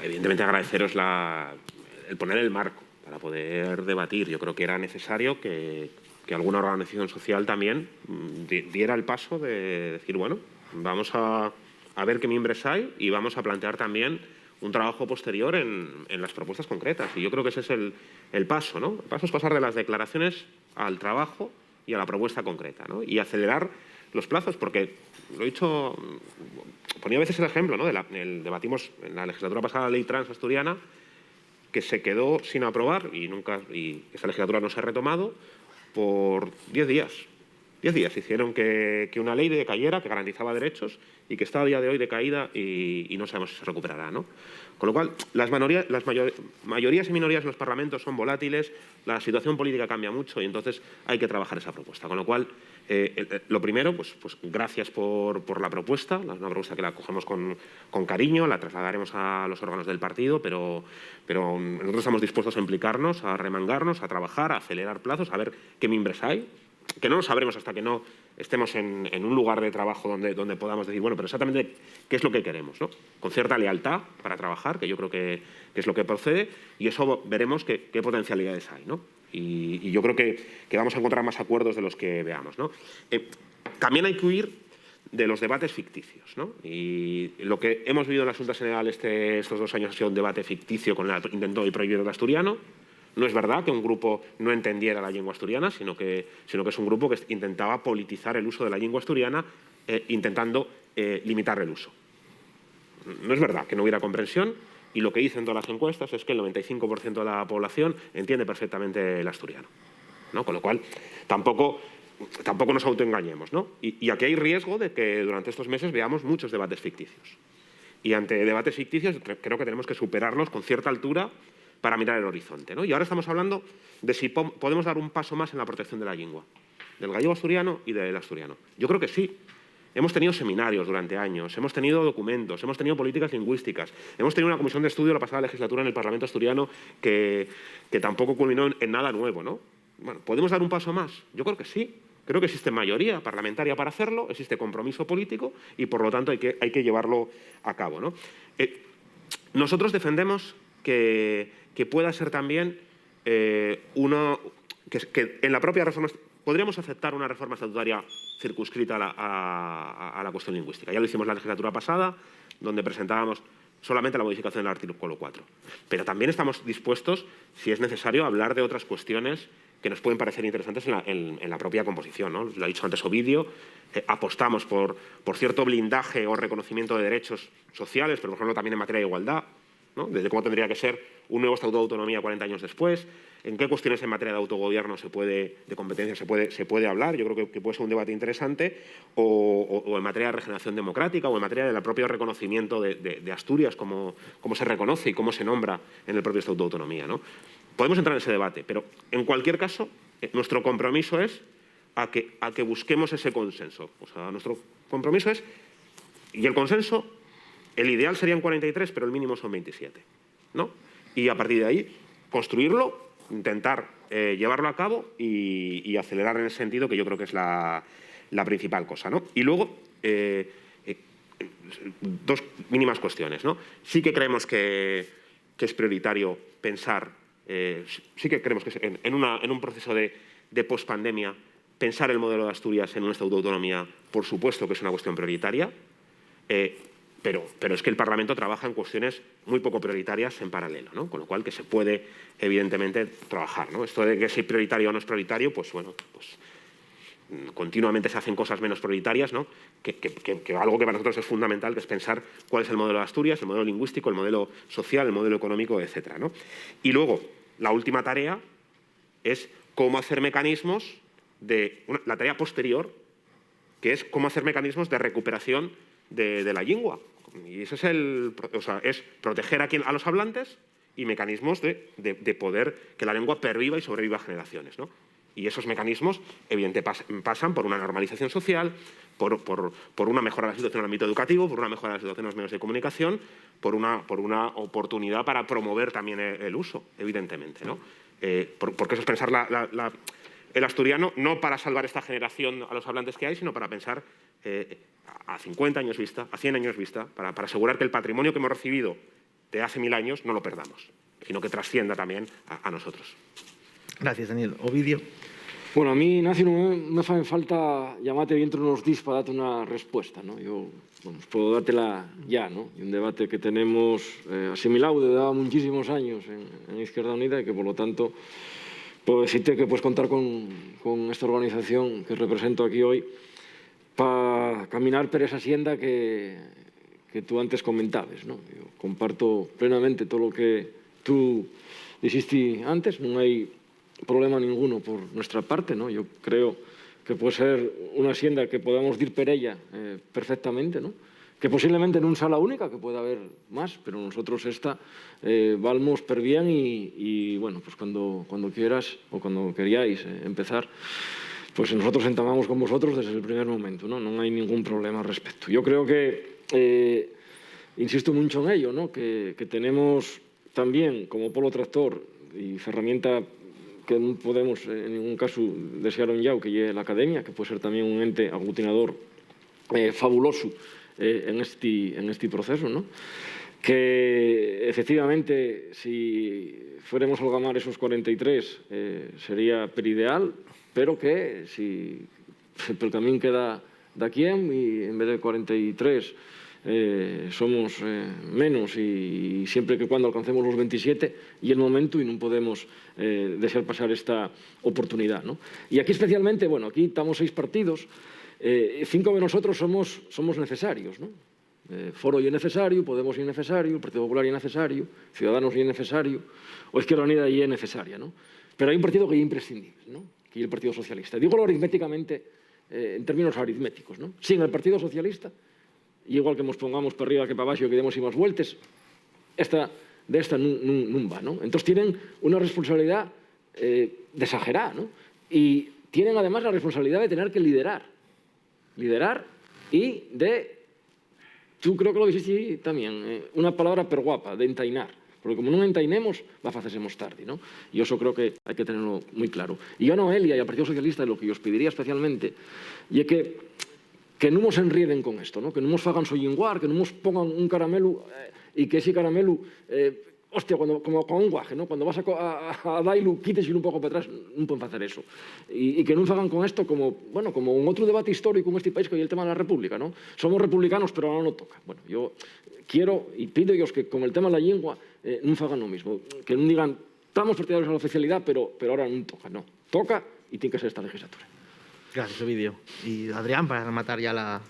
evidentemente agradeceros el poner el marco para poder debatir. Yo creo que era necesario que alguna organización social también diera el paso de decir, bueno, vamos a ver qué miembros hay y vamos a plantear también un trabajo posterior en las propuestas concretas. Y yo creo que ese es el paso, ¿no? El paso es pasar de las declaraciones al trabajo y a la propuesta concreta, ¿no? Y acelerar los plazos, porque lo he dicho, ponía a veces el ejemplo, ¿no? Debatimos en la legislatura pasada la ley trans asturiana, que se quedó sin aprobar y esta legislatura no se ha retomado por 10 días. 10 días hicieron que una ley decayera, que garantizaba derechos y que está a día de hoy decaída y no sabemos si se recuperará, ¿no? Con lo cual, las mayorías y minorías en los parlamentos son volátiles, la situación política cambia mucho y entonces hay que trabajar esa propuesta. Con lo cual, lo primero, pues gracias por la propuesta, una propuesta que la cogemos con cariño, la trasladaremos a los órganos del partido, pero nosotros estamos dispuestos a implicarnos, a remangarnos, a trabajar, a acelerar plazos, a ver qué mimbres hay, que no lo sabremos hasta que no estemos en un lugar de trabajo donde podamos decir, bueno, pero exactamente qué es lo que queremos, ¿no? Con cierta lealtad para trabajar, que yo creo que es lo que procede, y eso veremos qué potencialidades hay, ¿no? Y yo creo que vamos a encontrar más acuerdos de los que veamos, ¿no? También hay que huir de los debates ficticios, ¿no? Y lo que hemos vivido en la Junta General estos 2 años ha sido un debate ficticio con el intento de prohibir el asturiano. No es verdad que un grupo no entendiera la lengua asturiana, sino que es un grupo que intentaba politizar el uso de la lengua asturiana, intentando limitar el uso. No es verdad que no hubiera comprensión, y lo que dicen todas las encuestas es que el 95% de la población entiende perfectamente el asturiano, ¿no? Con lo cual, tampoco nos autoengañemos, ¿no? Y aquí hay riesgo de que durante estos meses veamos muchos debates ficticios. Y ante debates ficticios creo que tenemos que superarlos con cierta altura para mirar el horizonte, ¿no? Y ahora estamos hablando de si podemos dar un paso más en la protección de la lengua, del gallego asturiano y del asturiano. Yo creo que sí. Hemos tenido seminarios durante años, hemos tenido documentos, hemos tenido políticas lingüísticas, hemos tenido una comisión de estudio la pasada legislatura en el Parlamento asturiano que tampoco culminó en nada nuevo, ¿no? Bueno, ¿podemos dar un paso más? Yo creo que sí. Creo que existe mayoría parlamentaria para hacerlo, existe compromiso político y, por lo tanto, hay que llevarlo a cabo, ¿no? Nosotros defendemos que pueda ser también que en la propia reforma podríamos aceptar una reforma estatutaria circunscrita a la cuestión lingüística. Ya lo hicimos la legislatura pasada, donde presentábamos solamente la modificación del artículo 4. Pero también estamos dispuestos, si es necesario, a hablar de otras cuestiones que nos pueden parecer interesantes en la propia composición, ¿no? Lo ha dicho antes Ovidio, apostamos por cierto blindaje o reconocimiento de derechos sociales, pero por ejemplo también en materia de igualdad, ¿no? Desde cómo tendría que ser un nuevo estatuto de autonomía 40 años después, en qué cuestiones en materia de autogobierno de competencia se puede hablar. Yo creo que puede ser un debate interesante, o en materia de regeneración democrática, o en materia del propio reconocimiento de Asturias, cómo se reconoce y cómo se nombra en el propio estatuto de autonomía, ¿no? Podemos entrar en ese debate, pero en cualquier caso nuestro compromiso es a que busquemos ese consenso. O sea, nuestro compromiso es, y el consenso, el ideal serían 43, pero el mínimo son 27, ¿no? Y a partir de ahí, construirlo, intentar llevarlo a cabo y acelerar en ese sentido, que yo creo que es la principal cosa, ¿no? Y luego, 2 mínimas cuestiones, ¿no? Sí que creemos que es prioritario pensar, sí que creemos que en un proceso de pospandemia, pensar el modelo de Asturias en un estatuto de autonomía, por supuesto que es una cuestión prioritaria, pero es que el Parlamento trabaja en cuestiones muy poco prioritarias en paralelo, ¿no? Con lo cual que se puede, evidentemente, trabajar, ¿no? Esto de que si es prioritario o no es prioritario, pues bueno, pues continuamente se hacen cosas menos prioritarias, ¿no? Que algo que para nosotros es fundamental, que es pensar cuál es el modelo de Asturias, el modelo lingüístico, el modelo social, el modelo económico, etcétera, ¿no? Y luego, la última tarea es cómo hacer mecanismos la tarea posterior, que es cómo hacer mecanismos de recuperación de la lengua. Y eso es proteger a los hablantes y mecanismos de poder que la lengua perviva y sobreviva generaciones, ¿no? Y esos mecanismos, evidentemente, pasan por una normalización social, por una mejora de la situación en el ámbito educativo, por una mejora de la situación en los medios de comunicación, por una oportunidad para promover también el uso, evidentemente, ¿no? Porque eso es pensar el asturiano no para salvar esta generación a los hablantes que hay, sino para pensar a 50 años vista, a 100 años vista, para asegurar que el patrimonio que hemos recibido de hace 1000 años no lo perdamos, sino que trascienda también a nosotros. Gracias, Daniel. Ovidio. Bueno, a mí, Ignacio, non me fan falta llamarte dentro unos días para darte una respuesta, ¿no? Yo puedo dártela ya, ¿no? Y un debate que tenemos asimilado desde hace muchísimos años en Izquierda Unida y que, por lo tanto, puedo decirte que puedes contar con esta organización que represento aquí hoy para caminar por esa senda que tú antes comentabas, ¿no? Yo comparto plenamente todo lo que tú dijiste antes, no hay problema ninguno por nuestra parte, ¿no? Yo creo que puede ser una senda que podamos ir per ella perfectamente, ¿no? Que posiblemente non sea la única, que pueda haber más, pero nosotros esta vamos per bien y bueno, pues cuando quieras o cuando queríais empezar, pues nosotros entamamos con vosotros desde el primer momento, ¿no? No hay ningún problema al respecto. Yo creo que, insisto mucho en ello, ¿no? Que tenemos también como polo tractor y herramienta que non podemos en ningún caso desear un yao, que é a Academia, que pode ser tamén un ente aglutinador fabuloso en este proceso, ¿no? Que efectivamente, si fuéramos a algamar esos 43 sería perideal, pero que si pel camín queda de quién, y en vez de 43 somos menos, y siempre que cuando alcancemos los 27 y el momento, y non podemos deixar pasar esta oportunidad, ¿no? Y aquí especialmente, bueno, aquí estamos 6 partidos, 5 de nosotros somos necesarios, ¿no? Foro y es necesario, Podemos y es necesario, Partido Popular y es necesario, Ciudadanos y es necesario, o Izquierda Unida y es necesaria, ¿no? Pero hay un partido que es imprescindible, ¿no? Que es el Partido Socialista. Dígolo aritméticamente, en términos aritméticos, ¿no? Sin el Partido Socialista, y igual que nos pongamos para arriba que para abajo, que demos y más vueltas, de esta nun va, ¿no? Entonces tienen una responsabilidad de exagerar, ¿no? Y tienen además la responsabilidad de tener que liderar y de, tú creo que lo dijiste también, una palabra per guapa, de entainar. Porque como non entainemos, va a facésemos tarde, ¿no? Y eso creo que hay que tenerlo muy claro. Y yo a Noelia y al Partido Socialista lo que os pediría especialmente y es que non nos enrieden con esto, ¿no? Que non nos fagan sollinguar, que non nos pongan un caramelo y que ese caramelo, hostia, como con un guaje, ¿no? Cuando vas a dailu, quíteselo un pouco para atrás, non poden facer eso. Y que non fagan con esto como un outro debate histórico en este país que é el tema de la República, ¿no? Somos republicanos, pero ahora non toca. Bueno, yo quiero y pido ellos que con el tema de la lengua non fagan lo mismo, que non digan estamos partidarios a la oficialidad, pero ahora non toca, no. Toca y tiene que ser esta legislatura. Gracias, Ovidio. Y Adrián, para rematar ya la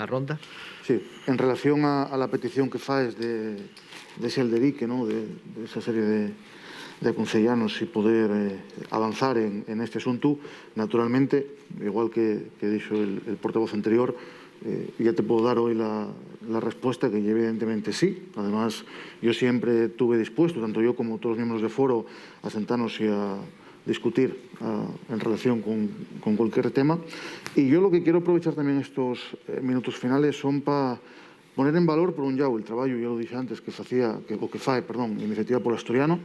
ronda. Sí, en relación a la petición que faes de ese alderique, ¿no? de esa serie de concellanos y poder avanzar en este asunto, naturalmente, igual que dixo el portavoz anterior, ya te puedo dar hoy la respuesta que evidentemente sí. Además, yo siempre estuve dispuesto, tanto yo como todos los miembros de foro, a sentarnos y a discutir en relación con cualquier tema. Y yo lo que quiero aprovechar también estos minutos finales son para poner en valor, por un lado, el trabajo, ya lo dije antes, que fae, Iniciativa Polo Asturiano,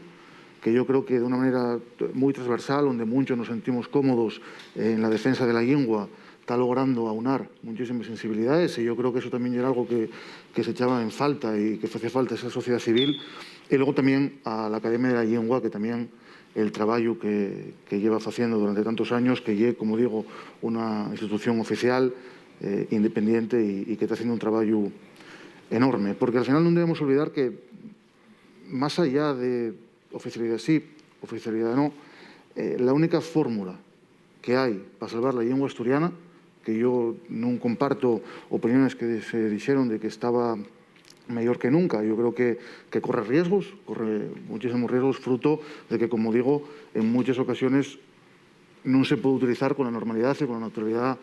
que yo creo que de una manera muy transversal, donde muchos nos sentimos cómodos en la defensa de la lengua, está logrando aunar muchísimas sensibilidades, y yo creo que eso también era algo que se echaba en falta y que hacía falta esa sociedad civil. Y luego también a la Academia de la Lengua, que también el trabajo que lleva haciendo durante tantos años, que lleva, como digo, una institución oficial, independiente, y que está haciendo un trabajo enorme. Porque al final no debemos olvidar que, más allá de oficialidad sí, oficialidad no, la única fórmula que hay para salvar la lengua asturiana, que yo non comparto opiniones que se dixeron de que estaba mellor que nunca. Yo creo que corre riesgos, corre muchísimos riesgos, fruto de que, como digo, en muchas ocasiones non se pode utilizar con la normalidad y con la naturalidad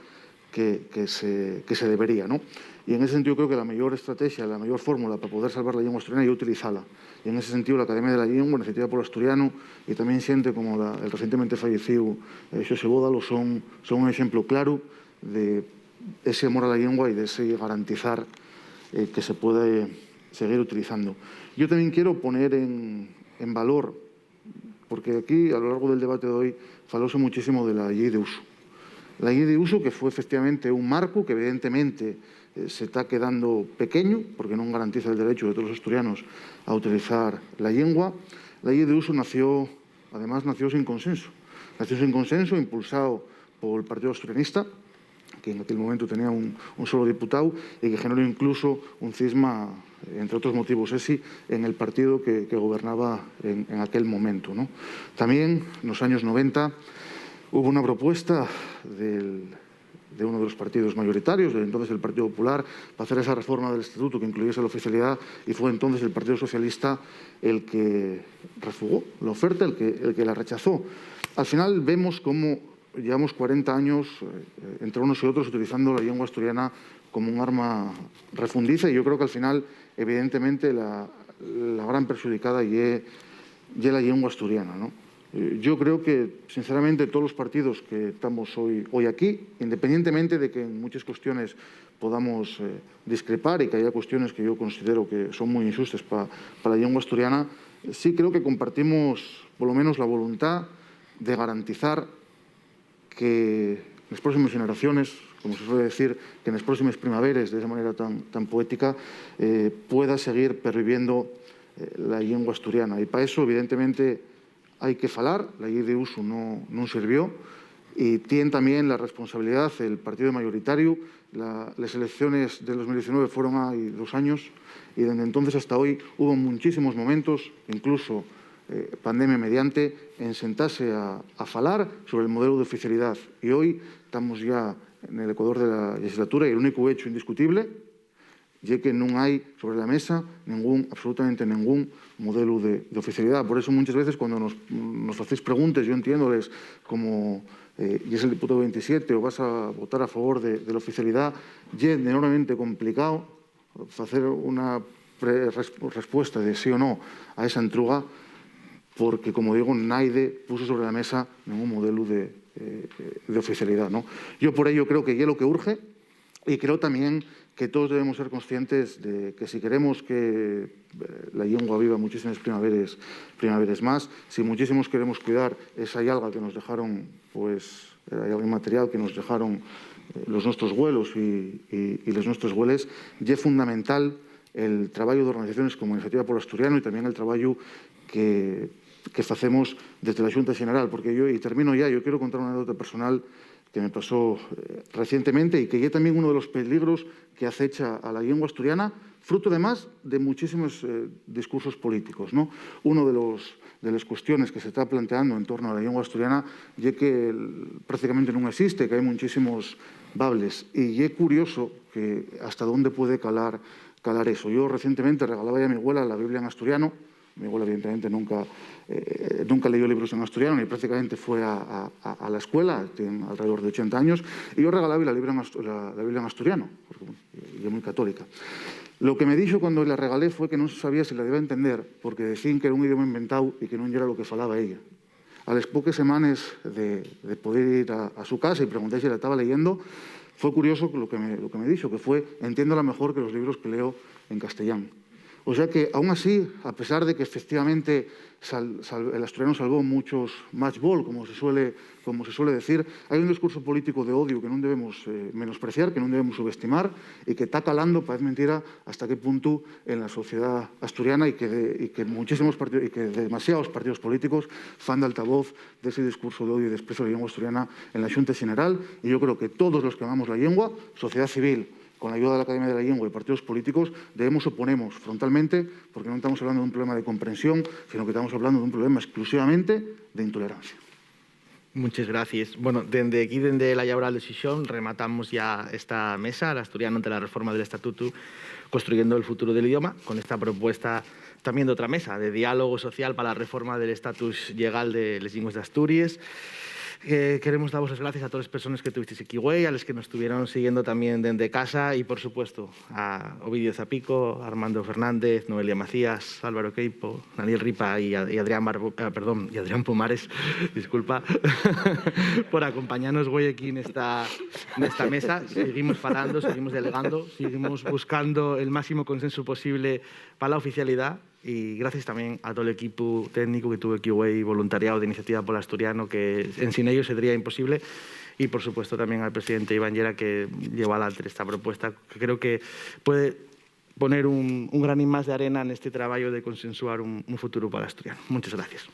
que se debería, ¿no? Y en ese sentido creo que la mayor estrategia, la mayor fórmula para poder salvar la lengua asturiana es utilizarla. Y en ese sentido la Academia de la Lengua, la Iniciativa Polo Asturiano y también xente como el recientemente fallecido Xosé Bódalo son un ejemplo claro de ese amor a la lengua y de ese garantizar que se puede seguir utilizando. Yo también quiero poner en valor, porque aquí a lo largo del debate de hoy falóse muchísimo de la ley de uso. La ley de uso, que fue efectivamente un marco que evidentemente se está quedando pequeño, porque non garantiza el derecho de todos los asturianos a utilizar la lengua. La ley de uso además nació sin consenso. Nació sin consenso, impulsado por el Partido Asturianista, que en aquel momento tenía un solo diputado, y que generó incluso un cisma, entre otros motivos, en el partido que gobernaba en aquel momento, ¿no? También, en los años 90, hubo una propuesta de uno de los partidos mayoritarios, de entonces el Partido Popular, para hacer esa reforma del Estatuto que incluyese la oficialidad, y fue entonces el Partido Socialista el que refugó la oferta, el que la rechazó. Al final vemos cómo llevamos 40 años entre unos y otros utilizando la lengua asturiana como un arma refundiza, y yo creo que al final, evidentemente, la gran perjudicada es la lengua asturiana, ¿no? Yo creo que, sinceramente, todos los partidos que estamos hoy aquí, independientemente de que en muchas cuestiones podamos discrepar y que haya cuestiones que yo considero que son muy injustas para la lengua asturiana, sí creo que compartimos, por lo menos, la voluntad de garantizar que en las próximas generaciones, como se suele decir, que en las próximas primaveras, de esa manera tan poética, pueda seguir perviviendo la lengua asturiana. Y para eso, evidentemente, hay que falar. La ley de uso non sirvió, Y tiene también la responsabilidad el partido mayoritario. Las elecciones del 2019 fueron hace 2 años y desde entonces hasta hoy hubo muchísimos momentos, incluso pandemia mediante, en sentarse a falar sobre el modelo de oficialidad. Y hoy estamos ya en el Ecuador de la legislatura y el único hecho indiscutible es que no hay sobre la mesa absolutamente ningún modelo de oficialidad. Por eso muchas veces cuando nos hacéis preguntas, yo entiéndoles como y es el diputado 27 o vas a votar a favor de la oficialidad, y es enormemente complicado hacer una respuesta de sí o no a esa entruga, porque, como digo, nadie puso sobre la mesa ningún modelo de oficialidad, ¿no? Yo por ello creo que es lo que urge y creo también que todos debemos ser conscientes de que si queremos que la lengua viva muchísimas primaveras más, si muchísimos queremos cuidar esa alga que nos dejaron, pues, hay algo inmaterial que nos dejaron los nuestros abuelos y los nuestros abuelos, y es fundamental el trabajo de organizaciones como Iniciativa Polo Asturiano y también el trabajo que hacemos desde la Xunta General, porque yo, y termino ya, yo quiero contar una anécdota personal que me pasó recientemente y que es también uno de los peligros que acecha a la lengua asturiana, fruto además de muchísimos discursos políticos, ¿no? Uno de las cuestiones que se está planteando en torno a la lengua asturiana es que prácticamente no existe, que hay muchísimos bables. Y es curioso que hasta dónde puede calar eso. Yo recientemente regalaba a mi abuela la Biblia en asturiano. Mi abuela, evidentemente, nunca leyó libros en asturiano ni prácticamente fue a la escuela, tiene alrededor de 80 años, y yo regalaba la Biblia en asturiano, porque ella es muy católica. Lo que me dijo cuando la regalé fue que no sabía si la debía entender, porque decían que era un idioma inventado y que no era lo que falaba ella. A las pocas semanas de poder ir a su casa y preguntar si la estaba leyendo, fue curioso lo que me dijo, que fue, entiéndola mejor que los libros que leo en castellano. O sea que, aún así, a pesar de que efectivamente el asturiano salvó muchos match ball, como se suele decir, hay un discurso político de odio que no debemos menospreciar, que no debemos subestimar y que está calando, parece mentira, hasta qué punto en la sociedad asturiana y que muchísimos partidos y que demasiados partidos políticos fan de altavoz de ese discurso de odio y desprecio a la lengua asturiana en la Xunta General. Y yo creo que todos los que amamos la lengua, sociedad civil, con la ayuda de la Academia de la Lengua y partidos políticos, oponemos frontalmente, porque no estamos hablando de un problema de comprensión, sino que estamos hablando de un problema exclusivamente de intolerancia. Muchas gracias. Bueno, desde aquí, desde la Llaural de Xixón, rematamos ya esta mesa, el asturiano ante la reforma del Estatuto, construyendo el futuro del idioma, con esta propuesta también de otra mesa, de diálogo social para la reforma del estatus legal de las lenguas de Asturias. Queremos daros las gracias a todas las personas que tuvisteis aquí, güey, a los que nos estuvieron siguiendo también desde casa y, por supuesto, a Ovidio Zapico, Armando Fernández, Noelia Macías, Álvaro Queipo, Daniel Ripa y Adrián Pomares, disculpa, por acompañarnos, güey, aquí en esta mesa. Seguimos falando, seguimos delegando, seguimos buscando el máximo consenso posible para la oficialidad. Y gracias también a todo el equipo técnico que tuvo aquí, güey, voluntariado de Iniciativa Polo Asturiano, que sin ellos sería imposible. Y, por supuesto, también al presidente Iván Llera, que lleva adelante esta propuesta, que creo que puede poner un granín más de arena en este trabajo de consensuar un futuro para Asturiano. Muchas gracias.